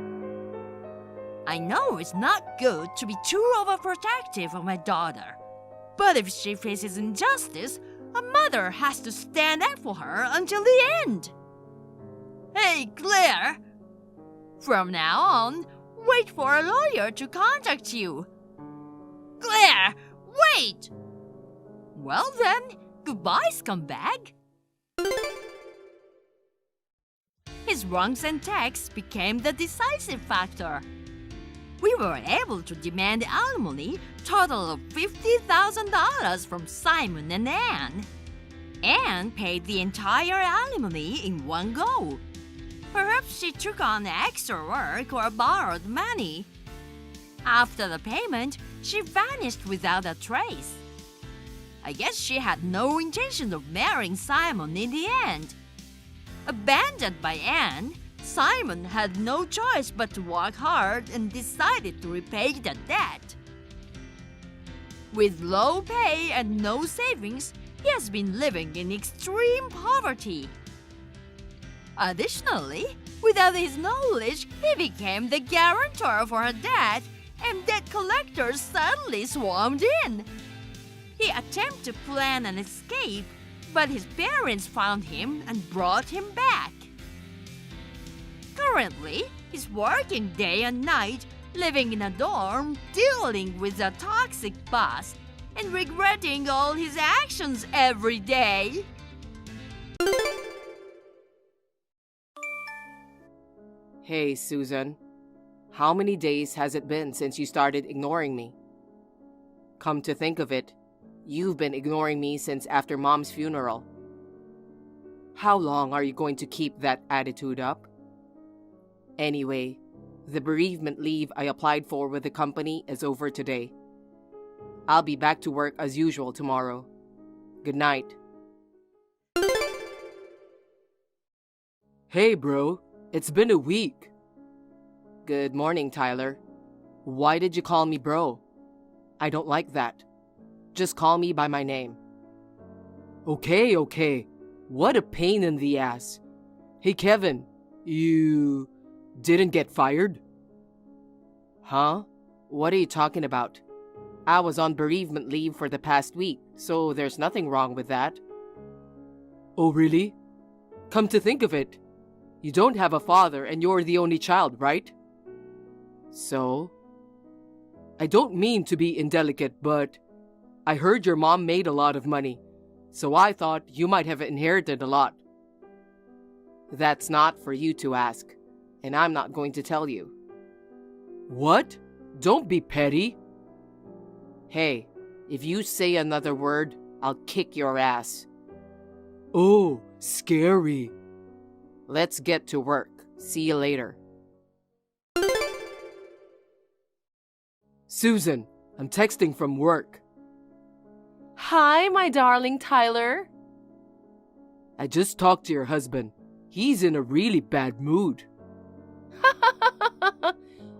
I know it's not good to be too overprotective of my daughter. But if she faces injustice, a mother has to stand up for her until the end. Hey, Claire! From now on, wait for a lawyer to contact you. Claire, wait! Well then, goodbye, scumbag. His wrongs and texts became the decisive factor. We were able to demand alimony total of $50,000 from Simon and Anne. Anne paid the entire alimony in one go. Perhaps she took on extra work or borrowed money. After the payment, she vanished without a trace. I guess she had no intention of marrying Simon in the end. Abandoned by Anne, Simon had no choice but to work hard and decided to repay the debt. With low pay and no savings, he has been living in extreme poverty. Additionally, without his knowledge, he became the guarantor for her debt, and debt collectors suddenly swarmed in. He attempted to plan an escape, but his parents found him and brought him back. Currently, he's working day and night, living in a dorm, dealing with a toxic boss, and regretting all his actions every day. Hey, Susan. How many days has it been since you started ignoring me? Come to think of it, you've been ignoring me since after Mom's funeral. How long are you going to keep that attitude up? Anyway, the bereavement leave I applied for with the company is over today. I'll be back to work as usual tomorrow. Good night. Hey, bro. It's been a week. Good morning, Tyler. Why did you call me bro? I don't like that. Just call me by my name. Okay. What a pain in the ass. Hey, Kevin. You didn't get fired? Huh? What are you talking about? I was on bereavement leave for the past week, so there's nothing wrong with that. Oh, really? Come to think of it, you don't have a father and you're the only child, right? So? I don't mean to be indelicate, but I heard your mom made a lot of money, so I thought you might have inherited a lot. That's not for you to ask, and I'm not going to tell you. What? Don't be petty. Hey, if you say another word, I'll kick your ass. Oh, scary. Let's get to work. See you later. Susan, I'm texting from work. Hi, my darling Tyler. I just talked to your husband. He's in a really bad mood.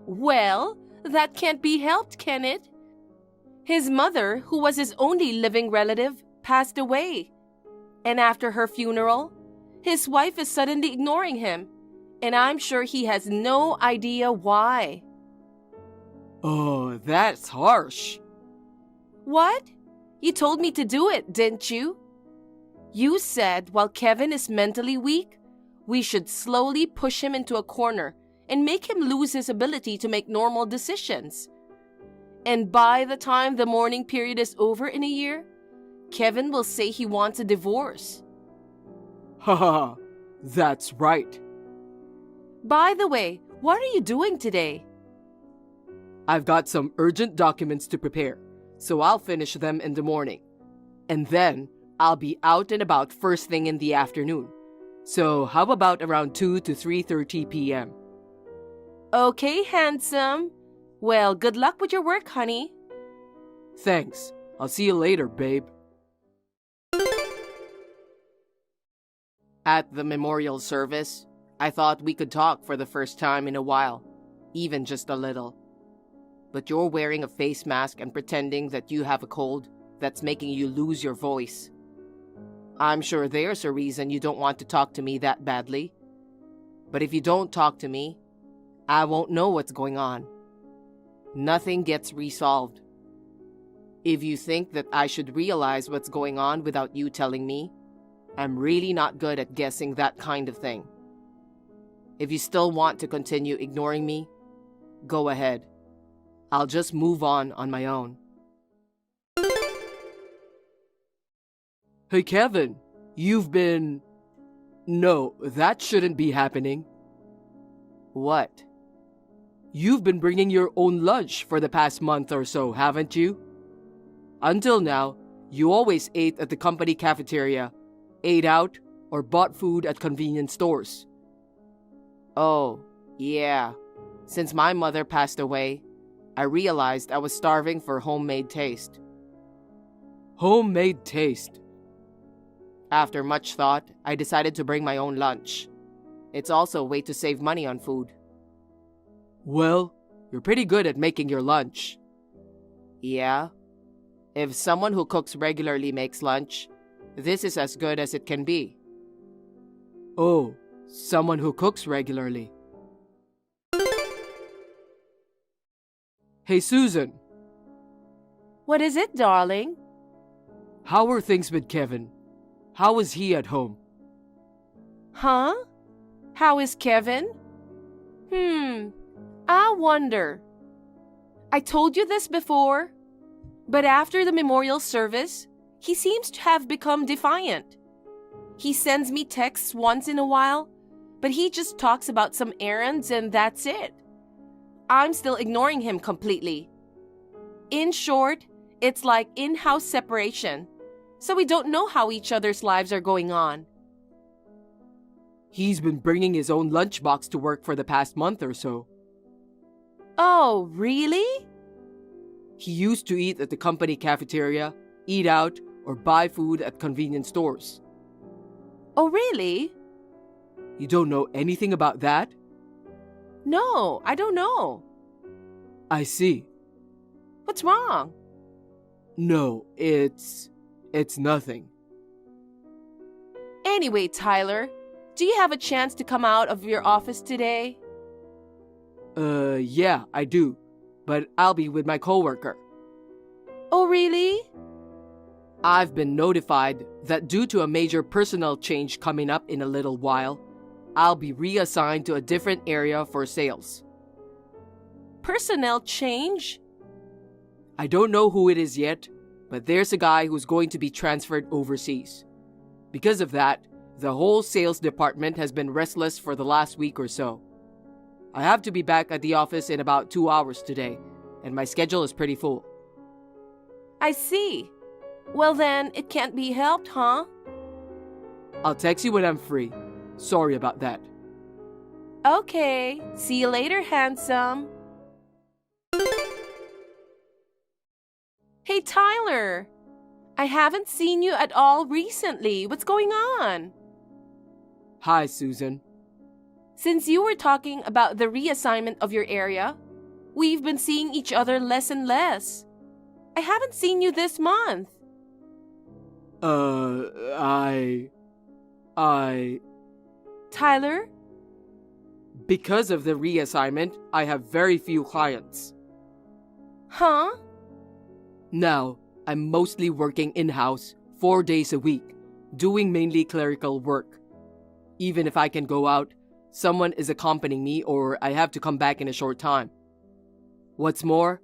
Well, that can't be helped, can it? His mother, who was his only living relative, passed away. And after her funeral, his wife is suddenly ignoring him, and I'm sure he has no idea why. Oh, that's harsh. What? You told me to do it, didn't you? You said while Kevin is mentally weak, we should slowly push him into a corner and make him lose his ability to make normal decisions. And by the time the mourning period is over in a year, Kevin will say he wants a divorce. Haha, that's right. By the way, what are you doing today? I've got some urgent documents to prepare, so I'll finish them in the morning. And then I'll be out and about first thing in the afternoon. So how about around 2 to 3:30 p.m.? Okay, handsome. Well, good luck with your work, honey. Thanks. I'll see you later, babe. At the memorial service, I thought we could talk for the first time in a while, even just a little. But you're wearing a face mask and pretending that you have a cold that's making you lose your voice. I'm sure there's a reason you don't want to talk to me that badly. But if you don't talk to me, I won't know what's going on. Nothing gets resolved. If you think that I should realize what's going on without you telling me, I'm really not good at guessing that kind of thing. If you still want to continue ignoring me, go ahead. I'll just move on my own. Hey, Kevin, you've been... No, that shouldn't be happening. What? You've been bringing your own lunch for the past month or so, haven't you? Until now, you always ate at the company cafeteria, ate out, or bought food at convenience stores. Oh, yeah. Since my mother passed away, I realized I was starving for homemade taste. Homemade taste. After much thought, I decided to bring my own lunch. It's also a way to save money on food. Well, you're pretty good at making your lunch. Yeah? If someone who cooks regularly makes lunch, this is as good as it can be. Oh, someone who cooks regularly. Hey, Susan. What is it, darling? How are things with Kevin? How is he at home? Huh? How is Kevin? I wonder. I told you this before, but after the memorial service, he seems to have become defiant. He sends me texts once in a while, but he just talks about some errands and that's it. I'm still ignoring him completely. In short, it's like in-house separation, so we don't know how each other's lives are going on. He's been bringing his own lunchbox to work for the past month or so. Oh, really? He used to eat at the company cafeteria, eat out, or buy food at convenience stores. Oh, really? You don't know anything about that? No, I don't know. I see. What's wrong? No, it's nothing. Anyway, Tyler, do you have a chance to come out of your office today? Yeah, I do. But I'll be with my coworker. Oh, really? I've been notified that due to a major personnel change coming up in a little while, I'll be reassigned to a different area for sales. Personnel change? I don't know who it is yet, but there's a guy who's going to be transferred overseas. Because of that, the whole sales department has been restless for the last week or so. I have to be back at the office in about 2 hours today, and my schedule is pretty full. I see. Well then, it can't be helped, huh? I'll text you when I'm free. Sorry about that. Okay, see you later, handsome. Hey, Tyler. I haven't seen you at all recently. What's going on? Hi, Susan. Since you were talking about the reassignment of your area, we've been seeing each other less and less. I haven't seen you this month. Tyler? Because of the reassignment, I have very few clients. Huh? Now, I'm mostly working in-house 4 days a week, doing mainly clerical work. Even if I can go out, someone is accompanying me or I have to come back in a short time. What's more,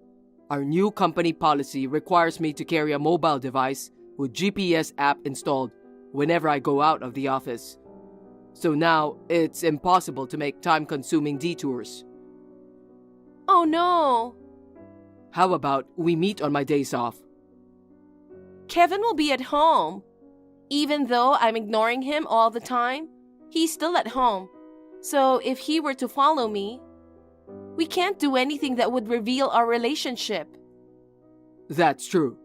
our new company policy requires me to carry a mobile device with GPS app installed whenever I go out of the office. So now, it's impossible to make time-consuming detours. Oh no. How about we meet on my days off? Kevin will be at home. Even though I'm ignoring him all the time, he's still at home. So if he were to follow me, we can't do anything that would reveal our relationship. That's true.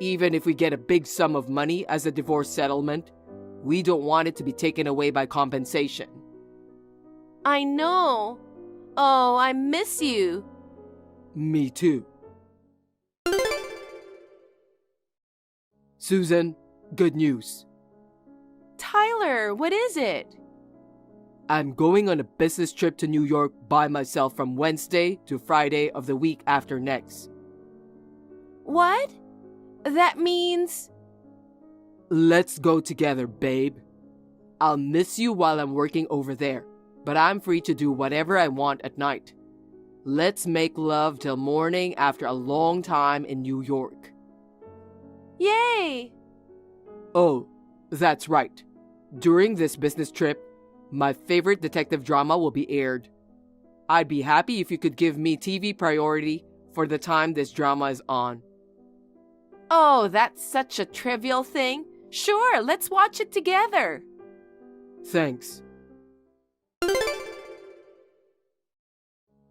Even if we get a big sum of money as a divorce settlement, we don't want it to be taken away by compensation. I know. Oh, I miss you. Me too. Susan, good news. Tyler, what is it? I'm going on a business trip to New York by myself from Wednesday to Friday of the week after next. What? That means... Let's go together, babe. I'll miss you while I'm working over there, but I'm free to do whatever I want at night. Let's make love till morning after a long time in New York. Yay! Oh, that's right. During this business trip, my favorite detective drama will be aired. I'd be happy if you could give me TV priority for the time this drama is on. Oh, that's such a trivial thing. Sure, let's watch it together. Thanks.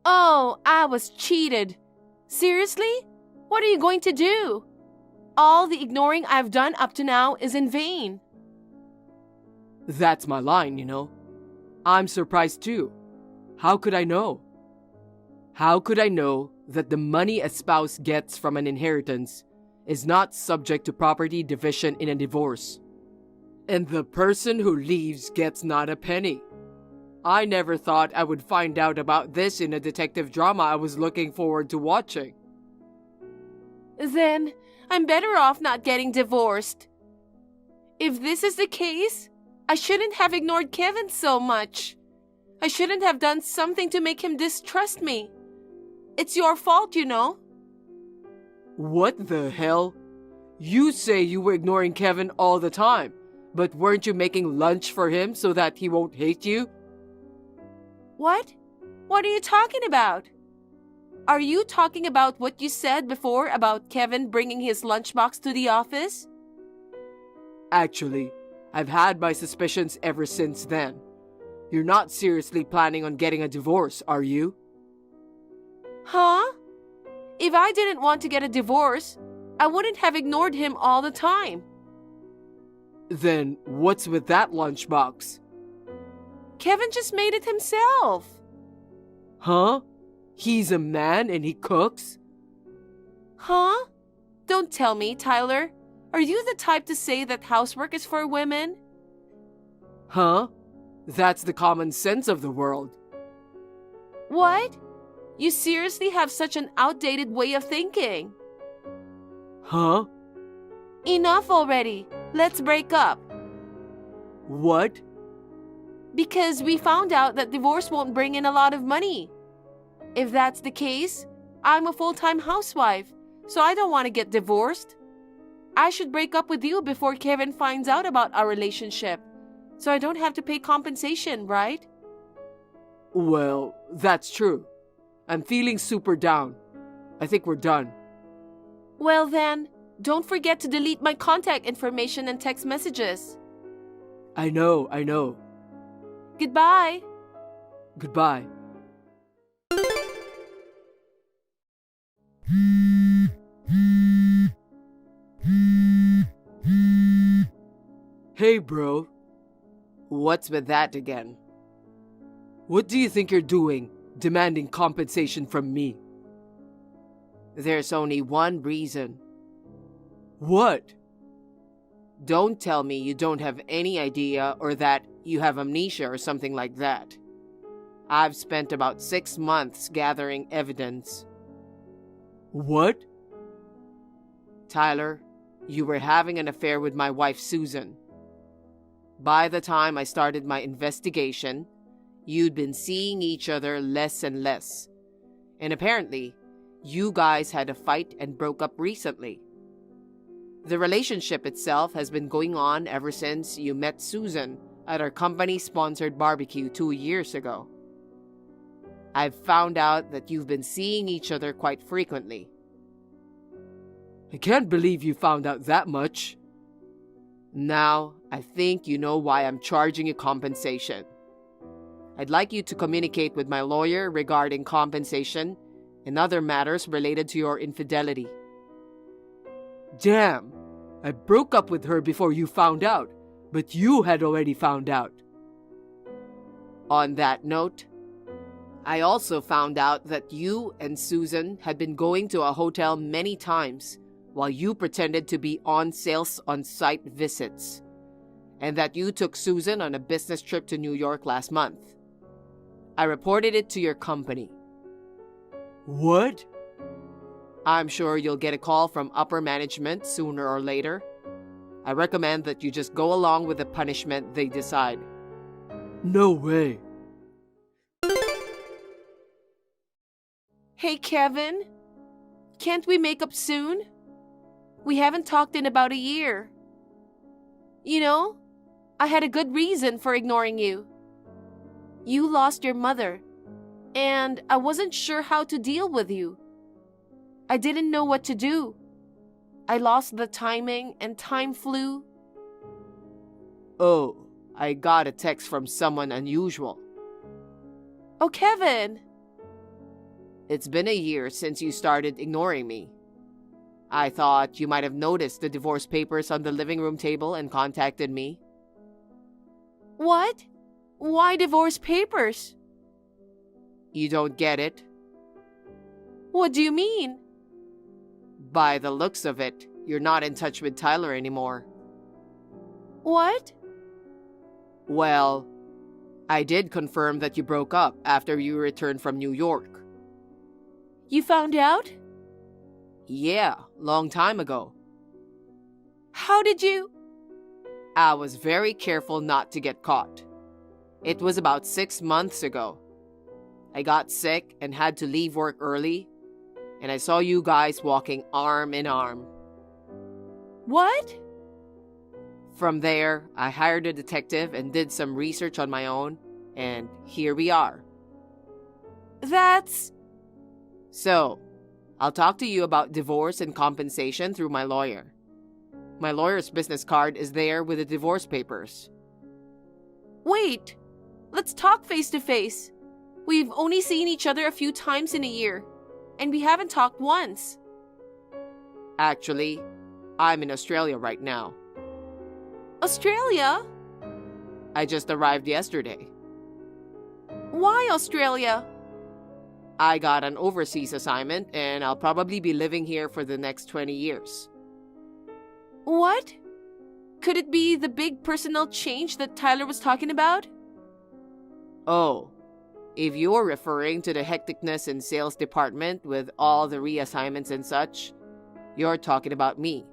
Oh, I was cheated. Seriously? What are you going to do? All the ignoring I've done up to now is in vain. That's my line, you know. I'm surprised too. How could I know? How could I know that the money a spouse gets from an inheritance is not subject to property division in a divorce? And the person who leaves gets not a penny. I never thought I would find out about this in a detective drama I was looking forward to watching. Then I'm better off not getting divorced. If this is the case, I shouldn't have ignored Kevin so much. I shouldn't have done something to make him distrust me. It's your fault, you know. What the hell? You say you were ignoring Kevin all the time, but weren't you making lunch for him so that he won't hate you? What? What are you talking about? Are you talking about what you said before about Kevin bringing his lunchbox to the office? Actually, I've had my suspicions ever since then. You're not seriously planning on getting a divorce, are you? Huh? If I didn't want to get a divorce, I wouldn't have ignored him all the time. Then what's with that lunchbox? Kevin just made it himself. Huh? He's a man and he cooks? Huh? Don't tell me, Tyler. Are you the type to say that housework is for women? Huh? That's the common sense of the world. What? You seriously have such an outdated way of thinking. Huh? Enough already. Let's break up. What? Because we found out that divorce won't bring in a lot of money. If that's the case, I'm a full-time housewife, so I don't want to get divorced. I should break up with you before Kevin finds out about our relationship, so I don't have to pay compensation, right? Well, that's true. I'm feeling super down. I think we're done. Well then, don't forget to delete my contact information and text messages. I know. Goodbye. Goodbye. Hey, bro. What's with that again? What do you think you're doing, demanding compensation from me? There's only one reason. What? Don't tell me you don't have any idea or that you have amnesia or something like that. I've spent about 6 months gathering evidence. What? Tyler, you were having an affair with my wife, Susan. By the time I started my investigation, you'd been seeing each other less and less. And apparently, you guys had a fight and broke up recently. The relationship itself has been going on ever since you met Susan at our company-sponsored barbecue 2 years ago. I've found out that you've been seeing each other quite frequently. I can't believe you found out that much. Now, I think you know why I'm charging you compensation. I'd like you to communicate with my lawyer regarding compensation and other matters related to your infidelity. Damn, I broke up with her before you found out, but you had already found out. On that note, I also found out that you and Susan had been going to a hotel many times while you pretended to be on sales on-site visits, and that you took Susan on a business trip to New York last month. I reported it to your company. What? I'm sure you'll get a call from upper management sooner or later. I recommend that you just go along with the punishment they decide. No way. Hey, Kevin. Can't we make up soon? We haven't talked in about a year. You know, I had a good reason for ignoring you. You lost your mother, and I wasn't sure how to deal with you. I didn't know what to do. I lost the timing and time flew. Oh, I got a text from someone unusual. Oh, Kevin. It's been a year since you started ignoring me. I thought you might have noticed the divorce papers on the living room table and contacted me. What? Why divorce papers? You don't get it? What do you mean? By the looks of it, you're not in touch with Tyler anymore. What? Well, I did confirm that you broke up after you returned from New York. You found out? Yeah, long time ago. How did you? I was very careful not to get caught. It was about 6 months ago. I got sick and had to leave work early, and I saw you guys walking arm in arm. What? From there, I hired a detective and did some research on my own, and here we are. That's... So, I'll talk to you about divorce and compensation through my lawyer. My lawyer's business card is there with the divorce papers. Wait! Let's talk face to face. We've only seen each other a few times in a year, and we haven't talked once. Actually, I'm in Australia right now. Australia? I just arrived yesterday. Why Australia? I got an overseas assignment and I'll probably be living here for the next 20 years. What? Could it be the big personnel change that Tyler was talking about? Oh, if you're referring to the hecticness in sales department with all the reassignments and such, you're talking about me.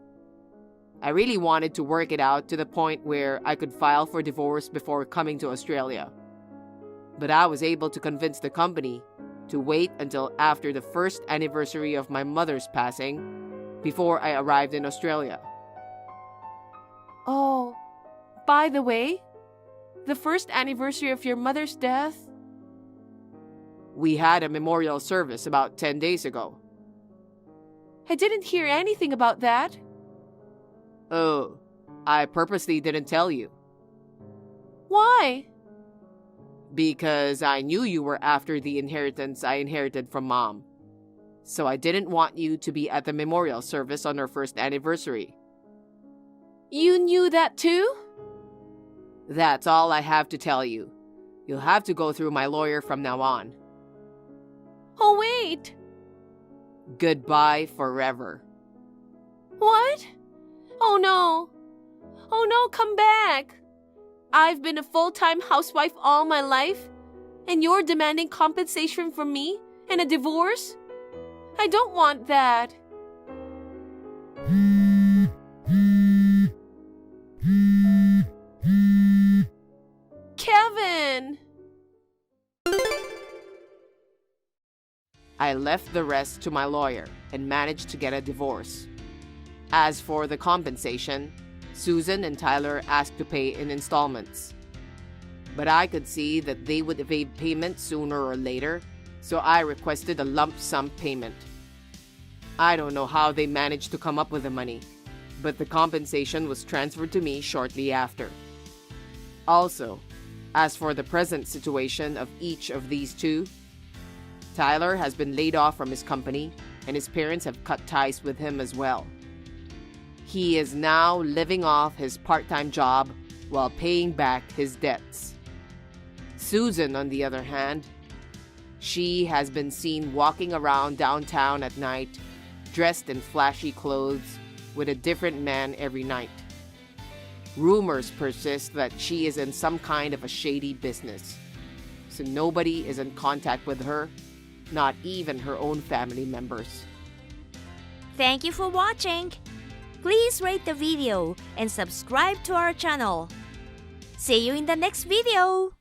I really wanted to work it out to the point where I could file for divorce before coming to Australia. But I was able to convince the company to wait until after the first anniversary of my mother's passing before I arrived in Australia. Oh, by the way, the first anniversary of your mother's death? We had a memorial service about 10 days ago. I didn't hear anything about that. Oh, I purposely didn't tell you. Why? Because I knew you were after the inheritance I inherited from Mom. So I didn't want you to be at the memorial service on our first anniversary. You knew that too? That's all I have to tell you. You'll have to go through my lawyer from now on. Oh, wait. Goodbye forever. What? Oh no. Oh no, come back. I've been a full-time housewife all my life, and you're demanding compensation from me and a divorce? I don't want that. Kevin! I left the rest to my lawyer and managed to get a divorce. As for the compensation, Susan and Tyler asked to pay in installments. But I could see that they would evade payment sooner or later, so I requested a lump sum payment. I don't know how they managed to come up with the money, but the compensation was transferred to me shortly after. Also, as for the present situation of each of these two, Tyler has been laid off from his company, and his parents have cut ties with him as well. He is now living off his part-time job while paying back his debts. Susan, on the other hand, she has been seen walking around downtown at night, dressed in flashy clothes, with a different man every night. Rumors persist that she is in some kind of a shady business, so nobody is in contact with her, not even her own family members. Thank you for watching. Please rate the video and subscribe to our channel. See you in the next video.